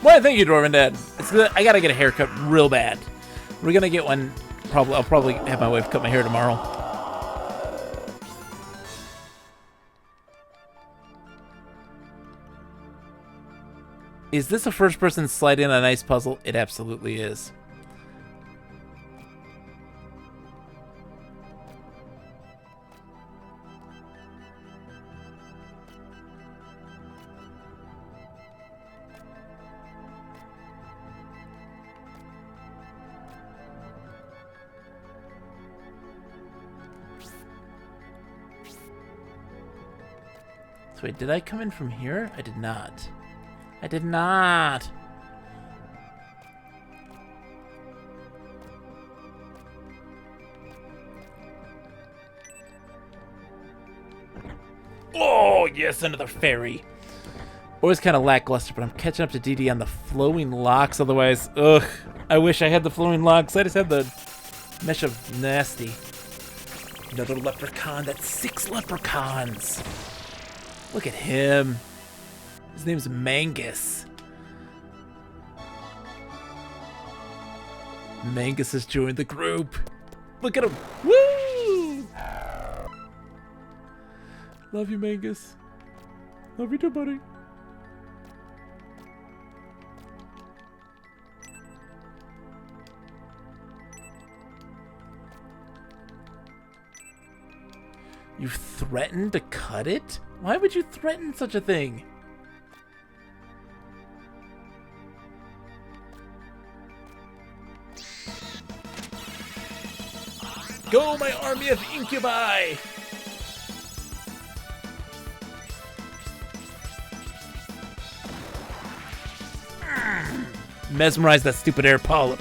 Well, thank you, Dwarven Dad. It's good. I gotta get a haircut real bad. We're gonna get one. I'll probably have my wife cut my hair tomorrow. Is this a first-person slide-in on ice puzzle? It absolutely is. So wait, did I come in from here? I did not. I did not. Oh, yes, another fairy. Always kind of lackluster, but I'm catching up to DD on the flowing locks. Otherwise, ugh. I wish I had the flowing locks. I just had the mesh of nasty. Another leprechaun. That's 6 leprechauns. Look at him. His name's Mangus. Mangus has joined the group. Look at him. Woo! Love you, Mangus. Love you too, buddy. You threatened to cut it? Why would you threaten such a thing? Go, my army of incubi! Mesmerize that stupid air polyp.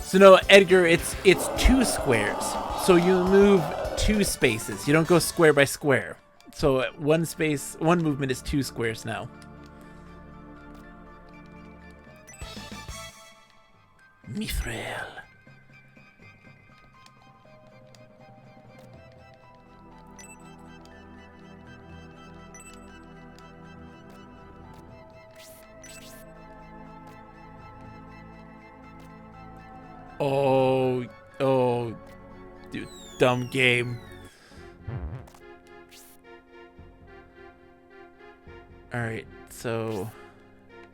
So no, Edgar, it's 2 squares. So you move 2 spaces. You don't go square by square. So one movement is 2 squares now. Mithril. Oh, dude, dumb game. Alright, so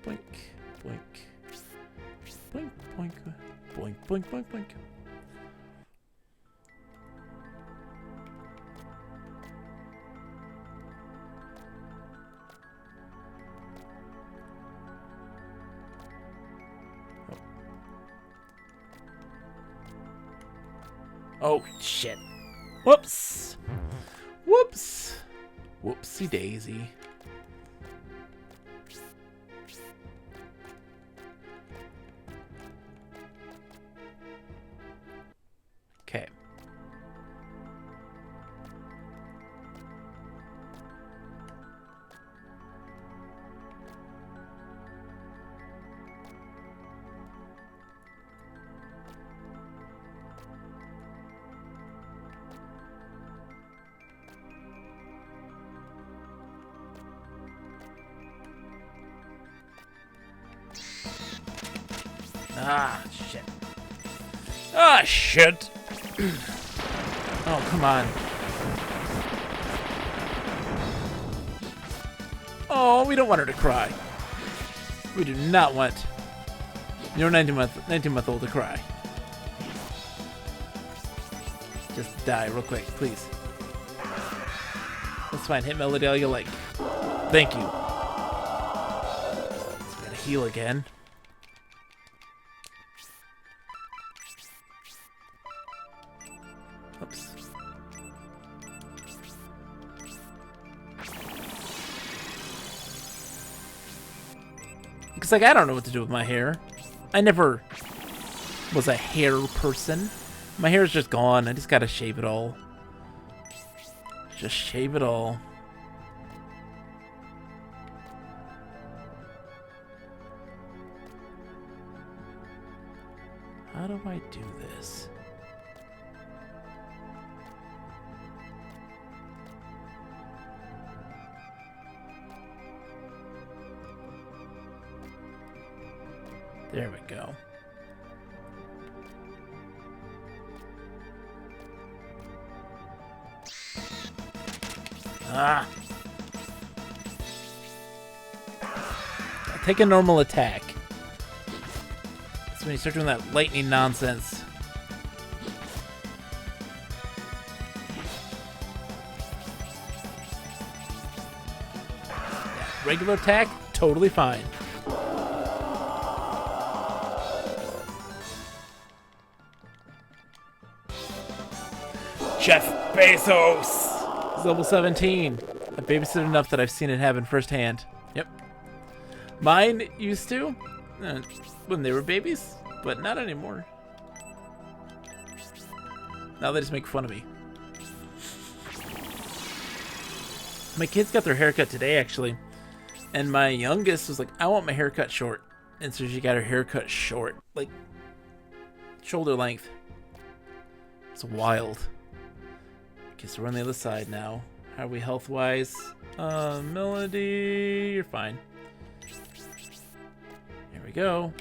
boink, boink, boink, boink, boink, boink, boink, boink. Oh, shit. Whoops. Whoops. Whoopsie daisy. Okay. Ah, shit. Ah, shit. Oh, come on. Oh, we don't want her to cry. We do not want your 19-month-old to cry. Just die real quick, please. That's fine. Hit Melody all you like. Thank you. It's gonna heal again. Oops. Because, like, I don't know what to do with my hair. I never was a hair person. My hair is just gone. I just gotta shave it all. Just shave it all. How do I do this? There we go. Ah. Take a normal attack. That's when you start doing that lightning nonsense. Yeah, regular attack, totally fine. Jeff Bezos! He's level 17. I've babysitted enough that I've seen it happen firsthand. Yep. Mine used to, when they were babies, but not anymore. Now they just make fun of me. My kids got their haircut today, actually. And my youngest was like, I want my haircut short. And so she got her haircut short. Like, shoulder length. It's wild. Okay, so we're on the other side now. How are we health-wise? Melody, you're fine. Here we go.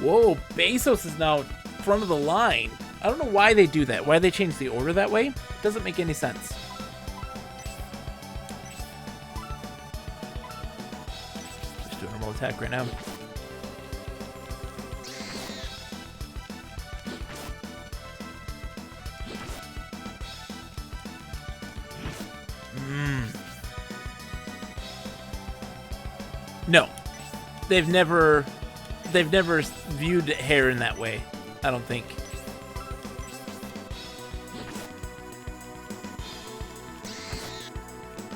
Whoa, Bezos is now front of the line. I don't know why they do that. Why they change the order that way? It doesn't make any sense. Just do a normal attack right now. No, they've never viewed hair in that way. I don't think.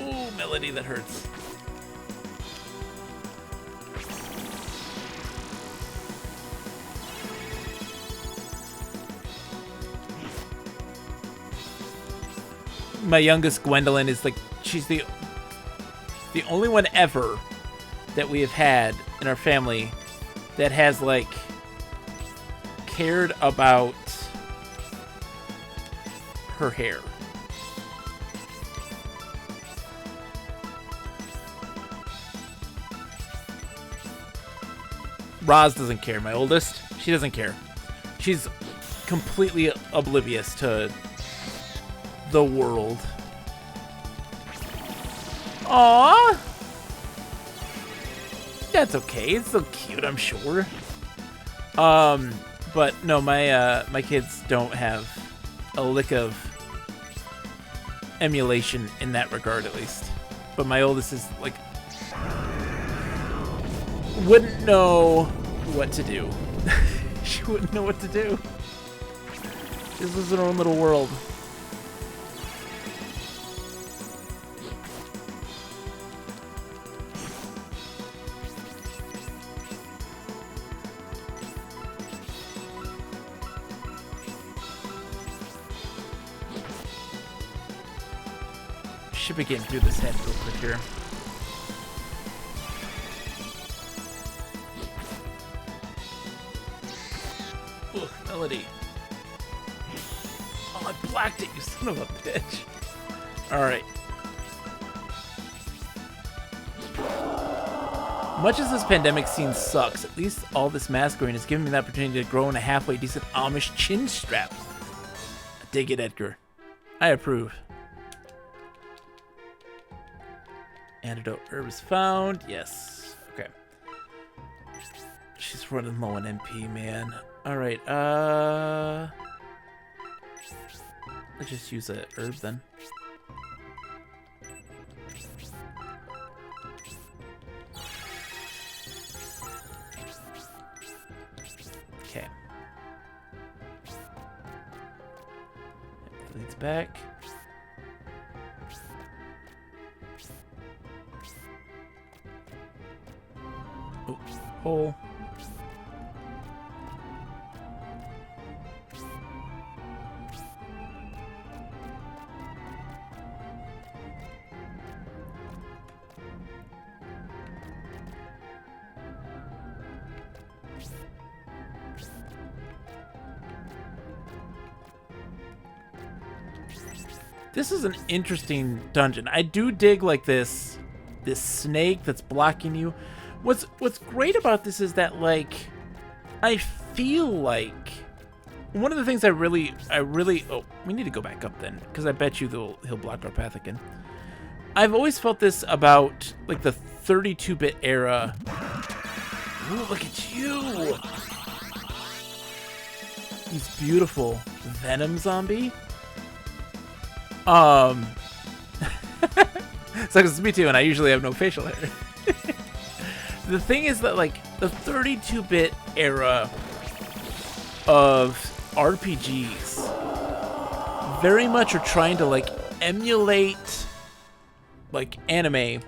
Ooh, Melody, that hurts. My youngest, Gwendolyn, is like, she's the only one ever that we have had in our family that has, like, cared about her hair. Roz doesn't care, my oldest. She doesn't care. She's completely oblivious to the world. Aww! That's okay. It's still cute, I'm sure. But no, my kids don't have a lick of emulation in that regard, at least. But my oldest is like, wouldn't know what to do. She wouldn't know what to do. This is her own little world. Should be getting through this head real quick here. Ugh, Melody. Oh, I blacked it, you son of a bitch. Alright. Much as this pandemic scene sucks, at least all this mask wearing has given me the opportunity to grow in a halfway decent Amish chin strap. Dig it, Edgar. I approve. Antidote herb is found. Yes. Okay. She's running low on MP, man. Alright, let's just use a herb then. Okay. It leads back. Oh, hole. This is an interesting dungeon. I do dig like this snake that's blocking you, What's great about this is that, like, I feel like one of the things I really oh, we need to go back up then, because I bet you he'll block our path again. I've always felt this about, like, the 32-bit era. Ooh, look at you! He's beautiful. Venom zombie? So it's me too, and I usually have no facial hair. The thing is that, like, the 32-bit era of RPGs very much are trying to, like, emulate, like, anime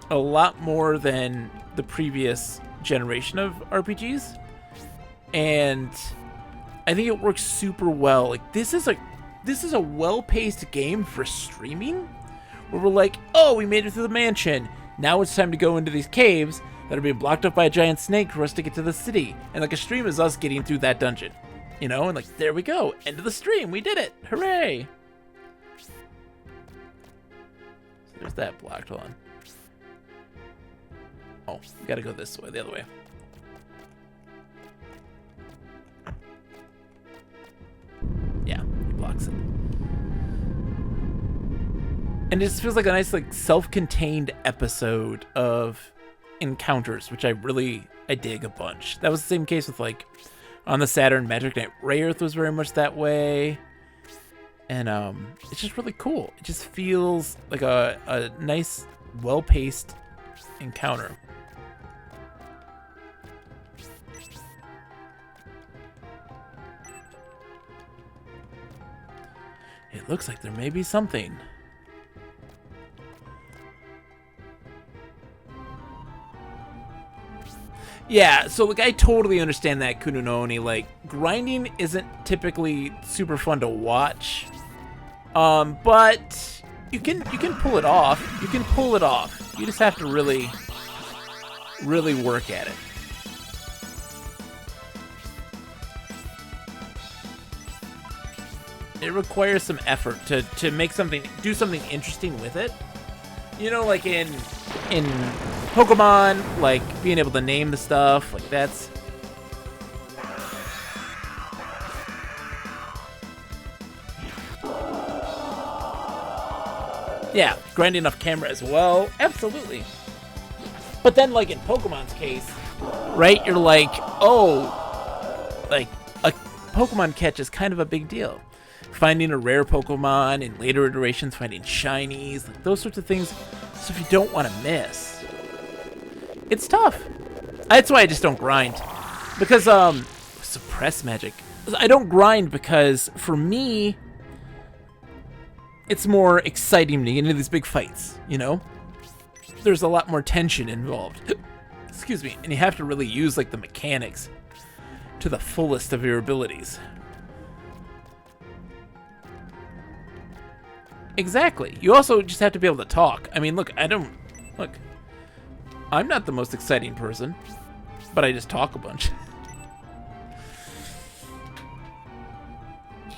a lot more than the previous generation of RPGs. And I think it works super well. Like, this is a well-paced game for streaming, where we're like, oh, we made it through the mansion. Now it's time to go into these caves that are being blocked up by a giant snake for us to get to the city. And, like, a stream is us getting through that dungeon. You know? And, like, there we go. End of the stream. We did it. Hooray. So there's that blocked. Hold on. Oh, we gotta go this way, the other way. Yeah, he blocks it. And it just feels like a nice, like, self-contained episode of encounters, which I dig a bunch. That was the same case with, like, on the Saturn, Magic Knight Rayearth was very much that way. And it's just really cool. It just feels like a nice, well-paced encounter. It looks like there may be something. Yeah, so, like, I totally understand that, Kununoni. Like, grinding isn't typically super fun to watch. But you can pull it off. You can pull it off. You just have to really work at it. It requires some effort to make something, do something interesting with it. You know, like in Pokemon, like being able to name the stuff, like that's... Yeah, grinding off camera as well, absolutely. But then, like in Pokemon's case, right, you're like, oh, like a Pokemon catch is kind of a big deal. Finding a rare Pokemon in later iterations, finding shinies, like those sorts of things, stuff you don't want to miss. It's tough. That's why I just don't grind. Because, suppress magic. I don't grind because, for me, it's more exciting to get into these big fights, you know? There's a lot more tension involved. Excuse me. And you have to really use, like, the mechanics to the fullest of your abilities. Exactly. You also just have to be able to talk. I mean, look, I'm not the most exciting person, but I just talk a bunch.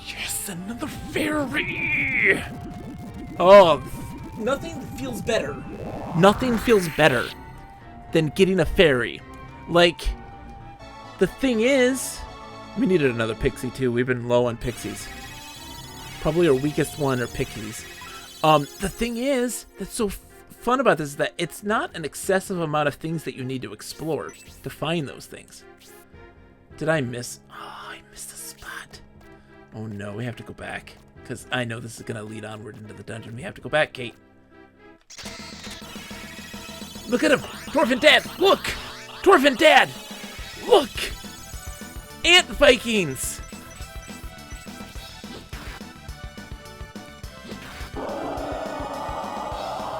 Yes, another fairy! Oh, nothing feels better. Nothing feels better than getting a fairy. Like, the thing is, we needed another pixie too. We've been low on pixies. Probably our weakest one are pixies. The thing is, that's so fun about this is that it's not an excessive amount of things that you need to explore to find those things. Did I miss? Oh, I missed a spot. Oh no, we have to go back. Because I know this is going to lead onward into the dungeon. We have to go back, Kate. Look at him! Dwarven Dad! Look! Dwarven Dad! Look! Ant Vikings!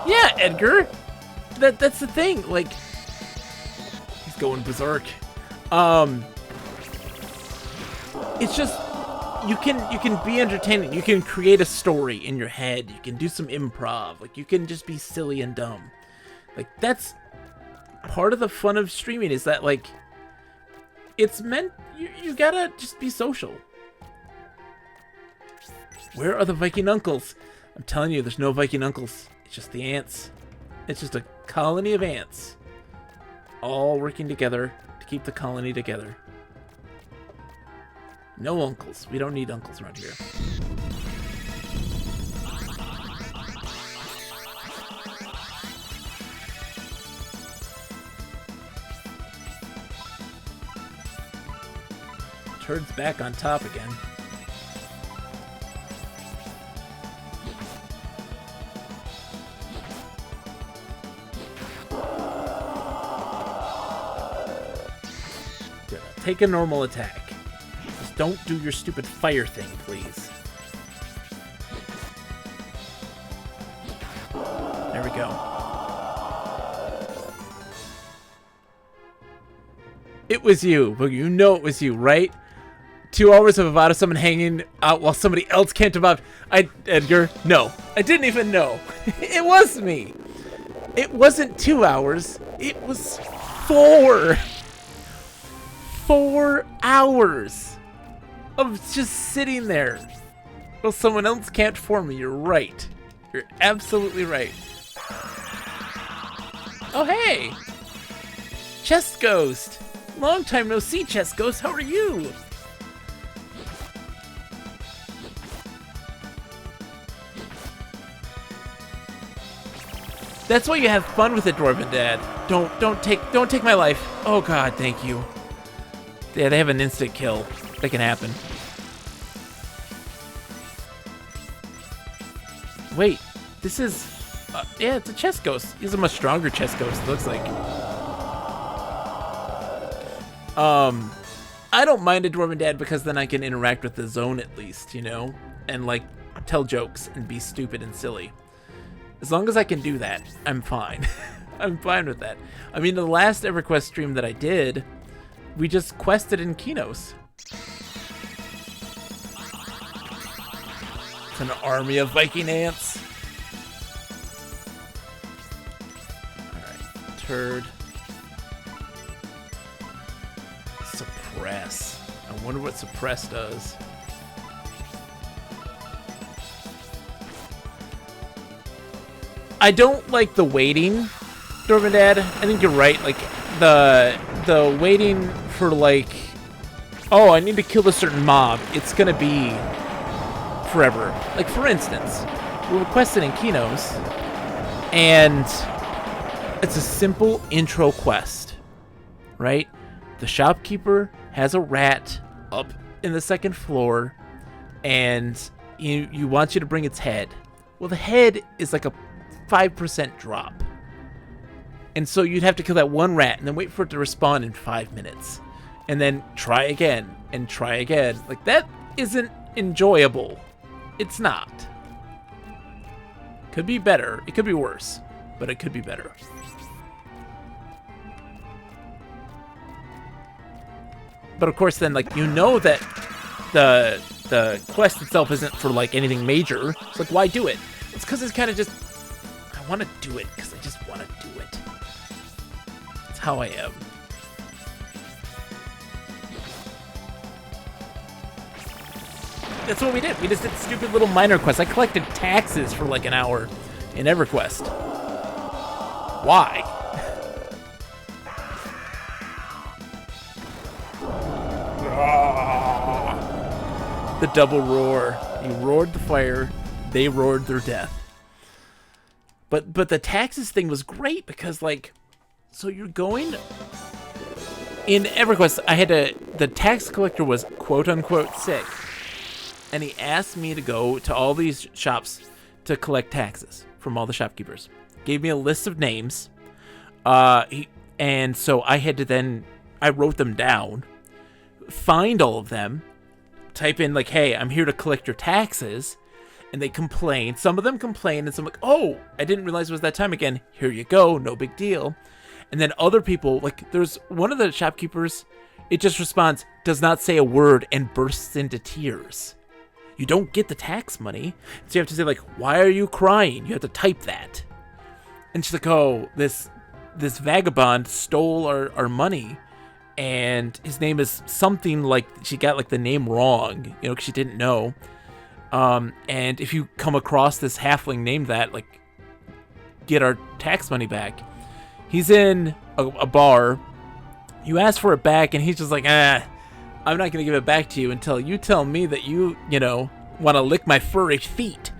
Yeah, Edgar. That's the thing. Like, he's going berserk. It's just you can be entertaining. You can create a story in your head. You can do some improv. Like, you can just be silly and dumb. Like, that's part of the fun of streaming. Is that, like, it's meant you gotta just be social. Where are the Viking uncles? I'm telling you, there's no Viking uncles. It's just the ants. It's just a colony of ants. all working together to keep the colony together. No uncles. We don't need uncles around here. Turd's back on top again. Good. Take a normal attack. Just don't do your stupid fire thing, please. There we go. It was you, but you know it was you, right? 2 hours of Avada Summon hanging out while somebody else can't survive. Edgar, no. I didn't even know. It was me. It wasn't 2 hours. It was 4. 4 hours of just sitting there while someone else can't form me. You're right. You're absolutely right. Oh, hey. Chest Ghost. Long time no see, Chest Ghost. How are you? That's why you have fun with it, Dwarven Dad. Don't take my life. Oh God, thank you. Yeah, they have an instant kill. That can happen. Wait, this is yeah, it's a chest ghost. He's a much stronger chest ghost, it looks like. I don't mind a Dwarven Dad because then I can interact with the zone at least, you know? And like tell jokes and be stupid and silly. As long as I can do that, I'm fine. I'm fine with that. I mean, the last EverQuest stream that I did, we just quested in Kinos. It's an army of Viking ants. Alright, Turd. Suppress. I wonder what Suppress does. I don't like the waiting, Dwarven Dad. I think you're right. Like the waiting for like, oh, I need to kill a certain mob. It's gonna be forever. Like for instance, we're requested in Kinos, and it's a simple intro quest, right? The shopkeeper has a rat up in the second floor, and you want you to bring its head. Well, the head is like a 5% drop. And so you'd have to kill that one rat and then wait for it to respawn in 5 minutes. And then try again and try again. Like, that isn't enjoyable. It's not. Could be better. It could be worse. But it could be better. But of course then, like, you know that the quest itself isn't for, like, anything major. It's like, why do it? It's because it's kind of just... I want to do it because I just want to do it. That's how I am. That's what we did. We just did stupid little minor quests. I collected taxes for like an hour in EverQuest. Why? The double roar. You roared the fire. They roared their death. But the taxes thing was great because, like, so you're going... In EverQuest, the tax collector was quote-unquote sick. And he asked me to go to all these shops to collect taxes from all the shopkeepers. Gave me a list of names. And so I had to then... I wrote them down. Find all of them. Type in, like, hey, I'm here to collect your taxes. And they complain. Some of them complain, and some like, oh, I didn't realize it was that time again. Here you go, no big deal. And then other people, like, there's one of the shopkeepers, it just responds, does not say a word, and bursts into tears. You don't get the tax money. So you have to say, like, why are you crying? You have to type that. And she's like, oh, this vagabond stole our money. And his name is something like, she got, like, the name wrong, you know, because she didn't know. And if you come across this halfling named that, like, get our tax money back. He's in a bar. You ask for it back, and he's just like, I'm not going to give it back to you until you tell me that you want to lick my furry feet.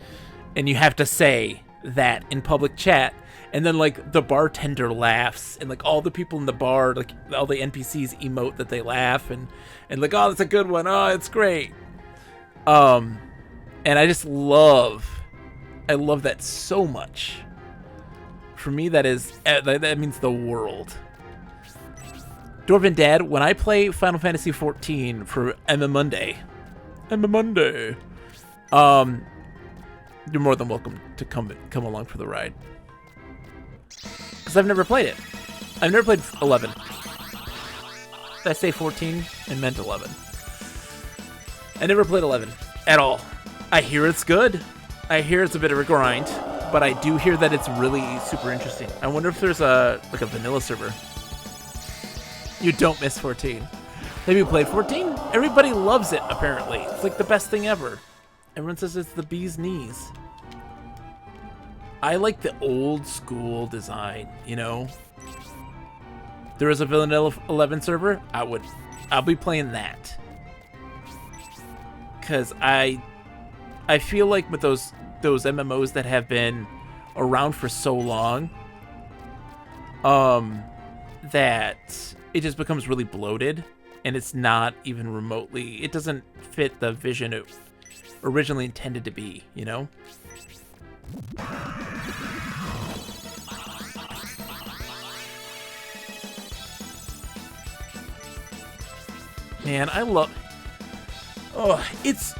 And you have to say that in public chat. And then, like, the bartender laughs, and, like, all the people in the bar, like, all the NPCs emote that they laugh, and like, oh, that's a good one. Oh, it's great. And I just love that so much. For me, that means the world. Dwarven Dad, when I play Final Fantasy XIV for Emma Monday, you're more than welcome to come along for the ride. Because I've never played it. I've never played 11. Did I say 14? I meant 11. I never played 11 at all. I hear it's good. I hear it's a bit of a grind, but I do hear that it's really super interesting. I wonder if there's a vanilla server. You don't miss 14. Have you played 14? Everybody loves it, apparently. It's like the best thing ever. Everyone says it's the bee's knees. I like the old school design, There is a vanilla 11 server, I'll be playing that. Cause I feel like with those MMOs that have been around for so long, that it just becomes really bloated, and it's not even remotely. It doesn't fit the vision it originally intended to be, Man, I love. It's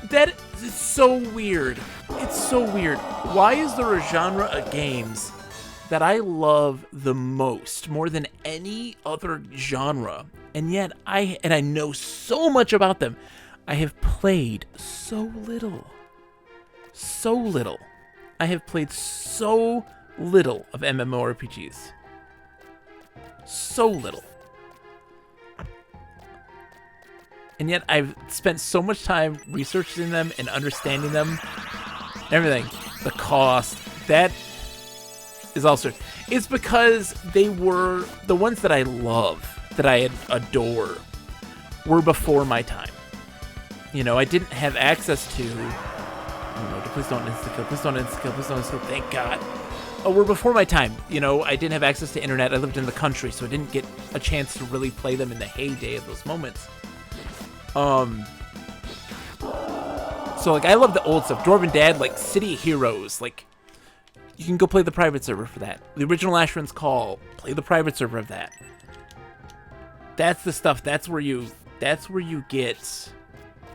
so weird. It's so weird. Why is there a genre of games that I love the most, more than any other genre, and yet I know so much about them? I have played so little. So little. I have played so little of MMORPGs. So little. And yet I've spent so much time researching them and understanding them. Everything. The cost. That is also... It's because they were... The ones that I love, that I adore, were before my time. I didn't have access to... Oh no, please don't insta-kill. Please don't insta-kill. Please don't insta-kill. Thank God. Oh, we're before my time. I didn't have access to internet. I lived in the country, so I didn't get a chance to really play them in the heyday of those moments. So, like, I love the old stuff. Dwarven Dad, like, City Heroes. Like, you can go play the private server for that. The original Ashran's Call. Play the private server of that. That's the stuff. That's where you get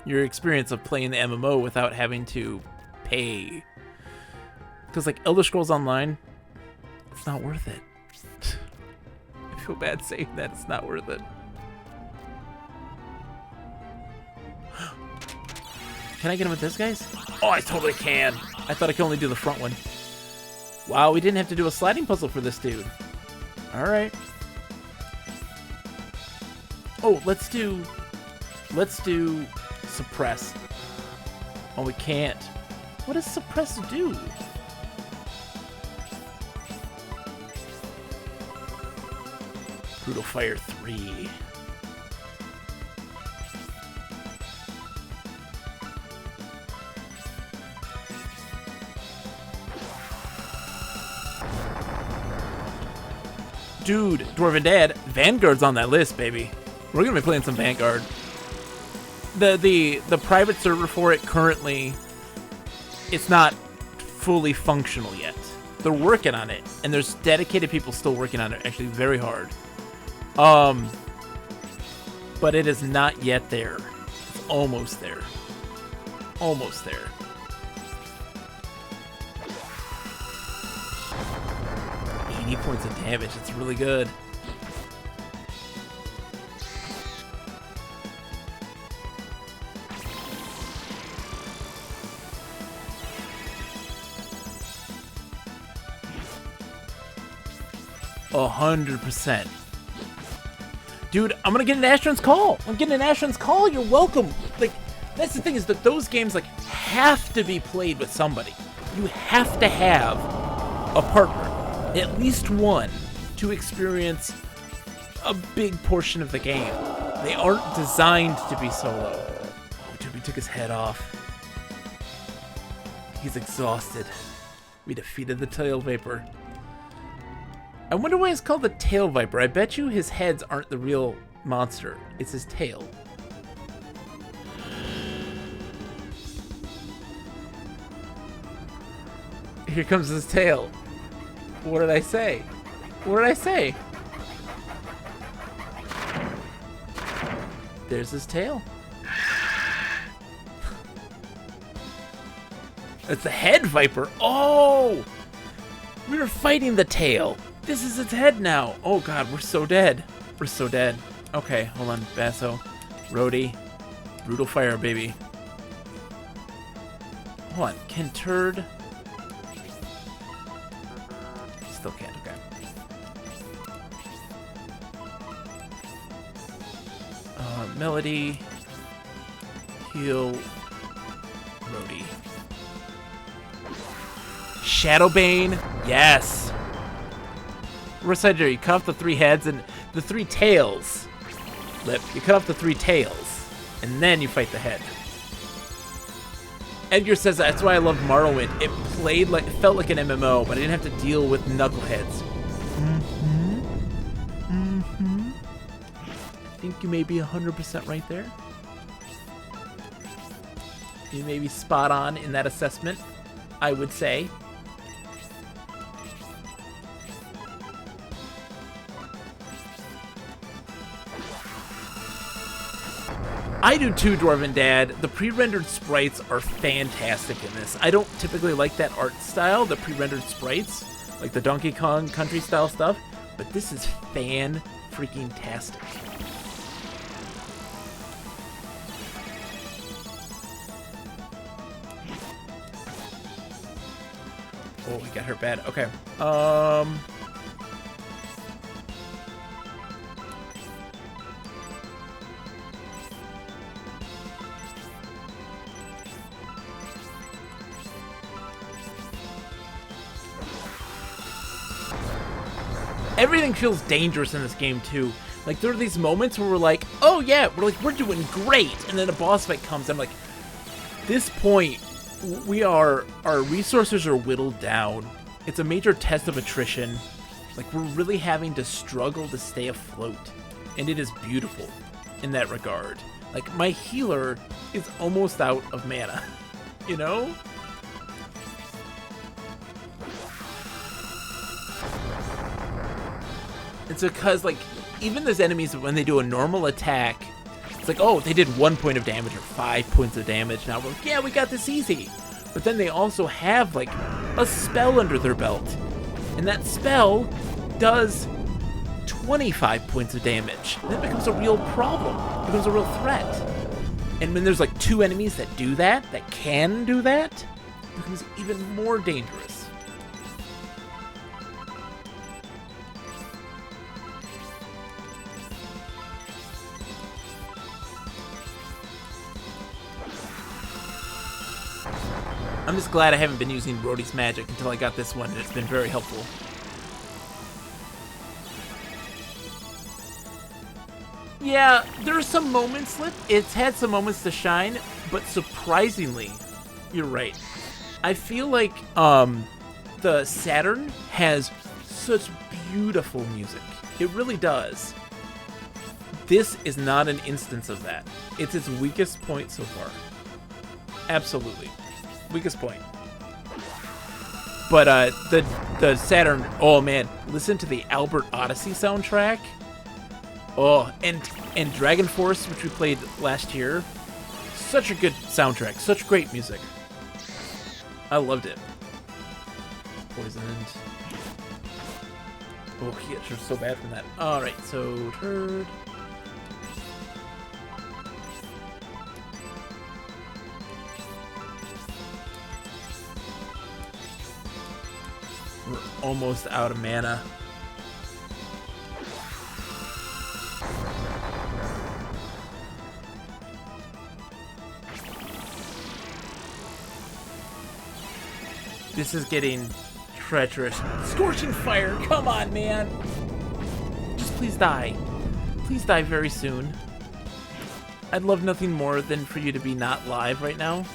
your experience of playing the MMO without having to pay. Because, like, Elder Scrolls Online, it's not worth it. I feel bad saying that. It's not worth it. Can I get him with this, guys? Oh, I totally can. I thought I could only do the front one. Wow, we didn't have to do a sliding puzzle for this dude. All right. Oh, let's do suppress. Oh, we can't. What does suppress do? Brutal Fire 3. Dude, Dwarven Dad, Vanguard's on that list, baby. We're gonna be playing some Vanguard. The private server for it currently, it's not fully functional yet. They're working on it, and there's dedicated people still working on it, actually very hard. But it is not yet there. It's almost there. Almost there. Points of damage. It's really good. %. Dude, I'm gonna get an Ashran's Call. I'm getting an Ashran's Call. You're welcome. Like, that's the thing, is that those games, like, have to be played with somebody. You have to have a partner. At least one to experience a big portion of the game. They aren't designed to be solo. Oh, dude, we took his head off. He's exhausted. We defeated the Tail Viper. I wonder why it's called the Tail Viper. I bet you his heads aren't the real monster. It's his tail. Here comes his tail. What did I say? What did I say? There's his tail. It's the head viper. Oh! We were fighting the tail. This is its head now. Oh god, we're so dead. We're so dead. Okay, hold on. Basso. Rhodey. Brutal fire, baby. Hold on. Can Turd... Still can't, okay. Melody. Heal. Rhodey. Shadowbane. Yes. Recital, you cut off the 3 heads and the 3 tails. Lip, you cut off the 3 tails, and then you fight the head. Edgar says that's why I love Morrowind. It played like, it felt like an MMO, but I didn't have to deal with knuckleheads. I think you may be 100% right there. You may be spot on in that assessment, I would say. I do too, Dwarven Dad. The pre-rendered sprites are fantastic in this. I don't typically like that art style, the pre-rendered sprites, like the Donkey Kong Country style stuff, but this is fan-freaking-tastic. Oh, we got her bad. Okay. Everything feels dangerous in this game too. Like there are these moments where we're like, oh yeah, we're doing great, and then a boss fight comes. I'm like, this point, our resources are whittled down. It's a major test of attrition. Like we're really having to struggle to stay afloat, and it is beautiful in that regard. Like my healer is almost out of mana, you know? It's because, like, even those enemies, when they do a normal attack, it's like, oh, they did 1 point of damage or 5 points of damage. Now we're like, yeah, we got this easy. But then they also have, like, a spell under their belt. And that spell does 25 points of damage. And that becomes a real problem. It becomes a real threat. And when there's, like, 2 enemies that do that, that can do that, it becomes even more dangerous. I'm just glad I haven't been using Rhodey's magic until I got this one, and it's been very helpful. Yeah, there are some moments, Lip. It's had some moments to shine, but surprisingly, you're right. I feel like the Saturn has such beautiful music. It really does. This is not an instance of that. It's its weakest point so far. Absolutely. Weakest point. But the Saturn, oh man, listen to the Albert Odyssey soundtrack. Oh, and Dragon Force, which we played last year. Such a good soundtrack, such great music. I loved it. Poisoned. Oh, he hit her so bad from that. Alright, so Turd. We're almost out of mana. This is getting treacherous. Scorching fire, come on, man. please die. Please die very soon. I'd love nothing more than for you to be not live right now.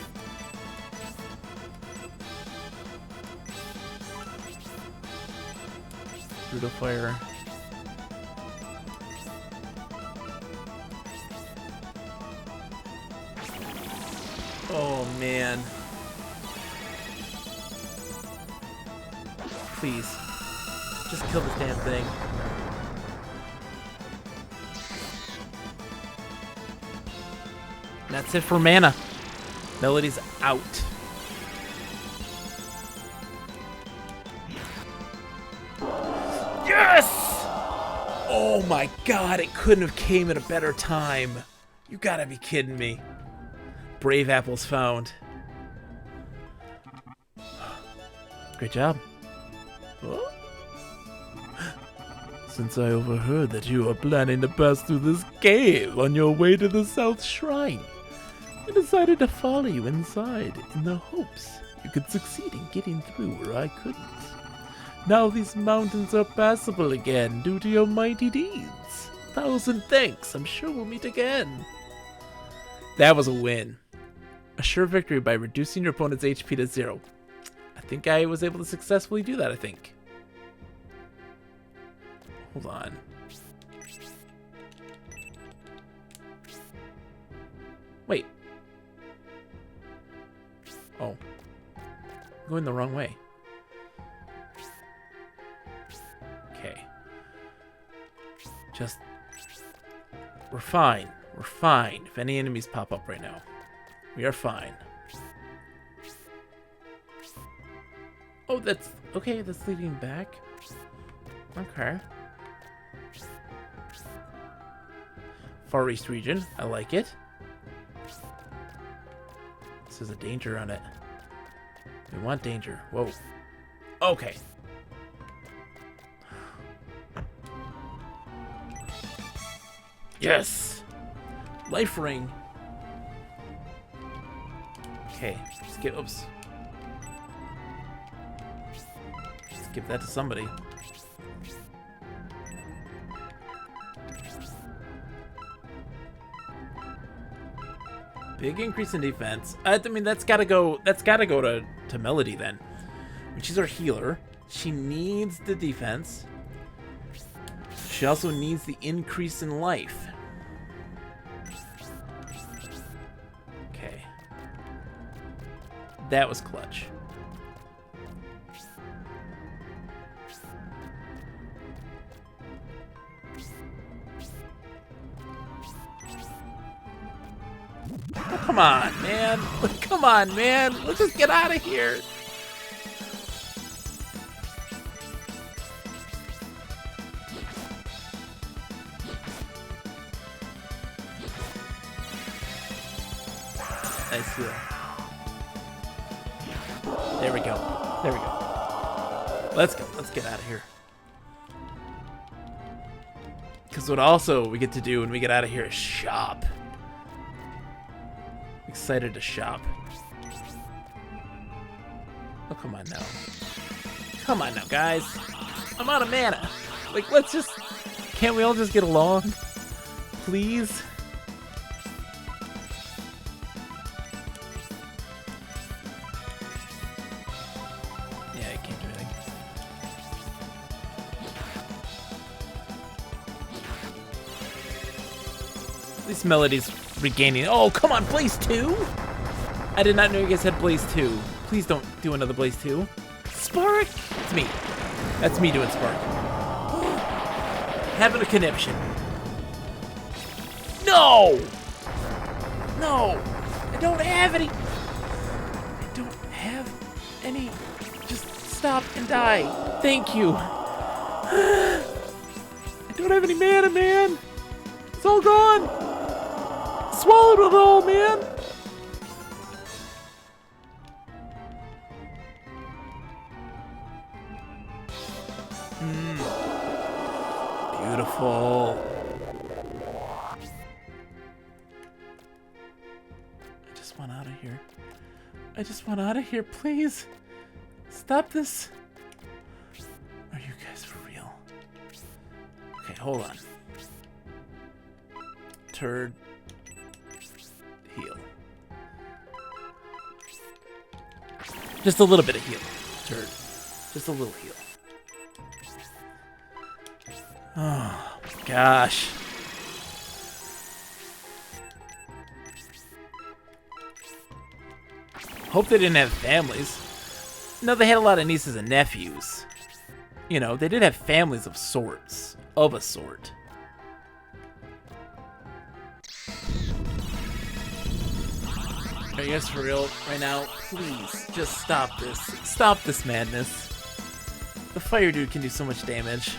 Brutal fire. Oh man. Please. Just kill this damn thing. That's it for mana. Melody's out. Yes! Oh my god, it couldn't have came at a better time. You gotta be kidding me. Brave apples found. Great job. Huh? Since I overheard that you are planning to pass through this cave on your way to the South Shrine, I decided to follow you inside in the hopes you could succeed in getting through where I couldn't. Now these mountains are passable again due to your mighty deeds. 1,000 thanks. I'm sure we'll meet again. That was a win. A sure victory by reducing your opponent's HP to 0. I think I was able to successfully do that, I think. Hold on. Wait. Oh. I'm going the wrong way. Okay. Just... We're fine. We're fine. If any enemies pop up right now, we are fine. Oh, that's... Okay, that's leading back. Okay. Far East region. I like it. This is a danger on it. We want danger. Whoa. Okay. Yes! Life ring. Okay. Let's get... Oops. Let's give that to somebody. Big increase in defense. I mean, that's gotta go to Melody then. She's our healer. She needs the defense. She also needs the increase in life. Okay. That was clutch. Oh, come on, man. Come on, man. Let's just get out of here. Nice heal. There we go. There we go. Let's go. Let's get out of here. Because what also we get to do when we get out of here is shop. Excited to shop. Oh, come on now. Come on now, guys. I'm out of mana. Like, let's just... Can't we all just get along? Please? Yeah, I can't do anything. This Melody's regaining. Oh, come on, Blaze 2? I did not know you guys had Blaze 2. Please don't do another Blaze 2. Spark? It's me. That's me doing Spark. Having a conniption. No! No! I don't have any. I don't have any. Just stop and die. Thank you. I don't have any mana, man. It's all gone. Swallowed it all, man. Beautiful. I just want out of here. I just want out of here, please. Stop this. Are you guys for real? Okay. Okay, hold on. Turd. Heal. Just a little bit of heal. Turd. Just a little heal. Oh, gosh. Hope they didn't have families. No, they had a lot of nieces and nephews. You know, they did have families of sorts. Of a sort. Are you guys for real right now? Please, just stop this. Stop this madness. The fire dude can do so much damage.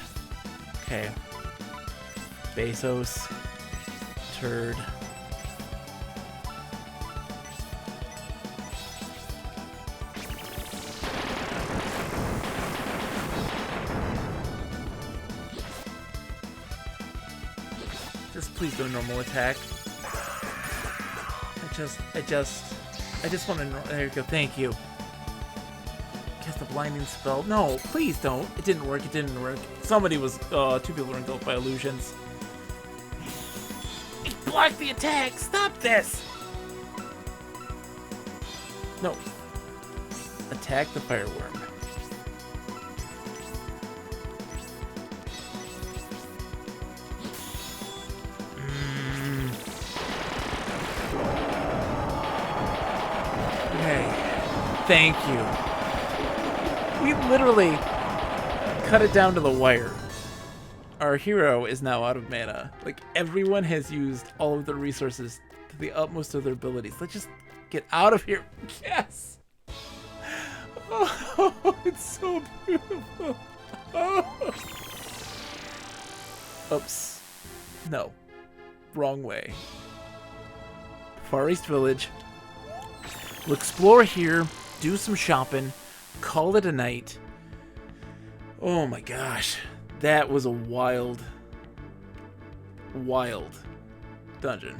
Okay. Bezos. Turd. Just please do a normal attack. I just want to. There you go. Thank you. Cast a blinding spell. No, please don't. It didn't work. It didn't work. Somebody was. 2 people were engulfed by illusions. It blocked the attack. Stop this. No. Attack the fireworm. Thank you. We literally cut it down to the wire. Our hero is now out of mana. Like, everyone has used all of their resources to the utmost of their abilities. Let's just get out of here. Yes! Oh, it's so beautiful. Oh. Oops. No. Wrong way. Far East Village. We'll explore here. Do some shopping, call it a night. Oh my gosh, that was a wild dungeon.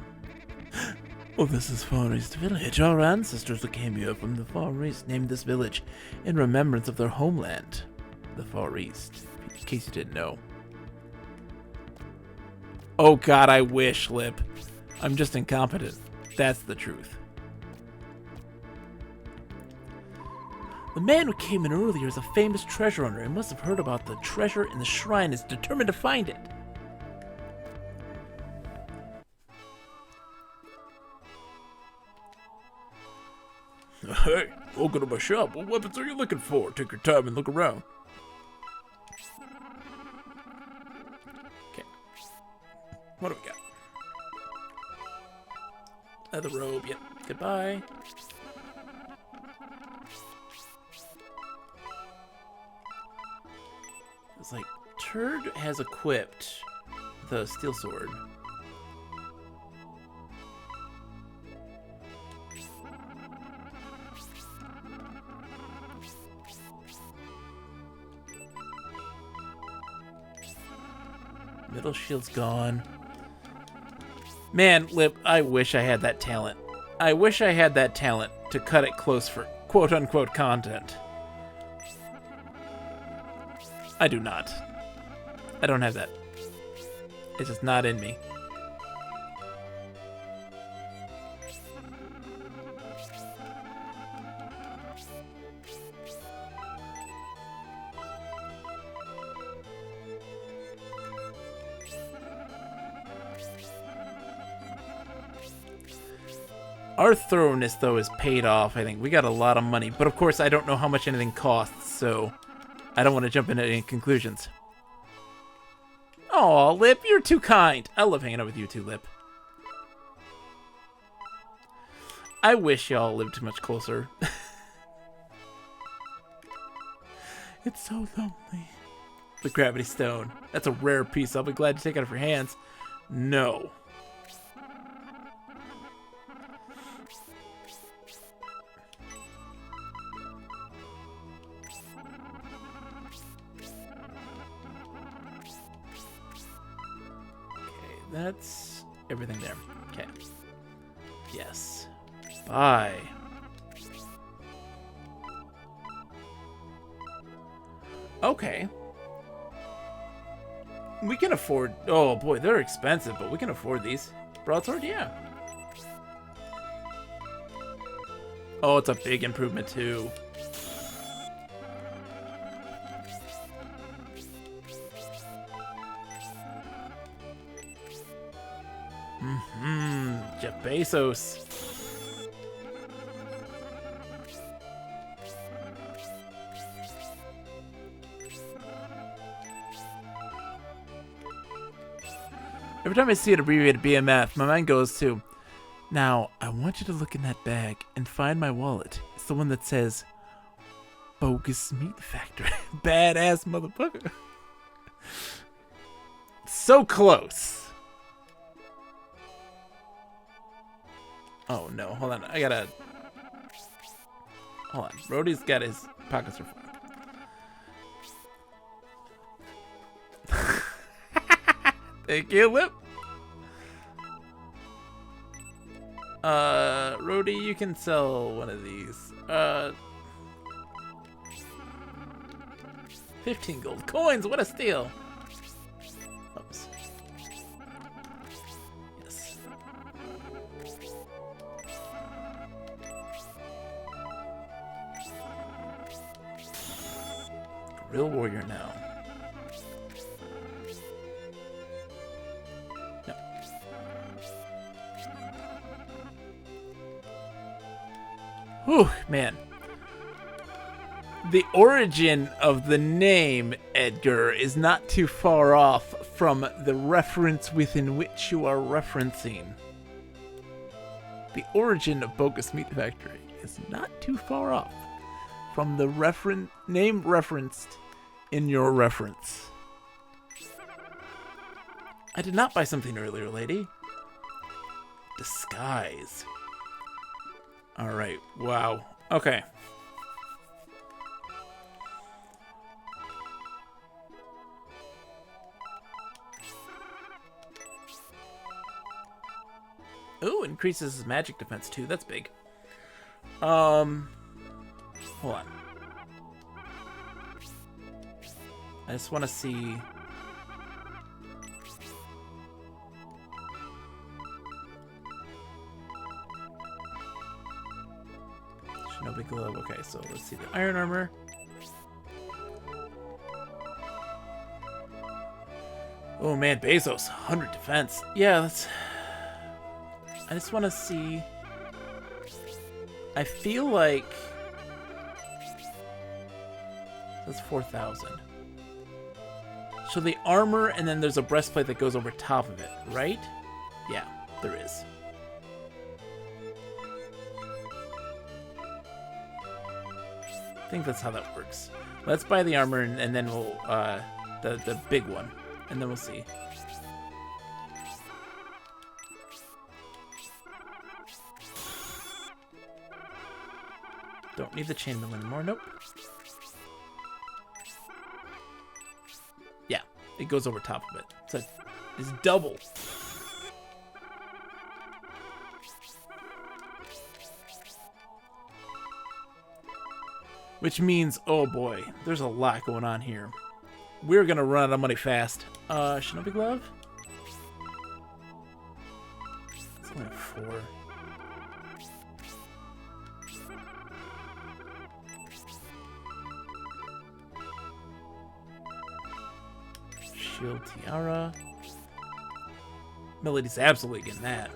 Well, this is Far East Village. Our ancestors who came here from the Far East named this village in remembrance of their homeland, the Far East, in case you didn't know. Oh god, I wish, Lip. I'm just incompetent. That's the truth. The man who came in earlier is a famous treasure hunter and must have heard about the treasure in the shrine and is determined to find it. Hey, welcome to my shop. What weapons are you looking for? Take your time and look around. Okay. What do we got? Leather robe, yep. Goodbye. It's like, Turd has equipped the steel sword. Middle shield's gone. Man, Lip, I wish I had that talent. I wish I had that talent to cut it close for quote-unquote content. I do not. I don't have that. It's just not in me. Our thoroughness, though, is paid off, I think. We got a lot of money. But, of course, I don't know how much anything costs, so I don't want to jump into any conclusions. Aw, Lip, you're too kind. I love hanging out with you too, Lip. I wish y'all lived much closer. It's so lonely. The Gravity Stone. That's a rare piece. I'll be glad to take it out of your hands. No. That's everything there. Okay. Yes. Bye. Okay. We can afford... Oh, boy, they're expensive, but we can afford these. Broadsword, yeah. Oh, it's a big improvement, too. Jeff Bezos. Every time I see it abbreviated BMF, my mind goes to, now, I want you to look in that bag and find my wallet. It's the one that says, Bogus Meat Factory. Badass motherfucker. So close. Oh no, hold on. I gotta... Hold on. Rhodey's got his pockets are full. Thank you, Whip. Rhodey, you can sell one of these. 15 gold coins, what a steal. Oops. Yes. Real warrior now. No. Whew, man. The origin of the name Edgar is not too far off from the reference within which you are referencing. The origin of Bogus Meat Factory is not too far off from the name referenced in your reference. I did not buy something earlier, lady. Disguise. Alright, wow. Okay. Ooh, increases his magic defense too. That's big. Hold on. I just want to see. Shinobi Glove. Okay, so let's see the iron armor. Oh man, Bezos, 100 defense. Yeah, that's. I just want to see. I feel like that's 4,000. So the armor, and then there's a breastplate that goes over top of it, right? Yeah, there is. I think that's how that works. Let's buy the armor, and then we'll the big one, and then we'll see. Don't need the chainmail anymore. Nope. Yeah, it goes over top of it. So it's double. Which means, oh boy, there's a lot going on here. We're gonna run out of money fast. Shinobi Glove? It's only 4. Shield Tiara. Melody's absolutely getting that.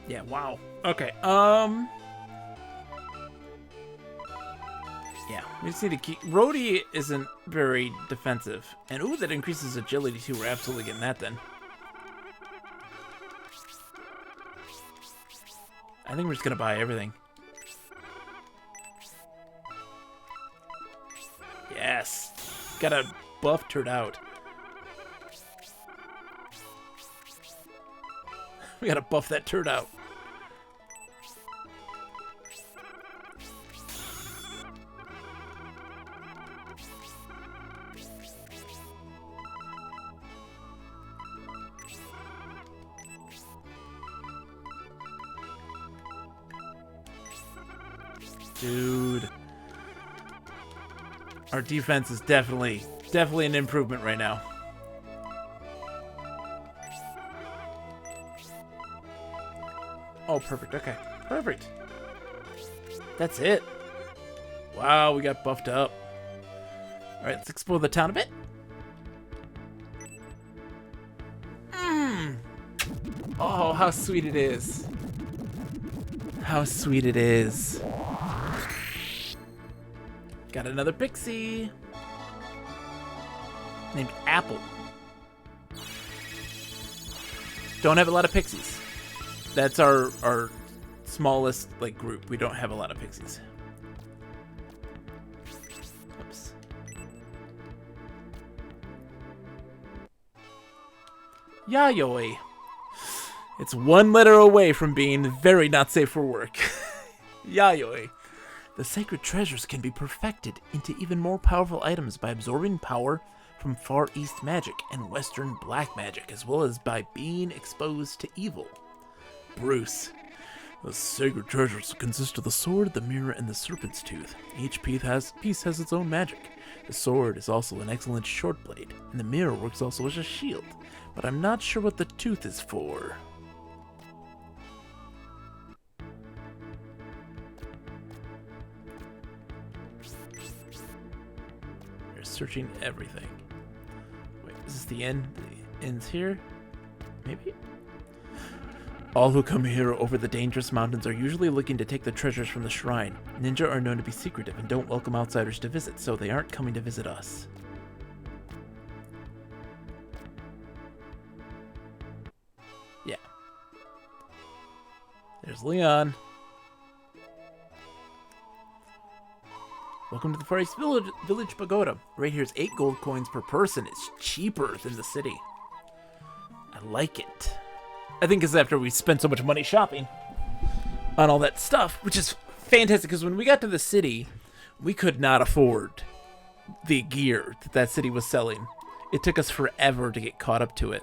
Yeah, wow. Okay, yeah, we just need to keep... Rhodey isn't very defensive. And ooh, that increases agility too. We're absolutely getting that then. I think we're just gonna buy everything. Yes! Got a buff turned out. We gotta buff that turd out. Dude. Our defense is definitely an improvement right now. Oh, perfect. Okay. Perfect. That's it. Wow, we got buffed up. All right, let's explore the town a bit. Oh, how sweet it is. How sweet it is. Got another pixie. Named Apple. Don't have a lot of pixies. That's our smallest like group. We don't have a lot of pixies. Oops. Yayoi. It's one letter away from being very not safe for work. Yayoi. The sacred treasures can be perfected into even more powerful items by absorbing power from Far East magic and Western black magic, as well as by being exposed to evil. Bruce. The sacred treasures consist of the sword, the mirror, and the serpent's tooth. Each piece has its own magic. The sword is also an excellent short blade, and the mirror works also as a shield, but I'm not sure what the tooth is for. They're searching everything. Wait, is this the end? The end's here? Maybe? All who come here over the dangerous mountains are usually looking to take the treasures from the shrine. Ninja are known to be secretive and don't welcome outsiders to visit, so they aren't coming to visit us. Yeah. There's Leon. Welcome to the Far East Village Pagoda. Right here is 8 gold coins per person. It's cheaper than the city. I like it. I think it's after we spent so much money shopping on all that stuff, which is fantastic because when we got to the city, we could not afford the gear that city was selling. It took us forever to get caught up to it.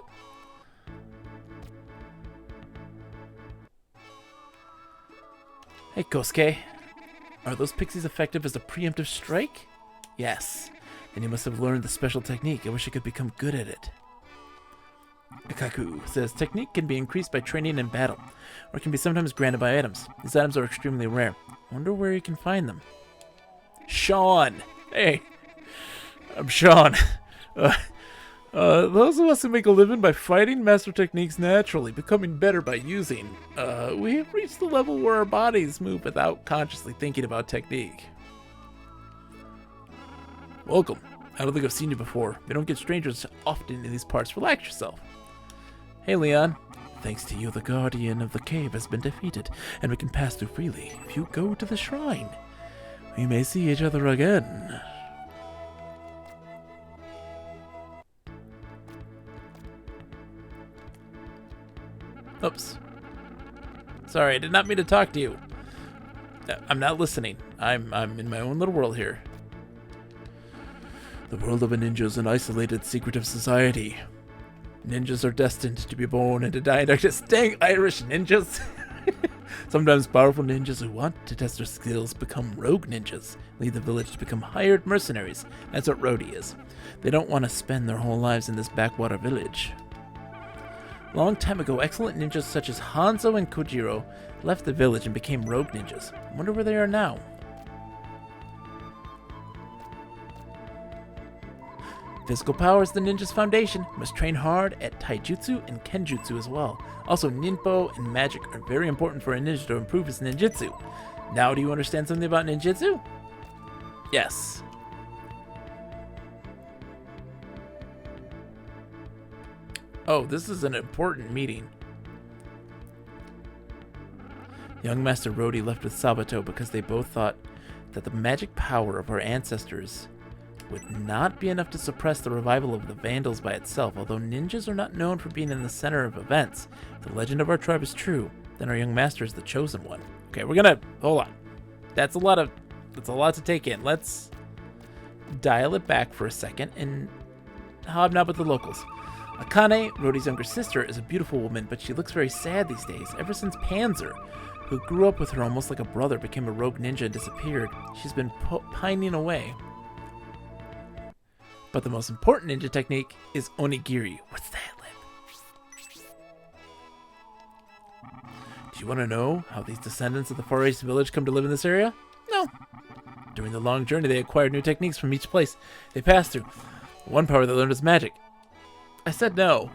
Hey, Kosuke. Are those pixies effective as a preemptive strike? Yes. Then you must have learned the special technique. I wish I could become good at it. Ikaku says, technique can be increased by training in battle, or can be sometimes granted by items. These items are extremely rare. Wonder where you can find them. Sean! Hey! I'm Sean. Those of us who make a living by fighting master techniques naturally, becoming better by using, we have reached the level where our bodies move without consciously thinking about technique. Welcome. I don't think I've seen you before. We don't get strangers often in these parts. Relax yourself. Hey, Leon. Thanks to you, the guardian of the cave has been defeated, and we can pass through freely. If you go to the shrine, we may see each other again. Oops. Sorry, I did not mean to talk to you. I'm not listening. I'm in my own little world here. The world of a ninja is an isolated, secretive society. Ninjas are destined to be born and to die in darkness. Dang Irish ninjas! Sometimes powerful ninjas who want to test their skills become rogue ninjas, leave the village to become hired mercenaries. That's what roadie is. They don't want to spend their whole lives in this backwater village. Long time ago, excellent ninjas such as Hanzo and Kojiro left the village and became rogue ninjas. I wonder where they are now. Physical power is the ninja's foundation. You must train hard at taijutsu and kenjutsu as well. Also, ninpo and magic are very important for a ninja to improve his ninjutsu. Now do you understand something about ninjutsu? Yes. Oh, this is an important meeting. Young Master Rody left with Sabato because they both thought that the magic power of our ancestors would not be enough to suppress the revival of the Vandals by itself. Although ninjas are not known for being in the center of events, if the legend of our tribe is true, then our young master is the chosen one. Okay, we're gonna hold on. That's a lot to take in. Let's dial it back for a second and hobnob with the locals. Akane, Rodi's younger sister, is a beautiful woman, but she looks very sad these days. Ever since Panzer, who grew up with her almost like a brother, became a rogue ninja and disappeared, she's been pining away. But the most important ninja technique is onigiri. What's that, Lip? Do you want to know how these descendants of the Far-East village come to live in this area? No. During the long journey, they acquired new techniques from each place they passed through. One power they learned is magic. I said no.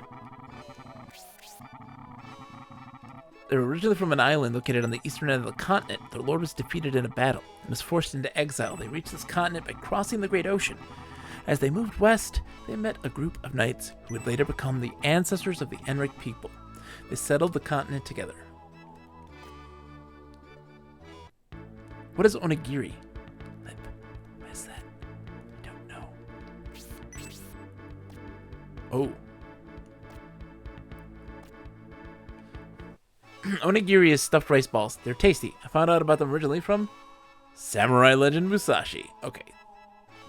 They were originally from an island located on the eastern end of the continent. Their lord was defeated in a battle and was forced into exile. They reached this continent by crossing the Great Ocean. As they moved west, they met a group of knights who would later become the ancestors of the Enric people. They settled the continent together. What is onigiri? Lip, what is that? I don't know. Oh. Onigiri is stuffed rice balls. They're tasty. I found out about them originally from Samurai Legend Musashi. Okay.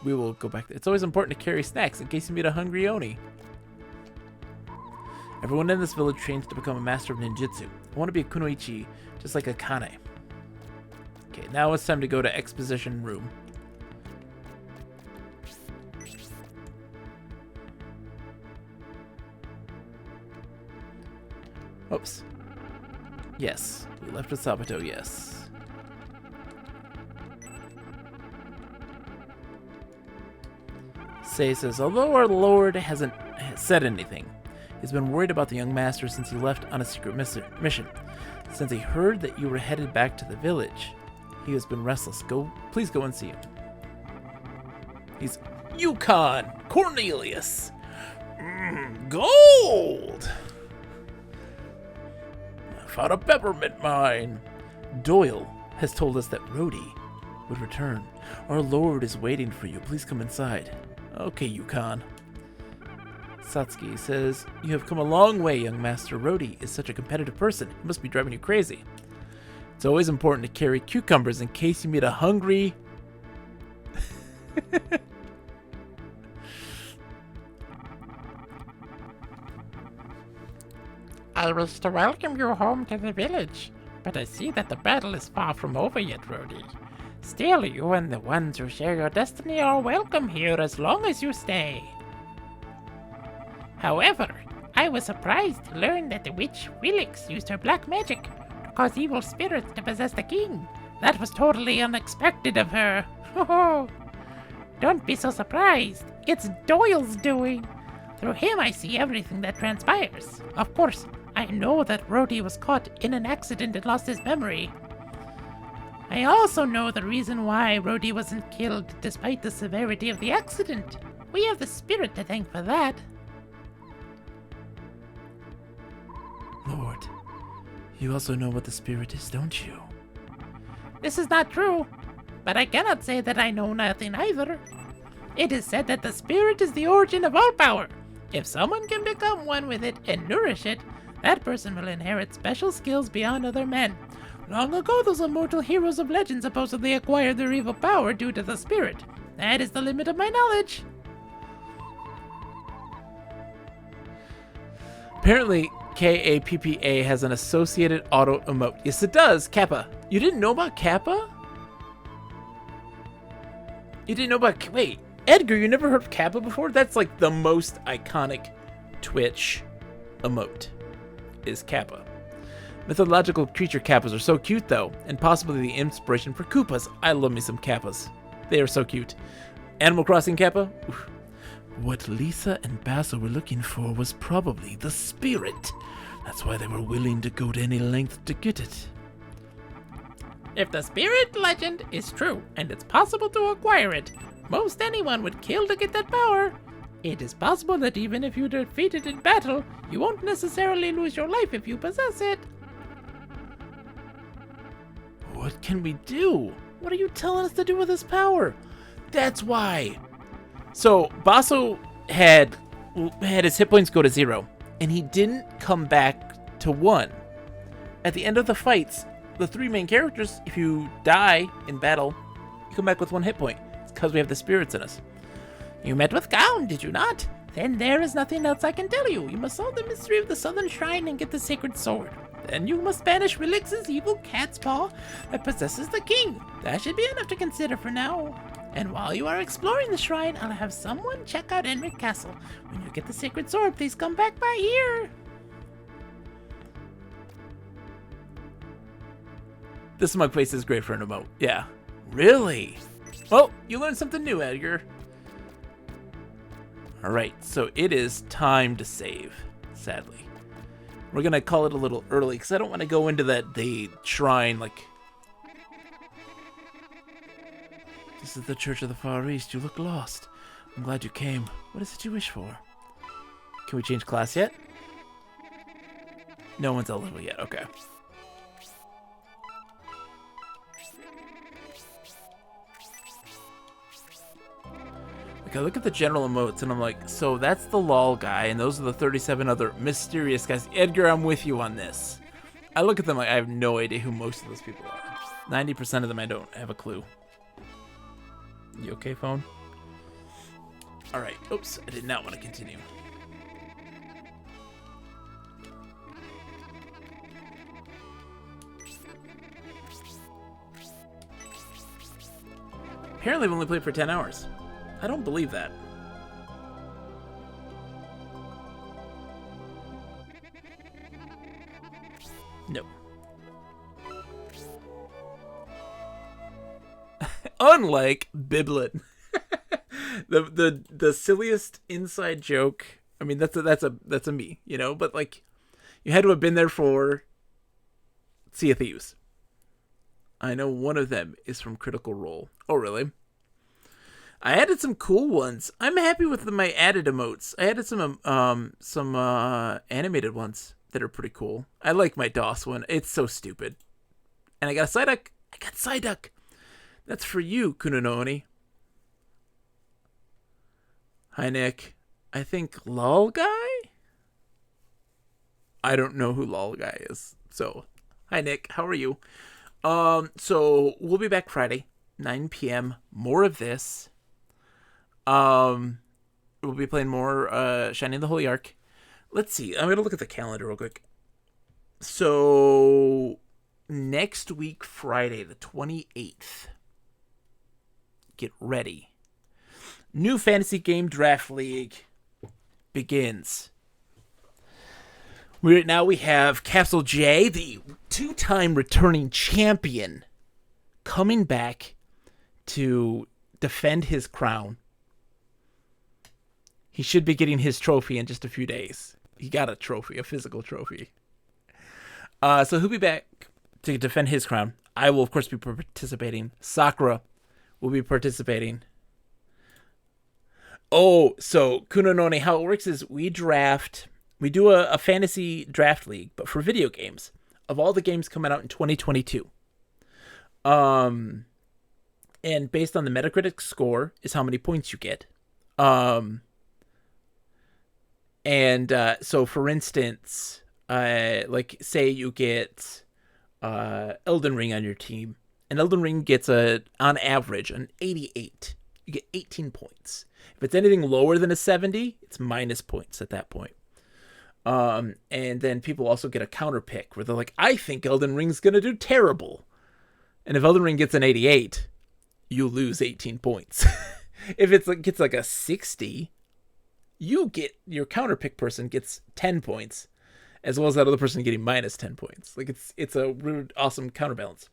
We will go back. It's always important to carry snacks in case you meet a hungry Oni. Everyone in this village trains to become a master of ninjutsu. I want to be a kunoichi, just like Akane. Okay, now it's time to go to exposition room. Oops. Yes, we left with Sabato, yes. Sei says, although our lord hasn't said anything, he's been worried about the young master since he left on a secret mission. Since he heard that you were headed back to the village, he has been restless. Please go and see him. He's Yukon Cornelius. Gold! I found a peppermint mine. Doyle has told us that Rodi would return. Our lord is waiting for you. Please come inside. Okay, Yukon. Satsuki says, you have come a long way, young master. Rodi is such a competitive person. He must be driving you crazy. It's always important to carry cucumbers in case you meet a hungry... I wish to welcome you home to the village, but I see that the battle is far from over yet, Rodi. Still, you and the ones who share your destiny are welcome here as long as you stay. However, I was surprised to learn that the witch Willix used her black magic to cause evil spirits to possess the king. That was totally unexpected of her. Don't be so surprised. It's Doyle's doing. Through him I see everything that transpires. Of course, I know that Rodi was caught in an accident and lost his memory. I also know the reason why Rodi wasn't killed despite the severity of the accident. We have the spirit to thank for that. Lord, you also know what the spirit is, don't you? This is not true, but I cannot say that I know nothing either. It is said that the spirit is the origin of all power. If someone can become one with it and nourish it, that person will inherit special skills beyond other men. Long ago, those immortal heroes of legend supposedly acquired their evil power due to the spirit. That is the limit of my knowledge. Apparently, KAPPA has an associated auto emote. Yes, it does. Kappa. You didn't know about Kappa? You didn't know about... Wait, Edgar, you never heard of Kappa before? That's like the most iconic Twitch emote, is Kappa. Mythological creature Kappas are so cute, though, and possibly the inspiration for Koopas. I love me some Kappas. They are so cute. Animal Crossing Kappa? Oof. What Lisa and Basil were looking for was probably the spirit. That's why they were willing to go to any length to get it. If the spirit legend is true, and it's possible to acquire it, most anyone would kill to get that power. It is possible that even if you defeat it in battle, you won't necessarily lose your life if you possess it. What can we do? What are you telling us to do with this power? That's why. So Basso had his hit points go to 0, and he didn't come back to 1. At the end of the fights, the 3 main characters, if you die in battle, you come back with 1 hit point. It's because we have the spirits in us. You met with Gaun, did you not? Then there is nothing else I can tell you. You must solve the mystery of the Southern Shrine and get the sacred sword. Then you must banish Relix's evil cat's paw that possesses the king. That should be enough to consider for now. And while you are exploring the shrine, I'll have someone check out Enric Castle. When you get the sacred sword, please come back by here. The smug face is great for an emote. Yeah. Really? Well, you learned something new, Edgar. Alright, so it is time to save, sadly. We're gonna call it a little early, because I don't want to go into the shrine, like... This is the Church of the Far East. You look lost. I'm glad you came. What is it you wish for? Can we change class yet? No one's eligible yet. Okay. Like, I look at the general emotes, and I'm like, so that's the lol guy, and those are the 37 other mysterious guys. Edgar, I'm with you on this. I look at them like I have no idea who most of those people are. 90% of them I don't have a clue. You okay, phone? Alright. Oops, I did not want to continue. Apparently I've only played for 10 hours. I don't believe that. No. Unlike Biblet. the silliest inside joke. I mean, that's a me, you know, but like you had to have been there for Sea of Thieves. I know one of them is from Critical Role. Oh, really? I added some cool ones. I'm happy with my added emotes. I added some animated ones that are pretty cool. I like my DOS one. It's so stupid. And I got a Psyduck. I got Psyduck. That's for you, Kunononi. Hi, Nick. I think Lol Guy? I don't know who Lol Guy is. So, hi, Nick. How are you? So we'll be back Friday, 9 p.m. More of this. We'll be playing more Shining the Holy Ark. Let's see. I'm gonna look at the calendar real quick. So next week, Friday, the 28th. Get ready. New Fantasy Game Draft League begins. Now we have Capsule J, the 2-time returning champion, coming back to defend his crown. He should be getting his trophy in just a few days. He got a trophy, a physical trophy. So he'll be back to defend his crown. I will, of course, be participating. Sakura will be participating. Oh, so Kunononi, how it works is we do a fantasy draft league, but for video games, of all the games coming out in 2022. And based on the Metacritic score is how many points you get. So for instance, like say you get Elden Ring on your team, and Elden Ring gets on average an 88. You get 18 points. If it's anything lower than a 70, it's minus points at that point. And then people also get a counter pick where they're like, I think Elden Ring's going to do terrible. And if Elden Ring gets an 88, you lose 18 points. If gets like a 60, your counter pick person gets 10 points, as well as that other person getting minus 10 points. Like it's a really awesome counterbalance.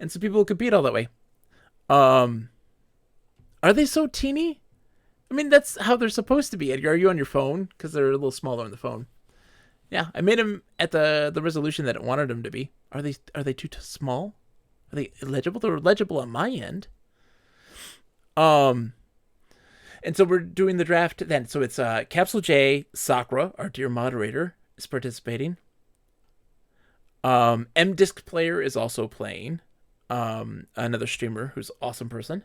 And so people compete all that way. Are they so teeny? I mean, that's how they're supposed to be. Edgar, are you on your phone? Because they're a little smaller on the phone. Yeah, I made them at the resolution that I wanted them to be. Are they too small? Are they illegible? They're legible on my end. And so we're doing the draft then. So it's Capsule J, Sakura, our dear moderator, is participating. M-Disc Player is also playing. Another streamer who's an awesome person.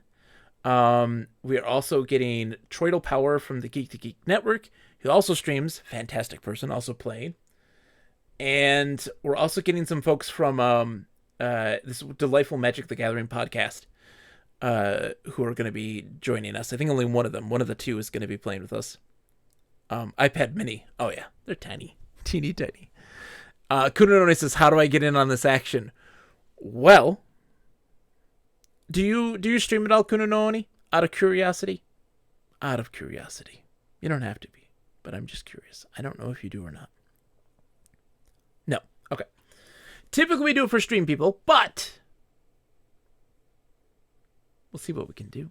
We are also getting Troidal Power from the Geek to Geek Network, who also streams. Fantastic person, also playing. And we're also getting some folks from this Delightful Magic the Gathering podcast, who are going to be joining us. I think only one of the two is going to be playing with us. iPad Mini. Oh yeah, they're tiny. Teeny tiny. Kunononi says, how do I get in on this action? Well, do you stream it all, Kunononi? Out of curiosity? Out of curiosity. You don't have to be, but I'm just curious. I don't know if you do or not. No. Okay. Typically we do it for stream people, but we'll see what we can do.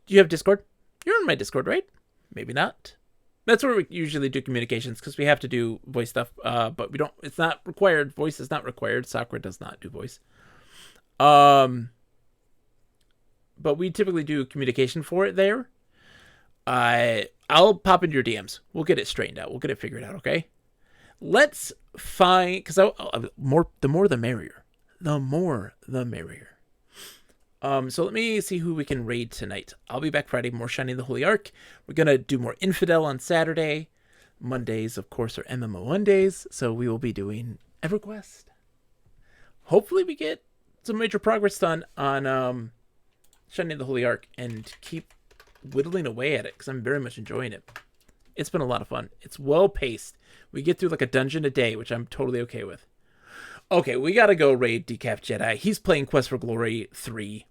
Do you have Discord? You're in my Discord, right? Maybe not. That's where we usually do communications, because we have to do voice stuff, but we don't. It's not required. Voice is not required. Sakura does not do voice. But we typically do communication for it there. I'll pop into your DMs. We'll get it straightened out. We'll get it figured out. Okay. Let's find, because the more the merrier. The more the merrier. So let me see who we can raid tonight. I'll be back Friday, more Shining the Holy Ark. We're going to do more Infidel on Saturday. Mondays, of course, are MMO Mondays, so we will be doing EverQuest. Hopefully we get some major progress done on Shining the Holy Ark and keep whittling away at it, because I'm very much enjoying it. It's been a lot of fun. It's well-paced. We get through like a dungeon a day, which I'm totally okay with. Okay, we got to go raid Decaf Jedi. He's playing Quest for Glory 3.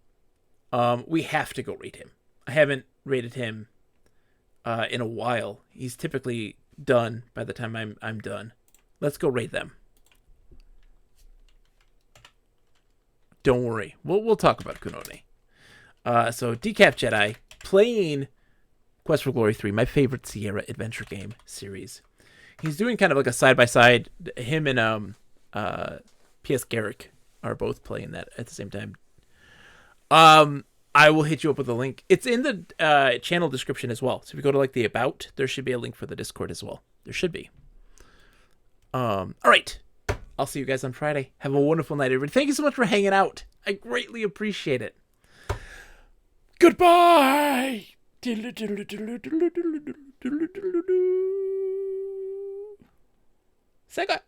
We have to go raid him. I haven't raided him in a while. He's typically done by the time I'm done. Let's go raid them. Don't worry. We'll talk about Kunoni. So Decaf Jedi playing Quest for Glory 3, my favorite Sierra adventure game series. He's doing kind of like a side-by-side. Him and P.S. Garrick are both playing that at the same time. I will hit you up with a link. It's in the channel description as well. So if you go to like the About, there should be a link for the Discord as well. There should be. All right. I'll see you guys on Friday. Have a wonderful night, everybody. Thank you so much for hanging out. I greatly appreciate it. Goodbye. Sega.